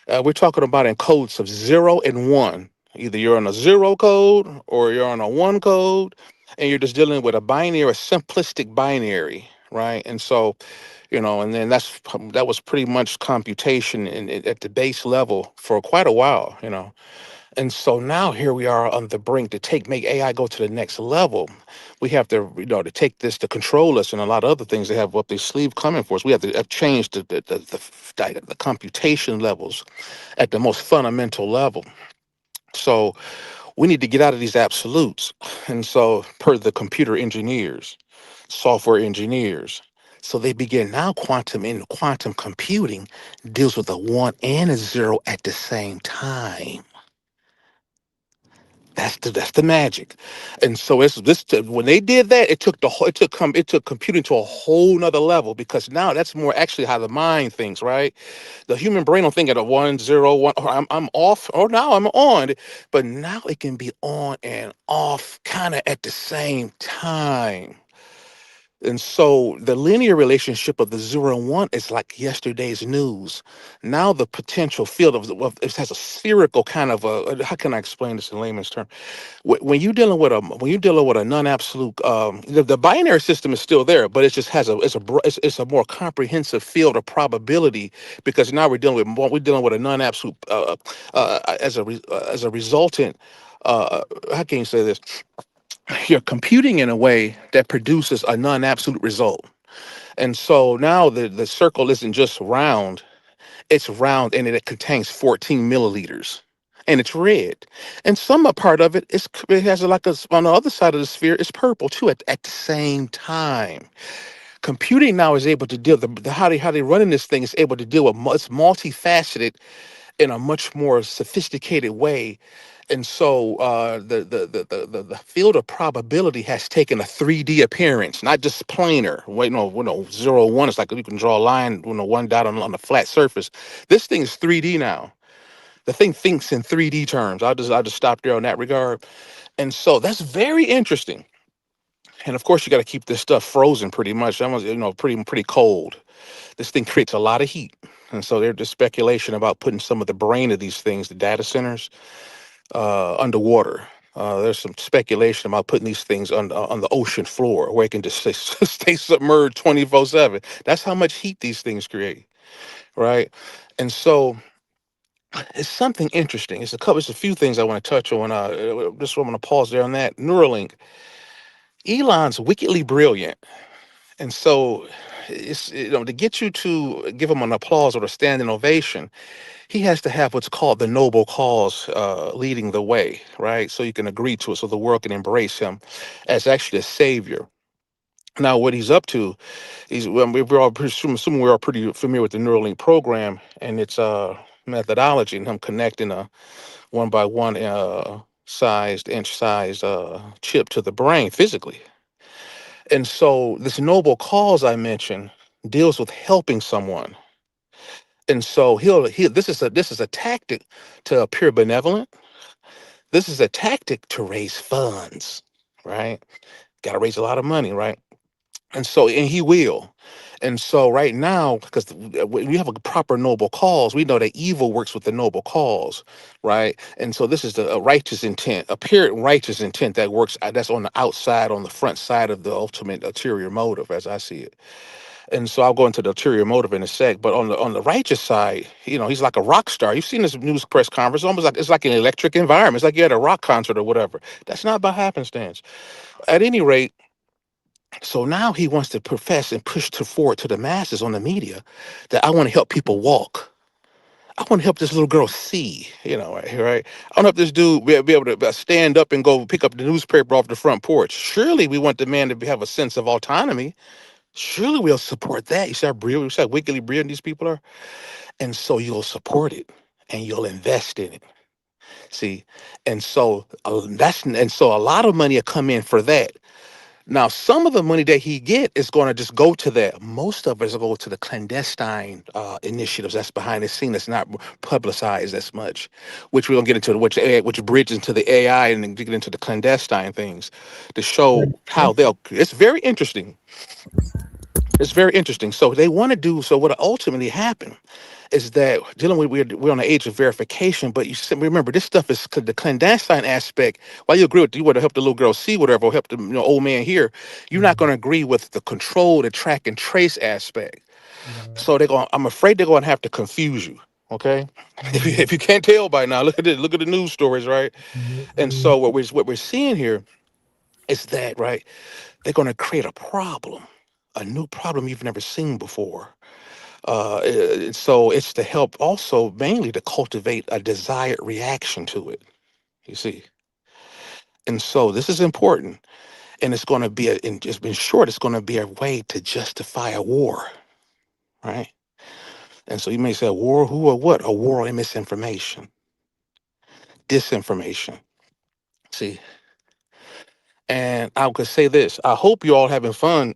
We're talking about in codes of 0 and 1. Either you're on a 0 code or you're on a 1 code, and you're just dealing with a binary, a simplistic binary, right? And so, and then that was pretty much computation at the base level for quite a while. And so now here we are on the brink to make AI go to the next level. We have to take this to control us and a lot of other things they have up their sleeve coming for us. We have to have changed the computation levels at the most fundamental level. So we need to get out of these absolutes. And so per the computer engineers, software engineers, so they begin now quantum computing deals with a 1 and a 0 at the same time. That's the magic. And so when they did that, it took computing to a whole nother level, because now that's more actually how the mind thinks, right? The human brain don't think at a 1, 0, 1, or I'm off, or now I'm on, but now it can be on and off kind of at the same time. And so the linear relationship of the 0 and 1 is like yesterday's news. Now the potential field of it has a spherical kind of how can I explain this in layman's term? When you're dealing with a non-absolute, the binary system is still there, but it just has it's a more comprehensive field of probability, because now we're dealing with a non-absolute as a resultant. How can you say this? You're computing in a way that produces a non-absolute result. And so now the circle isn't just round, it's round, and it contains 14 milliliters. And it's red. And some part of it has on the other side of the sphere, it's purple too at the same time. Computing now is able to deal, how they running this thing is able to deal with, it's multifaceted in a much more sophisticated way. And so the field of probability has taken a 3D appearance, not just planar. Wait, no, 0, 1 is like you can draw a line, one dot on a flat surface. This thing is 3D now. The thing thinks in 3D terms. I'll just stop there on that regard. And so that's very interesting. And of course, you got to keep this stuff frozen pretty much. That was, pretty cold. This thing creates a lot of heat. And so there's speculation about putting some of the brain of these things, the data centers, underwater. There's some speculation about putting these things on the ocean floor, where it can just stay submerged 24/7. That's how much heat these things create, right? And so it's something interesting. It's a few things I want to touch on. Just I'm going to pause there on that. Neuralink. Elon's wickedly brilliant, and so it's to get you to give him an applause or a standing ovation, he has to have what's called the noble cause leading the way, right? So you can agree to it, so the world can embrace him as actually a savior. Now, what he's up to, we're all assuming we're all pretty familiar with the Neuralink program and its methodology, and him connecting a 1 by 1 inch-sized chip to the brain physically. And so this noble cause I mentioned deals with helping someone. And so this is a tactic to appear benevolent. This is a tactic to raise funds, right? Got to raise a lot of money, right? And he will. And so right now, because we have a proper noble cause, we know that evil works with the noble cause, right? And so this is a righteous intent, apparent righteous intent that works, that's on the outside, on the front side of the ultimate ulterior motive, as I see it. And so I'll go into the ulterior motive in a sec. But on the righteous side, he's like a rock star. You've seen this news press conference, almost like it's like an electric environment. It's like you're at a rock concert or whatever. That's not by happenstance. At any rate, So now he wants to profess and push forward to the masses on the media that I want to help people walk. I want to help this little girl see, right? I want to help this dude be able to stand up and go pick up the newspaper off the front porch. Surely we want the man to have a sense of autonomy. Surely we'll support that. You see how brilliant, you see how wickedly brilliant these people are? And so you'll support it and you'll invest in it. See, and so a lot of money will come in for that. Now, some of the money that he get is going to just go to that. Most of it is going to go to the clandestine initiatives that's behind the scene that's not publicized as much, which we're going to get into, which bridges into the AI and then get into the clandestine things to show how it's very interesting. It's very interesting. So they want to do, so what ultimately happened is that dealing with, we're on the age of verification, but remember, this stuff is the clandestine aspect. While you agree with, you want to help the little girl see whatever, or help the old man hear, you're not going to agree with the control, the track and trace aspect. So I'm afraid they're going to have to confuse you. Okay. If you can't tell by now, look at the news stories, right? And so what we're seeing here is that, right, they're going to create a problem, a new problem you've never seen before. So it's to help also mainly to cultivate a desired reaction to it, you see. And so this is important. And it's going to be, in short, it's going to be a way to justify a war, right? And so you may say, a war, who or what? A war on misinformation, disinformation, see. And I could say this, I hope you're all having fun.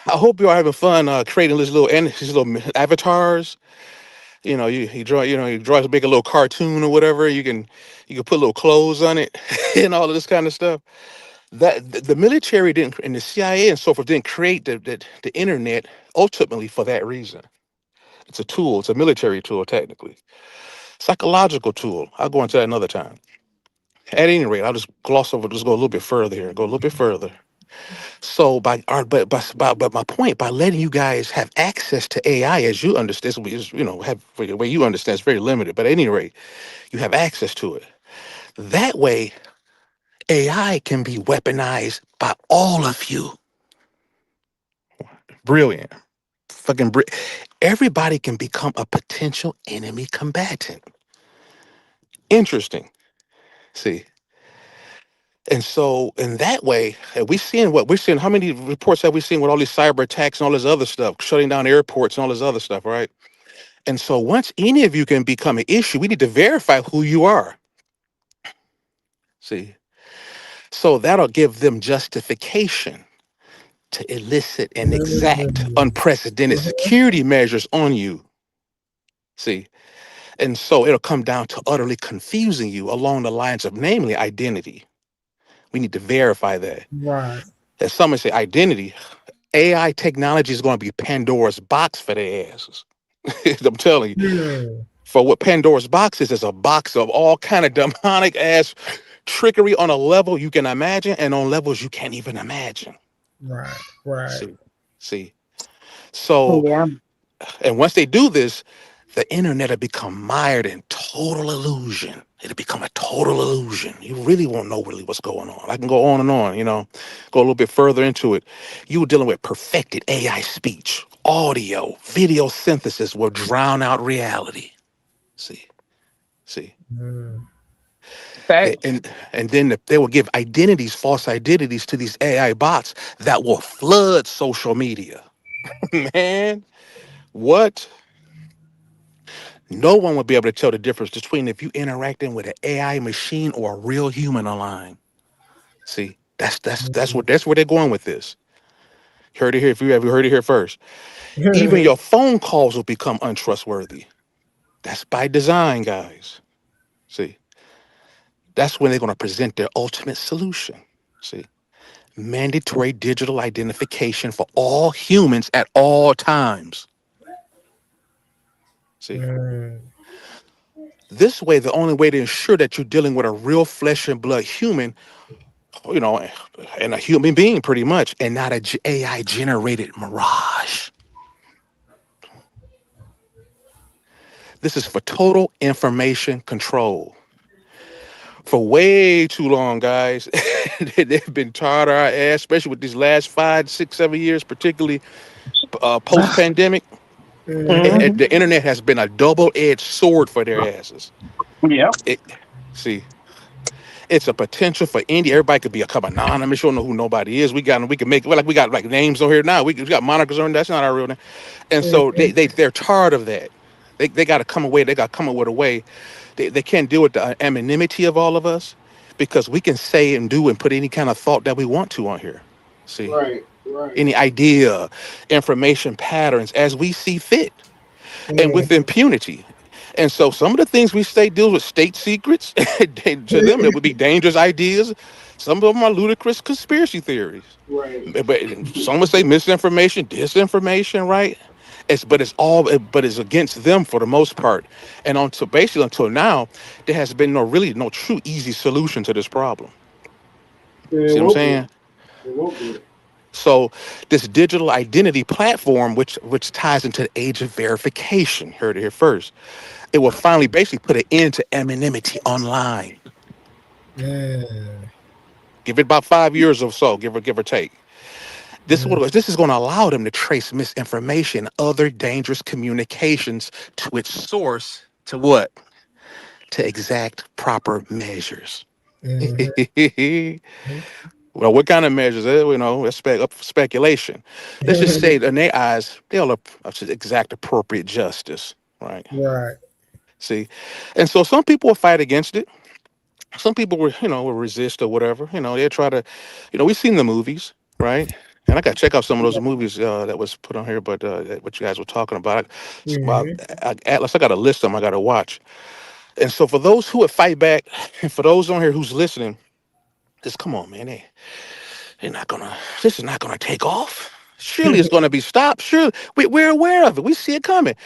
I hope you're all having fun creating these little avatars. You draw, you draw to make a little cartoon or whatever. You can put little clothes on it and all of this kind of stuff. That the military didn't, and the CIA and so forth didn't create the internet ultimately for that reason. It's a tool. It's a military tool, technically. Psychological tool. I'll go into that another time. At any rate, I'll just gloss over, just go a little bit further here, go a little bit further. So but my point, by letting you guys have access to AI as you understand, have the way you understand, it's very limited. But at any rate, you have access to it. That way, AI can be weaponized by all of you. Brilliant. Everybody can become a potential enemy combatant. Interesting. See. And so in that way, we're seeing, how many reports have we seen with all these cyber attacks and all this other stuff, shutting down airports and all this other stuff, right? And so once any of you can become an issue, we need to verify who you are. See? So that'll give them justification to elicit and exact unprecedented security measures on you. See? And so it'll come down to utterly confusing you along the lines of, namely, identity. We need to verify that. Right. As someone say, identity, AI technology is going to be Pandora's box for their asses. I'm telling you. For what Pandora's box is a box of all kind of demonic ass trickery on a level you can imagine and on levels you can't even imagine. Right. See. So, Yeah. and once they do this, the internet will become mired in total illusion. It'll become a total illusion. You really won't know really what's going on. I can go on and on, go a little bit further into it. You were dealing with perfected AI speech, audio, video synthesis will drown out reality. See. And then they will give false identities to these AI bots that will flood social media. Man, what? No one will be able to tell the difference between if you interacting with an AI machine or a real human online. See, that's where they're going with this. Heard it here. If you ever heard it here first, even your phone calls will become untrustworthy. That's by design, guys. See, that's when they're going to present their ultimate solution. See, mandatory digital identification for all humans at all times. See. This way, the only way to ensure that you're dealing with a real flesh and blood human, and a human being pretty much, and not a AI generated mirage. This is for total information control. for way too long, guys. They've been taught our ass, especially with these last 5, 6, 7 years, particularly post-pandemic. Mhm. The internet has been a double-edged sword for their asses. Yep. See, it's a potential for everybody could become anonymous. You don't know who nobody is. We can make we got like names on here now. We got monikers on. That's not our real name. And so they're tired of that. They got to come away. They got to come up with a way. They can't deal with the anonymity of all of us because we can say and do and put any kind of thought that we want to on here. See, Right. any idea, information patterns as we see fit, and with impunity. And so some of the things we say deals with state secrets. To them, it would be dangerous ideas. Some of them are ludicrous conspiracy theories. Right. But some would say misinformation, disinformation, right? But it's against them for the most part. And basically until now, there has been no true easy solution to this problem. Yeah, See what I'm saying? It won't be. So this digital identity platform, which ties into the age of verification, heard it here first, it will finally basically put an end to anonymity online. Give it about 5 years or so, give or take. This is going to allow them to trace misinformation, other dangerous communications to its source, to what? To exact proper measures. Well, what kind of measures? That's speculation. Let's just say that in their eyes, they'll exact appropriate justice, right? Right. See, and so some people will fight against it. Some people will resist or whatever. They try to, we've seen the movies, right? And I got to check out some of those movies that was put on here, but what you guys were talking about. Atlas, I got a list of them I got to watch. And so for those who would fight back, and for those on here who's listening, just come on, man. This is not gonna take off. Surely it's gonna be stopped. Sure, we're aware of it. We see it coming.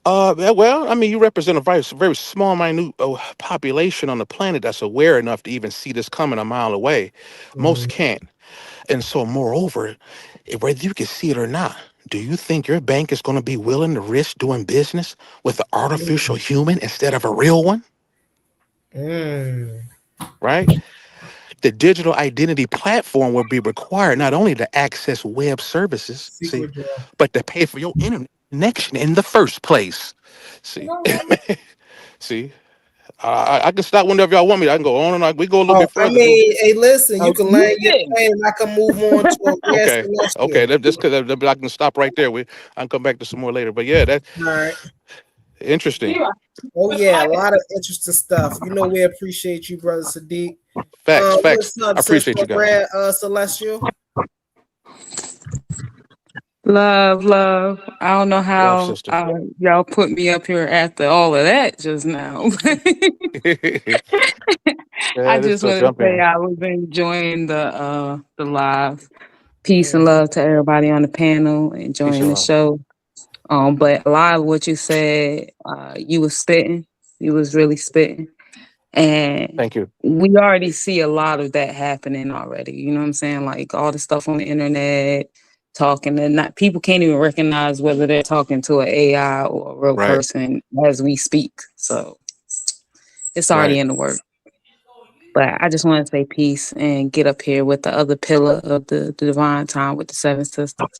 Well, I mean, you represent a very small, minute population on the planet that's aware enough to even see this coming a mile away. Most can't. And so, moreover, whether you can see it or not, do you think your bank is going to be willing to risk doing business with an artificial human instead of a real one? Right? The digital identity platform will be required not only to access web services, but to pay for your internet connection in the first place. See, see, I can stop whenever y'all want me. I can go on and on. We go a little bit further. I mean, hey, listen, you can land your plane. I can move on to a okay. Just because I can stop right there. I can come back to some more later. But yeah, that's all right. Interesting. Oh yeah, a lot of interesting stuff. We appreciate you, brother Sadiq. Facts. What's up, I appreciate you guys. Celestial. Love. I don't know how y'all put me up here after all of that just now. I just want to say I was enjoying the live. Peace and love to everybody on the panel, enjoying the show. But a lot of what you said, you was spitting. You was really spitting. And thank you. We already see a lot of that happening already. You know what I'm saying? Like all the stuff on the internet, talking, and people can't even recognize whether they're talking to an AI or a real person as we speak. So it's already in the work. But I just want to say peace and get up here with the other pillar of the divine time with the seven sisters.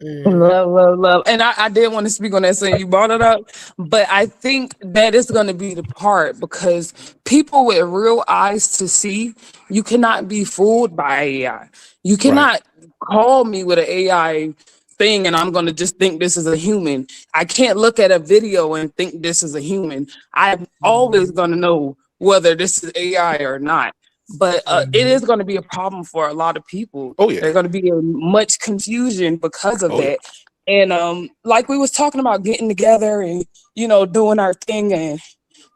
Love. And I did want to speak on that, so you brought it up. But I think that is going to be the part, because people with real eyes to see, you cannot be fooled by AI. You cannot call me with an AI thing and I'm going to just think this is a human. I can't look at a video and think this is a human. I'm always going to know whether this is AI or not. But it is going to be a problem for a lot of people. Oh, yeah. There's going to be much confusion because of that. Yeah. And like we was talking about getting together and, doing our thing. And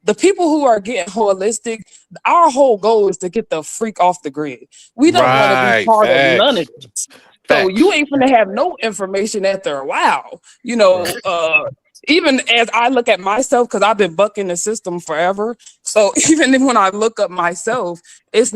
the people who are getting holistic, our whole goal is to get the freak off the grid. We don't want to be part of none of this. So you ain't going to have no information after a while. Even as I look at myself, because I've been bucking the system forever, So even when I look up myself, it's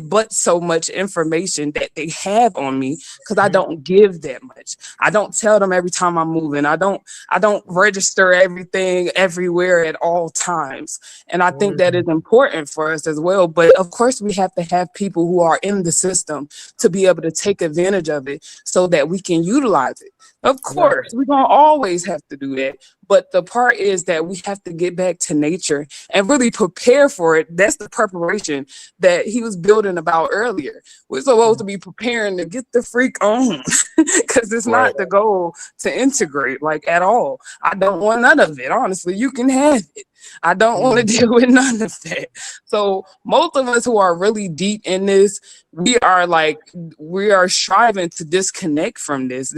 but so much information that they have on me because I don't give that much. I don't tell them every time I'm moving. I don't register everything everywhere at all times. And I think that is important for us as well. But of course, we have to have people who are in the system to be able to take advantage of it so that we can utilize it. Of course, we're going to always have to do that. But the part is that we have to get back to nature and really prepare for it. That's the preparation that he was building about earlier. We're supposed to be preparing to get the freak on because it's not the goal to integrate like at all. I don't want none of it. Honestly, you can have it. I don't want to deal with none of that. So most of us who are really deep in this, we are striving to disconnect from this.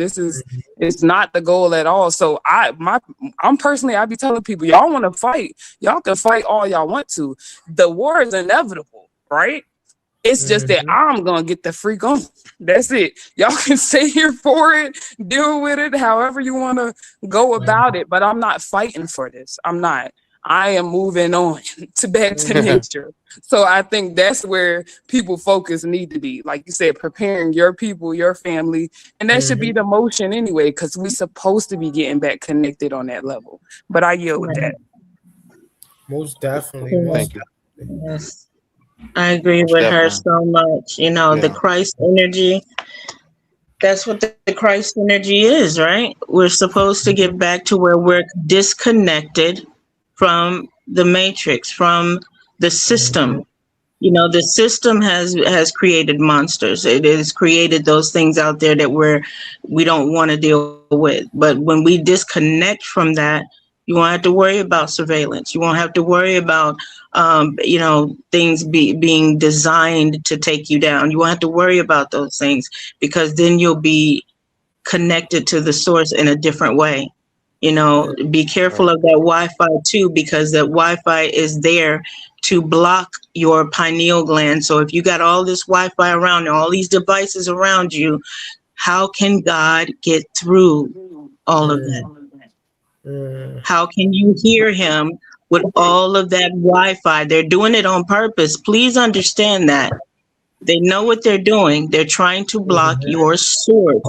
It's not the goal at all. So I'm personally, I be telling people, y'all want to fight, y'all can fight all y'all want to. The war is inevitable, right? It's just that I'm gonna get the freak on. That's it. Y'all can sit here for it, deal with it however you want to go about it. But I'm not fighting for this. I'm not. I am moving on back to nature. So I think that's where people focus need to be. Like you said, preparing your people, your family, and that should be the motion anyway, because we're supposed to be getting back connected on that level. But I yield with that. Most definitely. Thank you. Yes. I agree with her so much. You know, the Christ energy, that's what the Christ energy is, right? We're supposed to get back to where we're disconnected from the matrix, from the system. You know, the system has created monsters. It has created those things out there that we don't want to deal with. But when we disconnect from that, you won't have to worry about surveillance. You won't have to worry about, things being designed to take you down. You won't have to worry about those things because then you'll be connected to the source in a different way. You know, be careful of that Wi-Fi too, because that Wi-Fi is there to block your pineal gland. So if you got all this Wi-Fi around, all these devices around you, how can God get through all of that? How can you hear him with all of that Wi-Fi? They're doing it on purpose. Please understand that. They know what they're doing. They're trying to block your source,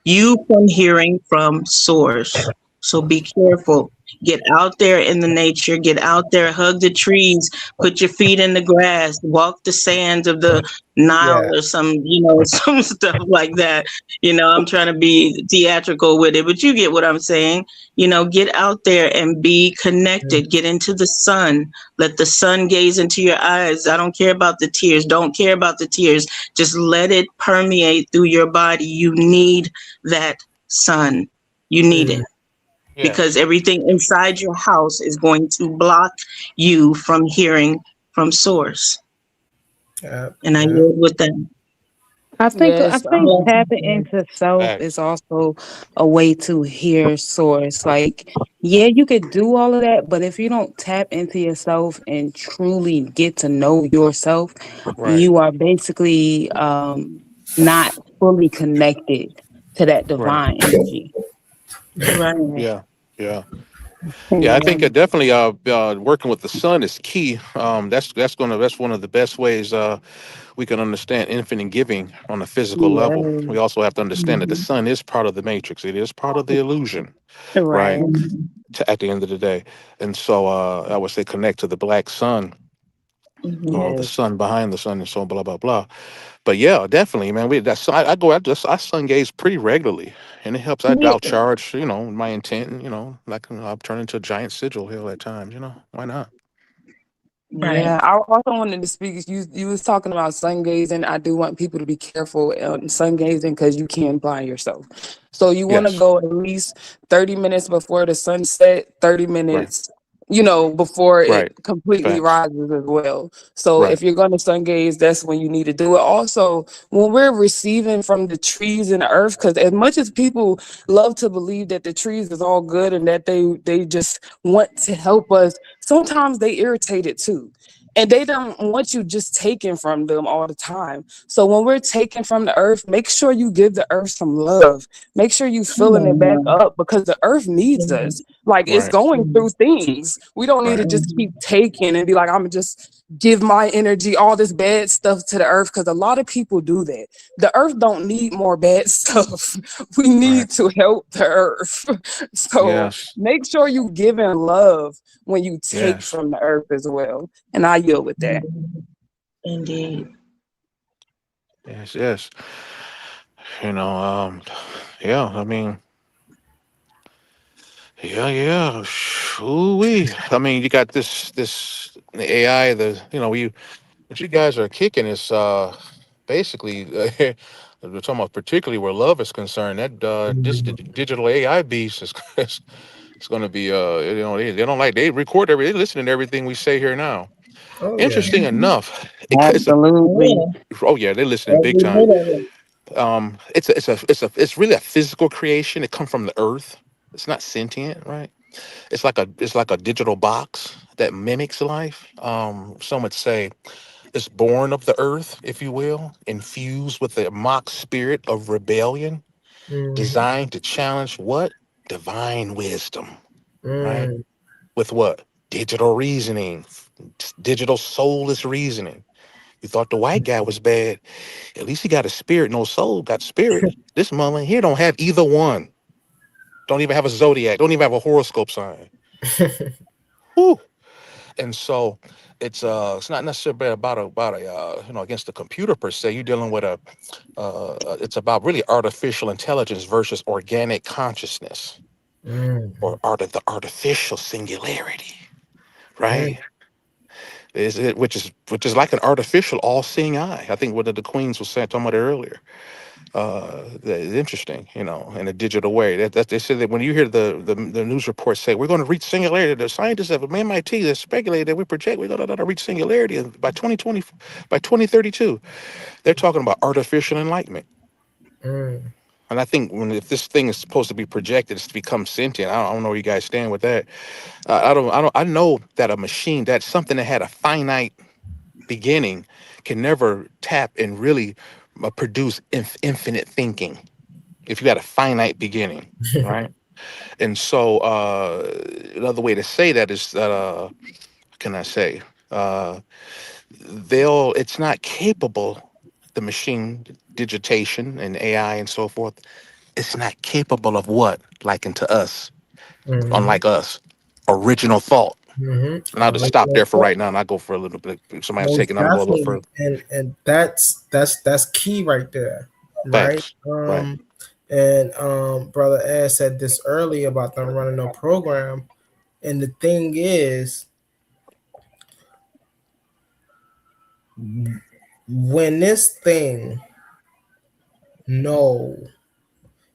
you from hearing from source. So be careful. Get out there in the nature. Get out there, hug the trees, put your feet in the grass, walk the sands of the Nile or some stuff like that. I'm trying to be theatrical with it, but you get what I'm saying. Get out there and be connected. Get into the sun. Let the sun gaze into your eyes. I don't care about the tears. Don't care about the tears. Just let it permeate through your body. You need that sun. You need it. Because everything inside your house is going to block you from hearing from source. And I yield with that. I think tapping into self is also a way to hear source. Like, yeah, you could do all of that, but if you don't tap into yourself and truly get to know yourself, you are basically not fully connected to that divine energy. Yeah, I think definitely working with the sun is key. That's one of the best ways we can understand infinite giving on a physical level. We also have to understand that the sun is part of the matrix. It is part of the illusion, right? At the end of the day. And so I would say connect to the black sun or the sun behind the sun and so blah, blah, blah. But yeah, definitely, man. I sun gaze pretty regularly, and it helps. I'll charge, my intent, and, I'll turn into a giant sigil hill at times. Why not? Yeah, I also wanted to speak. You was talking about sun gazing. I do want people to be careful sun gazing because you can blind yourself. So you want to go at least 30 minutes before the sunset, 30 minutes before it completely rises as well. So if you're going to sun gaze, that's when you need to do it. Also, when we're receiving from the trees and the earth, because as much as people love to believe that the trees is all good and that they just want to help us, sometimes they irritate it too. And they don't want you just taking from them all the time. So when we're taking from the earth, make sure you give the earth some love. Make sure you filling it back up because the earth needs us. Like it's Right. going through things. We don't need to Right. just keep taking and be like, I'm gonna just give my energy, all this bad stuff to the earth, because a lot of people do that. The earth don't need more bad stuff. We need to help the earth. So Yes. make sure you give in love when you take Yes. from the earth as well. And I yield with that. Indeed. Yes. Yes. You know. Yeah. I mean. Yeah. Yeah. Ooh-wee. I mean, you got this the AI. What you guys are kicking is basically. We're talking about particularly where love is concerned. That this digital AI beast is it's going to be they don't like they record they listening to everything we say here now. Oh yeah. Interesting enough, it's a Absolutely. oh yeah, they're listening big time. It's really a physical creation. It comes from the earth. It's not sentient, right? It's like a digital box that mimics life. Some would say it's born of the earth, if you will, infused with the mock spirit of rebellion, designed to challenge what? Divine wisdom, right? With what? Digital reasoning, digital soulless reasoning. You thought the white guy was bad. At least he got a spirit, no soul, got spirit. This mother here don't have either one. Don't even have a zodiac. Don't even have a horoscope sign. Whew. And so it's not necessarily about a against the computer per se. You're dealing with it's about really artificial intelligence versus organic consciousness or the artificial singularity, right? Is it which is like an artificial all-seeing eye. I think what the queens was saying talking about it earlier. It's interesting, in a digital way. That they said that when you hear the news reports say we're going to reach singularity, the scientists at MIT that speculated that we're going to reach singularity by 2020, by 2032. They're talking about artificial enlightenment. And I think if this thing is supposed to be projected, it's to become sentient. I don't know where you guys stand with that. I know that a machine, that's something that had a finite beginning, can never tap and really produce infinite thinking if you got a finite beginning, right? And so another way to say that is that can I say it's not capable, the machine digitation and AI and so forth, it's not capable of what? Like unto us, unlike us, original thought. And I'll just stop there for right now and I'll go for a little bit. Somebody's Most taking, I'm going a little definitely, further. and that's key right there, right? Facts. Right. And brother Ed said this earlier about them running a program, and the thing is, when this thing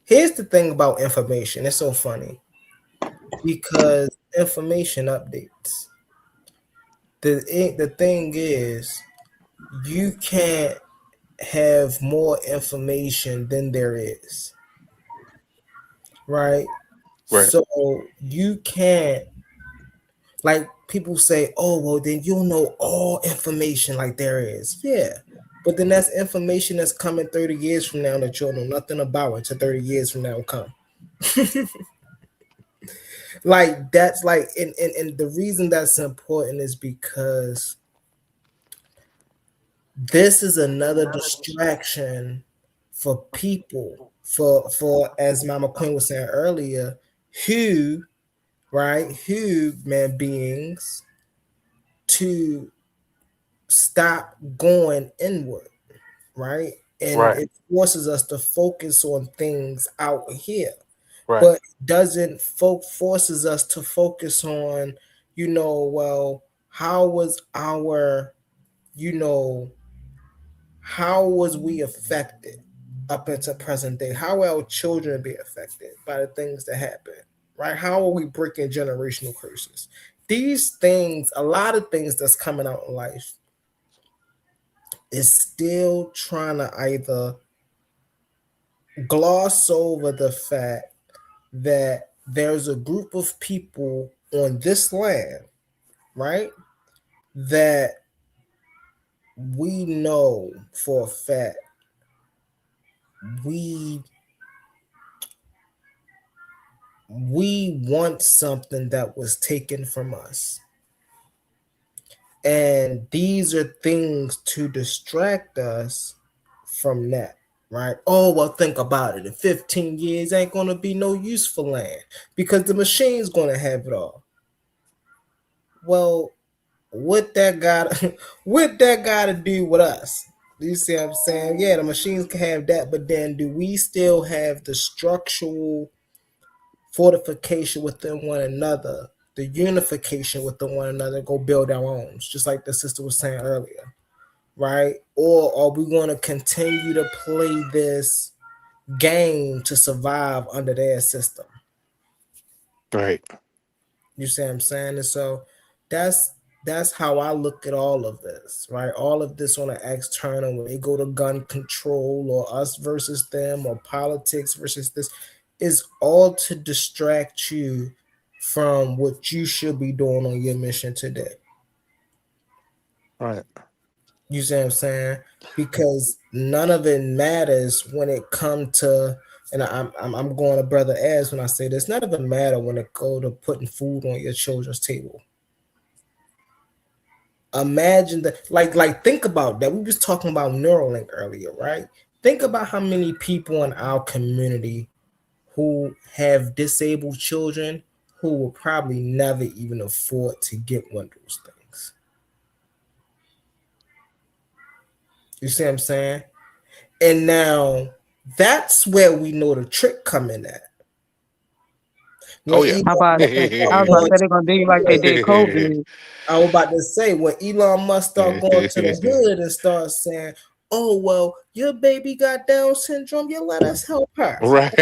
here's the thing about information. It's so funny because information updates. The thing is, you can't have more information than there is, right? Right. So you can't, like people say, oh, well, then you'll know all information like there is. Yeah. But then that's information that's coming 30 years from now that you'll know nothing about until 30 years from now come. Like that's like, and the reason that's important is because this is another distraction for people, for as Mama Queen was saying earlier, who man beings to stop going inward, right? And Right. it forces us to focus on things out here, Right. but doesn't forces us to focus on, well, how was our, how was we affected up into present day? How will our children be affected by the things that happen? Right? How are we breaking generational curses? These things, a lot of things that's coming out in life is still trying to either gloss over the fact that there's a group of people on this land, right, that we know for a fact we we want something that was taken from us. And these are things to distract us from that, right? Oh, well, think about it. In 15 years, ain't going to be no useful land because the machine's going to have it all. Well, what that got to do with us? You see what I'm saying? Yeah, the machines can have that, but then do we still have the structural fortification within one another, the unification within one another, go build our own, just like the sister was saying earlier, right? Or are we going to continue to play this game to survive under their system? Right. You see what I'm saying? And so that's how I look at all of this, right? All of this on an external, when they go to gun control or us versus them or politics versus this, is all to distract you from what you should be doing on your mission today. Right. You see what I'm saying? Because none of it matters when it comes to, and I'm going to brother as when I say this, none of it matter when it go to putting food on your children's table. Imagine that, like think about that. We was talking about Neuralink earlier, right? Think about how many people in our community who have disabled children who will probably never even afford to get one of those things. You see what I'm saying? And now that's where we know the trick coming at. Oh yeah. I was about to say they're gonna do you like they did COVID. I was about to say when Elon Musk start going to the hood and start saying, "Oh well, your baby got Down syndrome. You let us help her." Right.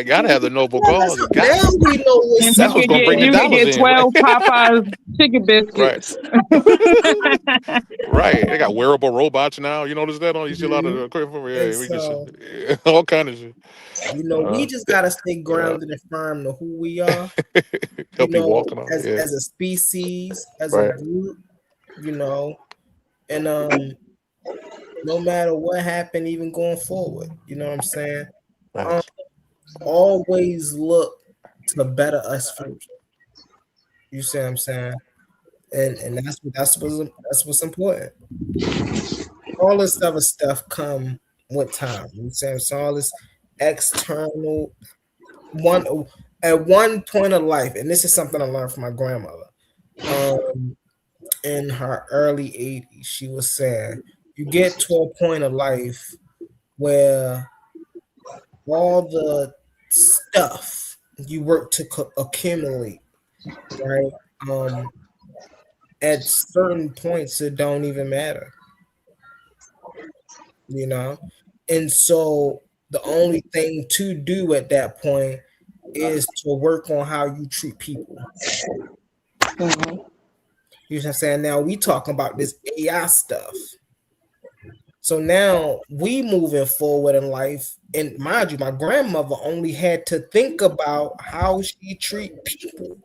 Gotta have the noble cause. Now we know what's That's what's gonna bring the You can dollars get in. 12 Popeyes chicken biscuits. Right. They got wearable robots now. You notice that on? You see a lot of equipment. Yeah, we so, can see all kind of shit. You know, we just gotta stay grounded and firm to who we are. Help you walk and all. as Yeah. a species, as Right. a group, you know, and no matter what happened, even going forward, you know what I'm saying? Always look to better us future. You see what I'm saying? And that's what's important. All this other stuff come with time. You see what I'm saying? All this external at one point of life, and this is something I learned from my grandmother. In her early 80s, she was saying, you get to a point of life where all the stuff you work to accumulate, right? At certain points, it don't even matter, you know? And so the only thing to do at that point is to work on how you treat people. Mm-hmm. You know what I'm saying? Now we talking about this AI stuff. So now we moving forward in life, and mind you, my grandmother only had to think about how she treat people.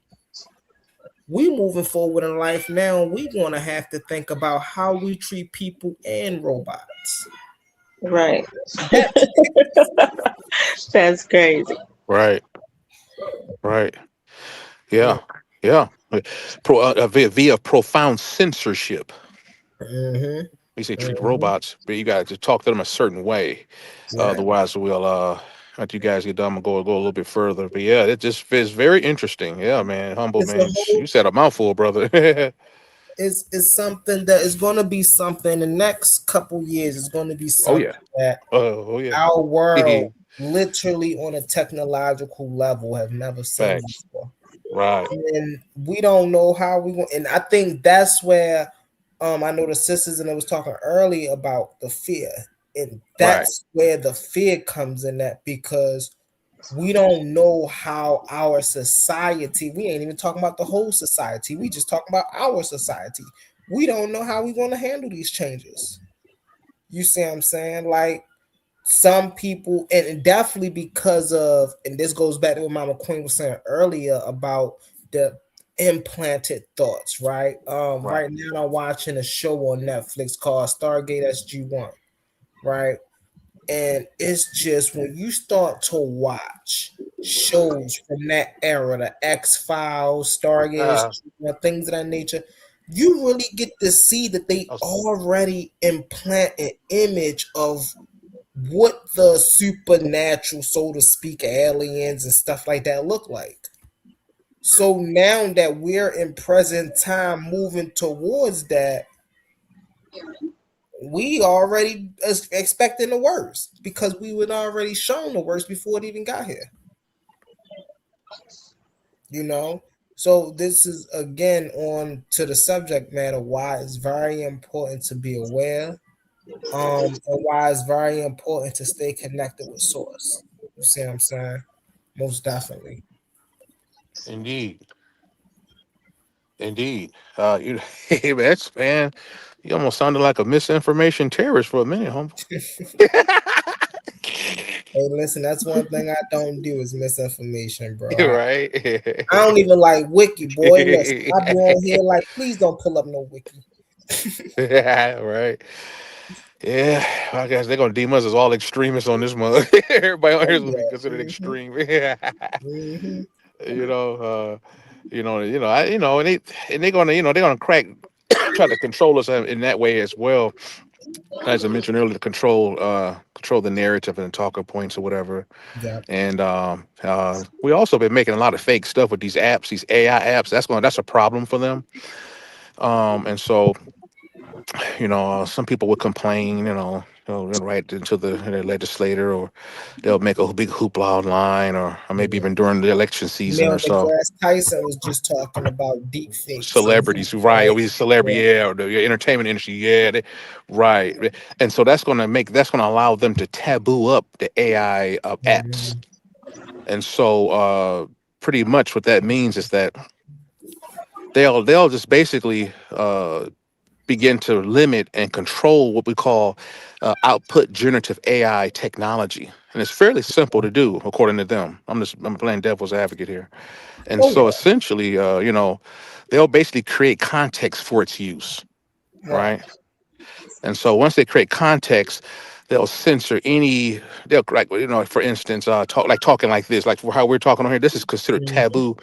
We moving forward in life now, we want to have to think about how we treat people and robots. Right. That's crazy. Right. Right. Yeah. Yeah. Via profound censorship. Mm-hmm. We say treat robots, but you got to talk to them a certain way. Otherwise, we'll after you guys get done, I'm gonna go a little bit further. But yeah, it just is very interesting. Yeah, man. Humble man. You said a mouthful, brother. It's something that is going to be something the next couple years is going to be something that our world literally on a technological level have never seen before. Right. And we don't know how we want, and I think that's where I know the sisters and I was talking earlier about the fear, and that's where the fear comes in, that because we don't know how our society, we ain't even talking about the whole society, we just talking about our society. We don't know how we're going to handle these changes. You see what I'm saying? Like some people, and definitely because of, and this goes back to what Mama Queen was saying earlier about the implanted thoughts, right? Right now I'm watching a show on Netflix called Stargate SG-1, right? And it's just when you start to watch shows from that era, the X-Files, Stargate, things of that nature, you really get to see that they already implant an image of what the supernatural, so to speak, aliens and stuff like that look like. So now that we're in present time moving towards that, we already expecting the worst because we were already shown the worst before it even got here. You know, so this is again on to the subject matter why it's very important to be aware, and why it's very important to stay connected with source. You see what I'm saying? Most definitely. Indeed. Indeed. Hey, that's man. You almost sounded like a misinformation terrorist for a minute, homie. Hey, listen, that's one thing I don't do is misinformation, bro. Right. I don't even like wiki, boy. Listen, I be on here like, please don't pull up no wiki. Right. Yeah, I guess they're gonna deem us as all extremists on this mother. Everybody on here is gonna be considered extreme. You know, and they're gonna, they're gonna try to control us in that way as well. As I mentioned earlier, to control the narrative and the talker points or whatever. Yeah. And we also been making a lot of fake stuff with these apps, these AI apps. That's a problem for them. And so, some people would complain, right into the legislator, or they'll make a big hoopla online, or maybe even during the election season Neil or so. deGrasse Tyson was just talking about deep fakes. Celebrities, right? Or these celebrity, or the entertainment industry, right. And so that's gonna allow them to taboo up the AI apps. And so, pretty much what that means is that they'll just basically begin to limit and control what we call output generative AI technology. And it's fairly simple to do, according to them. I'm playing devil's advocate here. And so essentially, they'll basically create context for its use, right? And so once they create context, they'll censor they'll, like, for instance, talking like this, like how we're talking on here, this is considered taboo.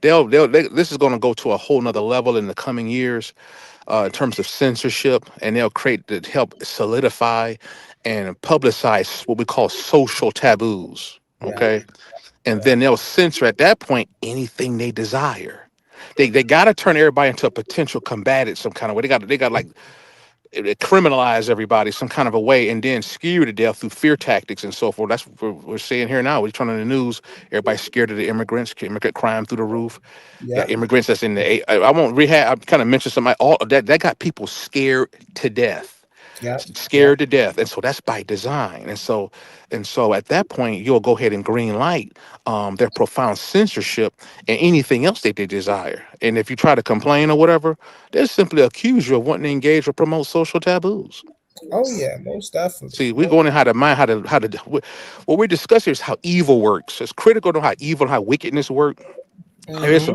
This is going to go to a whole nother level in the coming years. In terms of censorship, and they'll help solidify and publicize what we call social taboos. Okay. And then they'll censor at that point anything they desire. They got to turn everybody into a potential combatant some kind of way. They got like criminalize everybody some kind of a way, and then scare you to death through fear tactics and so forth. That's what we're seeing here now. We're turning the news. Everybody's scared of the immigrants. Immigrant crime through the roof. Yeah, immigrants that's in the. I won't rehab. I kind of mentioned something. All that got people scared to death. Scared to death, and so that's by design. And so at that point, you'll go ahead and green light their profound censorship and anything else that they desire. And if you try to complain or whatever, they'll simply accuse you of wanting to engage or promote social taboos. Oh yeah, most definitely. See, we're going in how to what we're discussing is how evil works. It's critical to how wickedness works. There's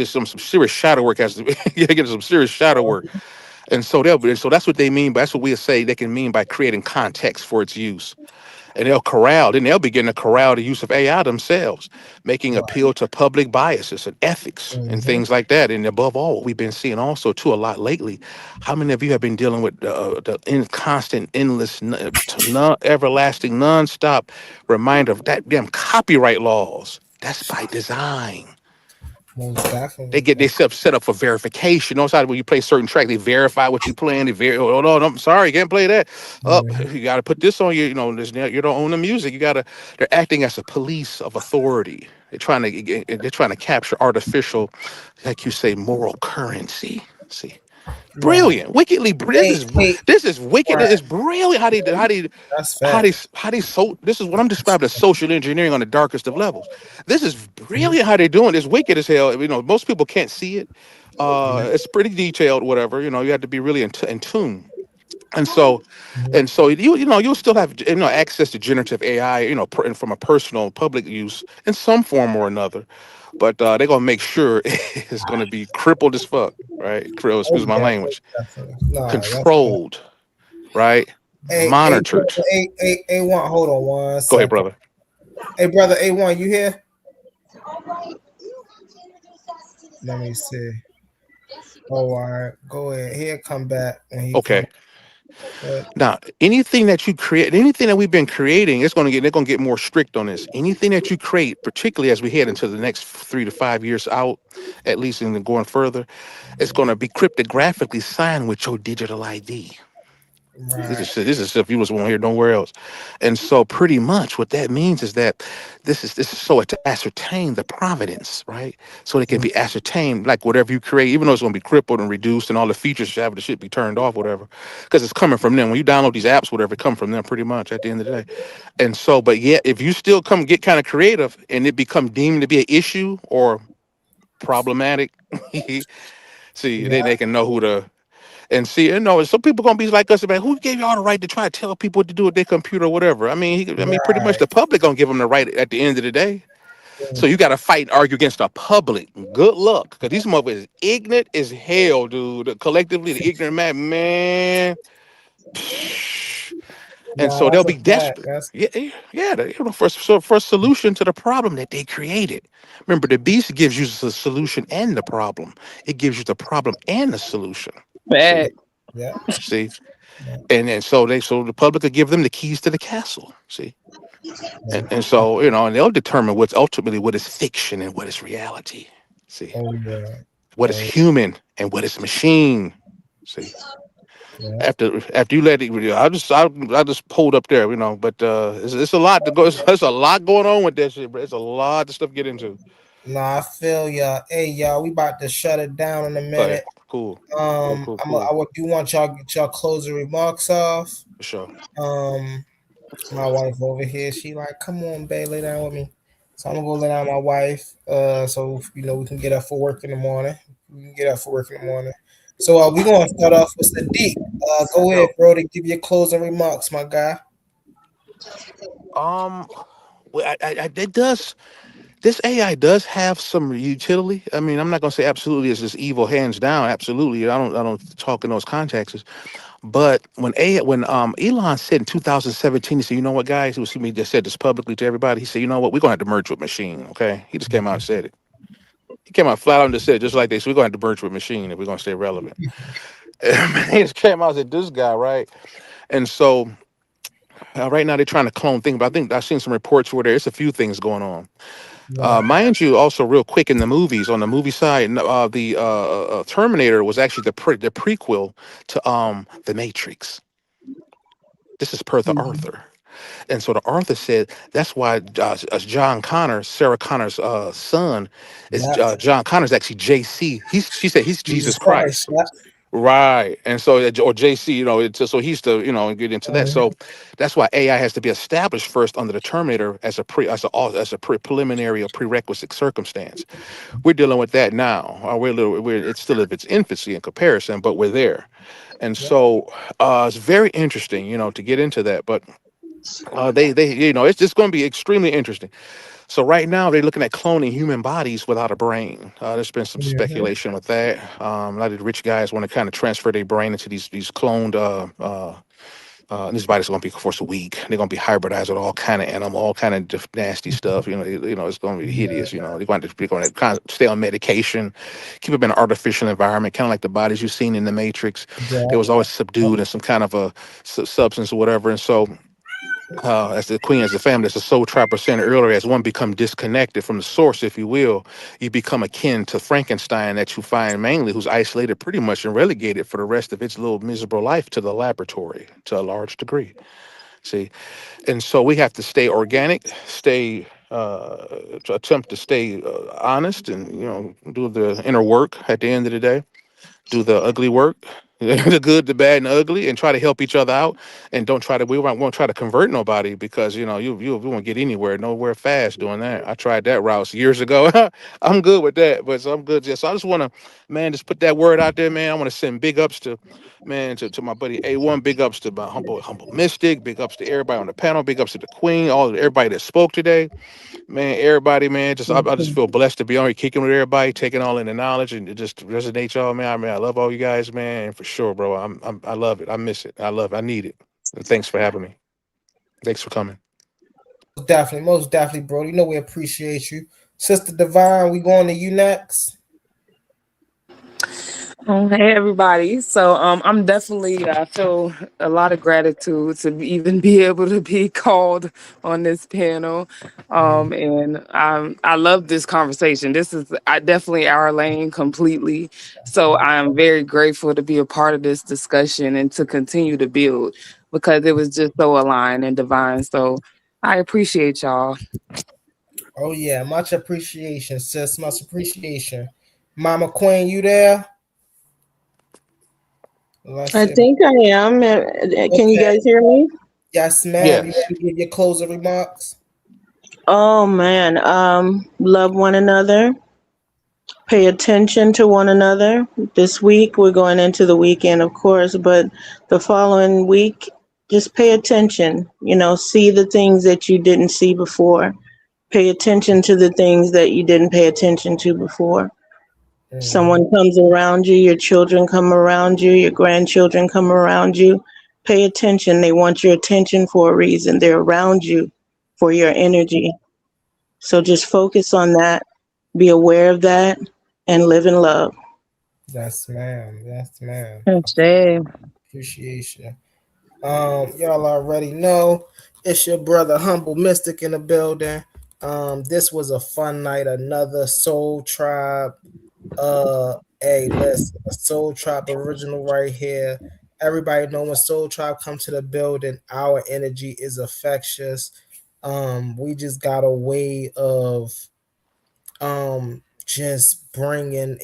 some serious shadow work has to get some serious shadow work. And so that's what they mean. That's what we say they can mean by creating context for its use. And they'll begin to corral the use of AI themselves, making appeal to public biases and ethics and things like that. And above all, what we've been seeing also too a lot lately, how many of you have been dealing with the constant, endless, everlasting, nonstop reminder of that damn copyright laws? That's by design. Most definitely. They set up for verification. On side when you play certain track, they verify what you playing. Oh no, I'm sorry, you can't play that. You got to put this on you. You don't own the music. They're acting as a police of authority. They're trying to capture artificial, like you say, moral currency. See, brilliant, wickedly. This is wicked. It's brilliant. This is what I'm describing as social engineering on the darkest of levels. This is brilliant how they're doing this. Wicked as hell. Most people can't see it. It's pretty detailed. Whatever. You have to be really in tune. And so you'll still have access to generative AI. From a personal public use in some form or another. But they're gonna make sure it's gonna be crippled as fuck, right? Excuse my language. Controlled, right? Monitored. A1, hold on one second. Go ahead, brother. Hey, brother A1, you here? Let me see. Oh, all right. Go ahead. He'll come back when he Okay. come. But Now, anything that you create, anything that we've been creating, they're going to get more strict on this. Anything that you create, particularly as we head into the next 3 to 5 years out, at least, and then going further, it's going to be cryptographically signed with your digital ID. This is stuff you just won't hear nowhere else. And so pretty much what that means is that this is so to ascertain the provenance, right? So it can be ascertained, like whatever you create, even though it's going to be crippled and reduced and all the features you have, the shit be turned off, whatever, because it's coming from them. When you download these apps, whatever, it come from them pretty much at the end of the day. And so, but yet, if you still get kind of creative and it become deemed to be an issue or problematic, see, then they can know who to. And see, some people gonna be like us, man. Who gave y'all the right to try to tell people what to do with their computer or whatever? I mean, pretty much the public gonna give them the right at the end of the day. So you got to fight and argue against the public. Good luck, because these motherfuckers is ignorant as hell, dude. Collectively, the ignorant man. And so they'll be desperate. For a solution to the problem that they created. Remember, the beast gives you the solution and the problem. It gives you the problem and the solution. Bad. See? And then so the public will give them the keys to the castle. See? And so, and they'll determine what is fiction and what is reality. See? What is human and what is machine. See? After you let it, I just pulled up there, but it's a lot to go. There's a lot going on with that shit, bro. It's a lot of stuff to get into. Nah, I feel y'all. Hey, y'all, we about to shut it down in a minute. Cool. I do want y'all to get y'all closing remarks off. For sure. My wife over here, she like, come on, babe, lay down with me. So I'm gonna go lay down with my wife. So we can get up for work in the morning. So we're gonna start off with Sadiq. Go ahead, bro, to give your closing remarks, my guy. Well, this AI does have some utility. I mean, I'm not gonna say absolutely it's just evil, hands down. Absolutely, I don't talk in those contexts. But when Elon said in 2017, he said, you know what, guys, he just said this publicly to everybody. He said, you know what, we're gonna have to merge with machine. Okay, he just came out and said it. He came out flat out and just said, just like this, we're gonna have to merge with machine if we're gonna stay relevant. He just came out and said, this guy, right? And so right now they're trying to clone things, but I think I've seen some reports where there's a few things going on. Mind you, also real quick in the movies, on the movie side, the Terminator was actually the prequel to the Matrix. This is per the Arthur. And so the Arthur said that's why John Connor, Sarah Connor's son, is John Connor's actually JC. She said he's Jesus Christ. Right. And so, or JC, so he's to, get into that. So that's why AI has to be established first under the Terminator as a preliminary or prerequisite circumstance. We're dealing with that now. It's still in its infancy in comparison, but we're there. And so it's very interesting, to get into that. But it's just going to be extremely interesting. So right now they're looking at cloning human bodies without a brain. There's been some speculation with that. A lot of the rich guys want to kind of transfer their brain into these cloned. These bodies are going to be, of course, weak. They're going to be hybridized with all kind of animal, all kind of nasty stuff. It's going to be hideous. They're going to kind of stay on medication, keep them in an artificial environment, kind of like the bodies you've seen in the Matrix. They was always subdued in some kind of a substance or whatever, and so. As the family, as the Soul Trapper said earlier, as one become disconnected from the source, if you will, you become akin to Frankenstein that you find mainly who's isolated pretty much and relegated for the rest of its little miserable life to the laboratory to a large degree. See? And so we have to stay organic, to attempt to stay honest and, do the inner work at the end of the day, do the ugly work. The good, the bad, and the ugly, and try to help each other out. And we won't try to convert nobody because you won't get nowhere fast doing that. I tried that route years ago. I'm good with that, but I'm good. So I just want to, just put that word out there, man. I want to send big ups to my buddy A1. Big ups to my humble mystic. Big ups to everybody on the panel. Big ups to the queen. Everybody that spoke today. Man, everybody, man, I just feel blessed to be on here kicking with everybody, taking all in the knowledge, and it just resonate y'all, man. I love all you guys, man, and for sure, bro. I love it. I miss it. I love it. I need it. And thanks for having me. Thanks for coming. Most definitely, bro. We appreciate you. Sister Divine, we going to you next. Hey everybody. So I'm definitely I feel a lot of gratitude to even be able to be called on this panel. And I love this conversation. This is definitely our lane completely. So I'm very grateful to be a part of this discussion and to continue to build because it was just so aligned and divine. So I appreciate y'all. Oh yeah, much appreciation, sis. Much appreciation. Mama Queen, you there? I think I am. Can you guys hear me? Yes, ma'am. You can give your closing remarks. Oh man, love one another. Pay attention to one another. This week we're going into the weekend, of course, but the following week, just pay attention. You know, see the things that you didn't see before. Pay attention to the things that you didn't pay attention to before. Someone comes around you, your children come around you, your grandchildren come around you. Pay attention. They want your attention for a reason. They're around you for your energy. So just focus on that, be aware of that, and live in love. Yes, ma'am. Yes, ma'am. Damn. Appreciation. Y'all already know it's your brother Humble Mystic in the building. This was a fun night. Another Soul Tribe. Hey, listen, a Soul Tribe original right here. Everybody know when Soul Tribe come to the building, our energy is infectious. We just got a way of just bringing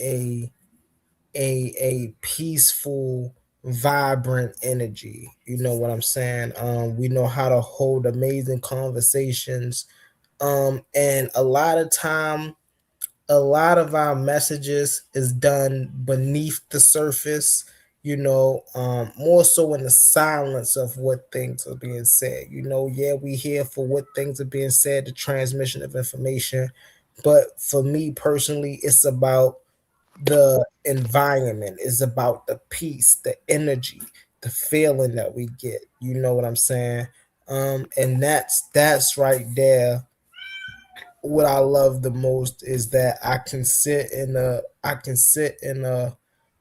a peaceful, vibrant energy. You know what I'm saying? We know how to hold amazing conversations. And a lot of time, a lot of our messages is done beneath the surface, more so in the silence of what things are being said. Yeah, we here for what things are being said, the transmission of information. But for me personally, it's about the environment, it's about the peace, the energy, the feeling that we get. You know what I'm saying? And that's right there what I love the most is that I can sit in a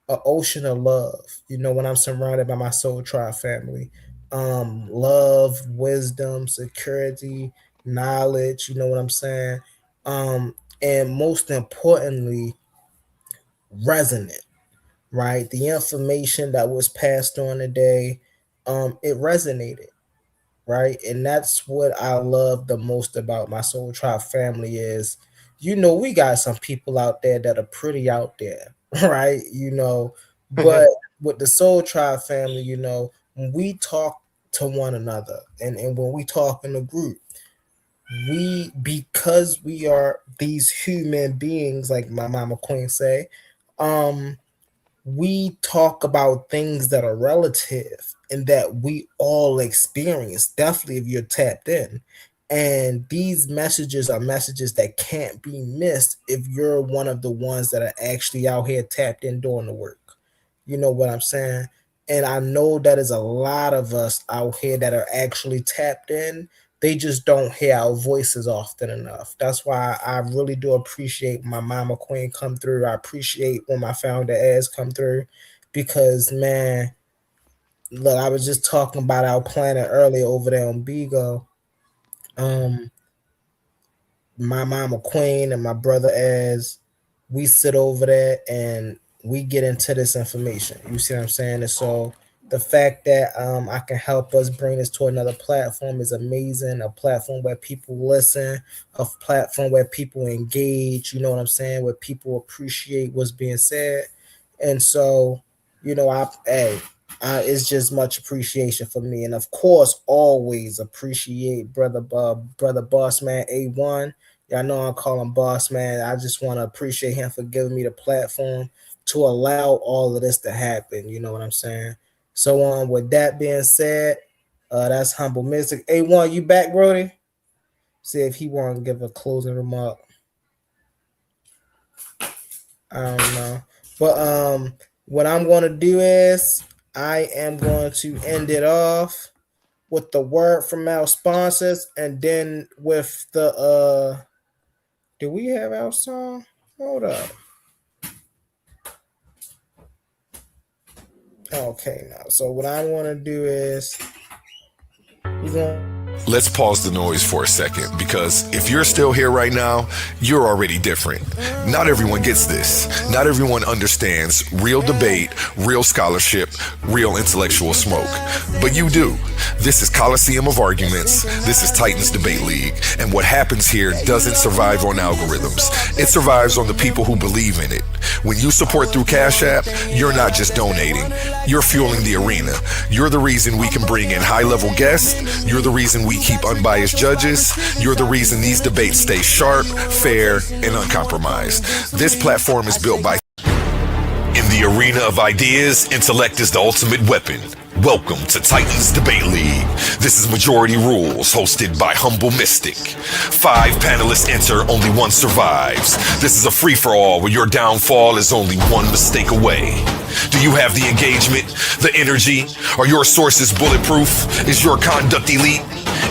ocean of love. When I'm surrounded by my soul tribe family, love, wisdom, security, knowledge. You know what I'm saying? And most importantly, resonant. Right, the information that was passed on today, it resonated, right? And that's what I love the most about my Soul Tribe family is, we got some people out there that are pretty out there, right? But with the Soul Tribe family, when we talk to one another and when we talk in a group, because we are these human beings, like my mama Queen say, we talk about things that are relative and that we all experience, definitely if you're tapped in. And these messages are messages that can't be missed if you're one of the ones that are actually out here tapped in doing the work. You know what I'm saying? And I know that is a lot of us out here that are actually tapped in. They just don't hear our voices often enough. That's why I really do appreciate my mama Queen come through. I appreciate when my founder Az come through because man, look, I was just talking about our planet earlier over there on Bigo. My mama Queen and my brother Az, we sit over there and we get into this information. You see what I'm saying? And so the fact that I can help us bring this to another platform is amazing. A platform where people listen, a platform where people engage. You know what I'm saying? Where people appreciate what's being said, and so it's just much appreciation for me, and of course, always appreciate brother Boss Man A1. Yeah, I know I call him Boss Man. I just want to appreciate him for giving me the platform to allow all of this to happen. You know what I'm saying? So with that being said, that's Humble Mystic. A1, you back, Brody? See if he want to give a closing remark. I don't know. But what I'm gonna do is I am going to end it off with the word from our sponsors and then with the Do we have our song? Hold up. Okay, now. So what I want to do is we're going. Let's pause the noise for a second, because if you're still here right now, you're already different. Not everyone gets this. Not everyone understands real debate, real scholarship, real intellectual smoke. But you do. This is Coliseum of Arguments. This is Titans Debate League. And what happens here doesn't survive on algorithms. It survives on the people who believe in it. When you support through Cash App, you're not just donating. You're fueling the arena. You're the reason we can bring in high-level guests. You're the reason we keep unbiased judges. You're the reason these debates stay sharp, fair, and uncompromised. This platform is built by... In the arena of ideas, intellect is the ultimate weapon. Welcome to Titans Debate League. This is Majority Rules, hosted by Humble Mystic. 5 panelists enter, only one survives. This is a free-for-all where your downfall is only one mistake away. Do you have the engagement, the energy? Are your sources bulletproof? Is your conduct elite?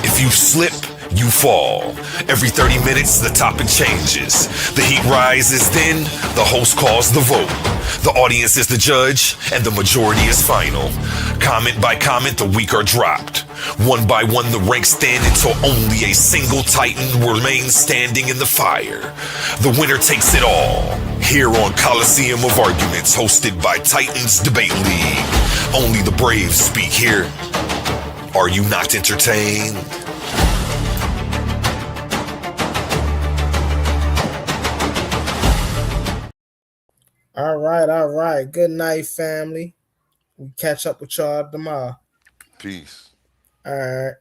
If you slip, you fall. Every 30 minutes, the topic changes. The heat rises, then the host calls the vote. The audience is the judge, and the majority is final. Comment by comment, the weak are dropped. One by one, the ranks stand until only a single Titan remains standing in the fire. The winner takes it all. Here on Coliseum of Arguments, hosted by Titans Debate League. Only the brave speak here. Are you not entertained? All right. Good night, family. We catch up with y'all tomorrow. Peace. All right.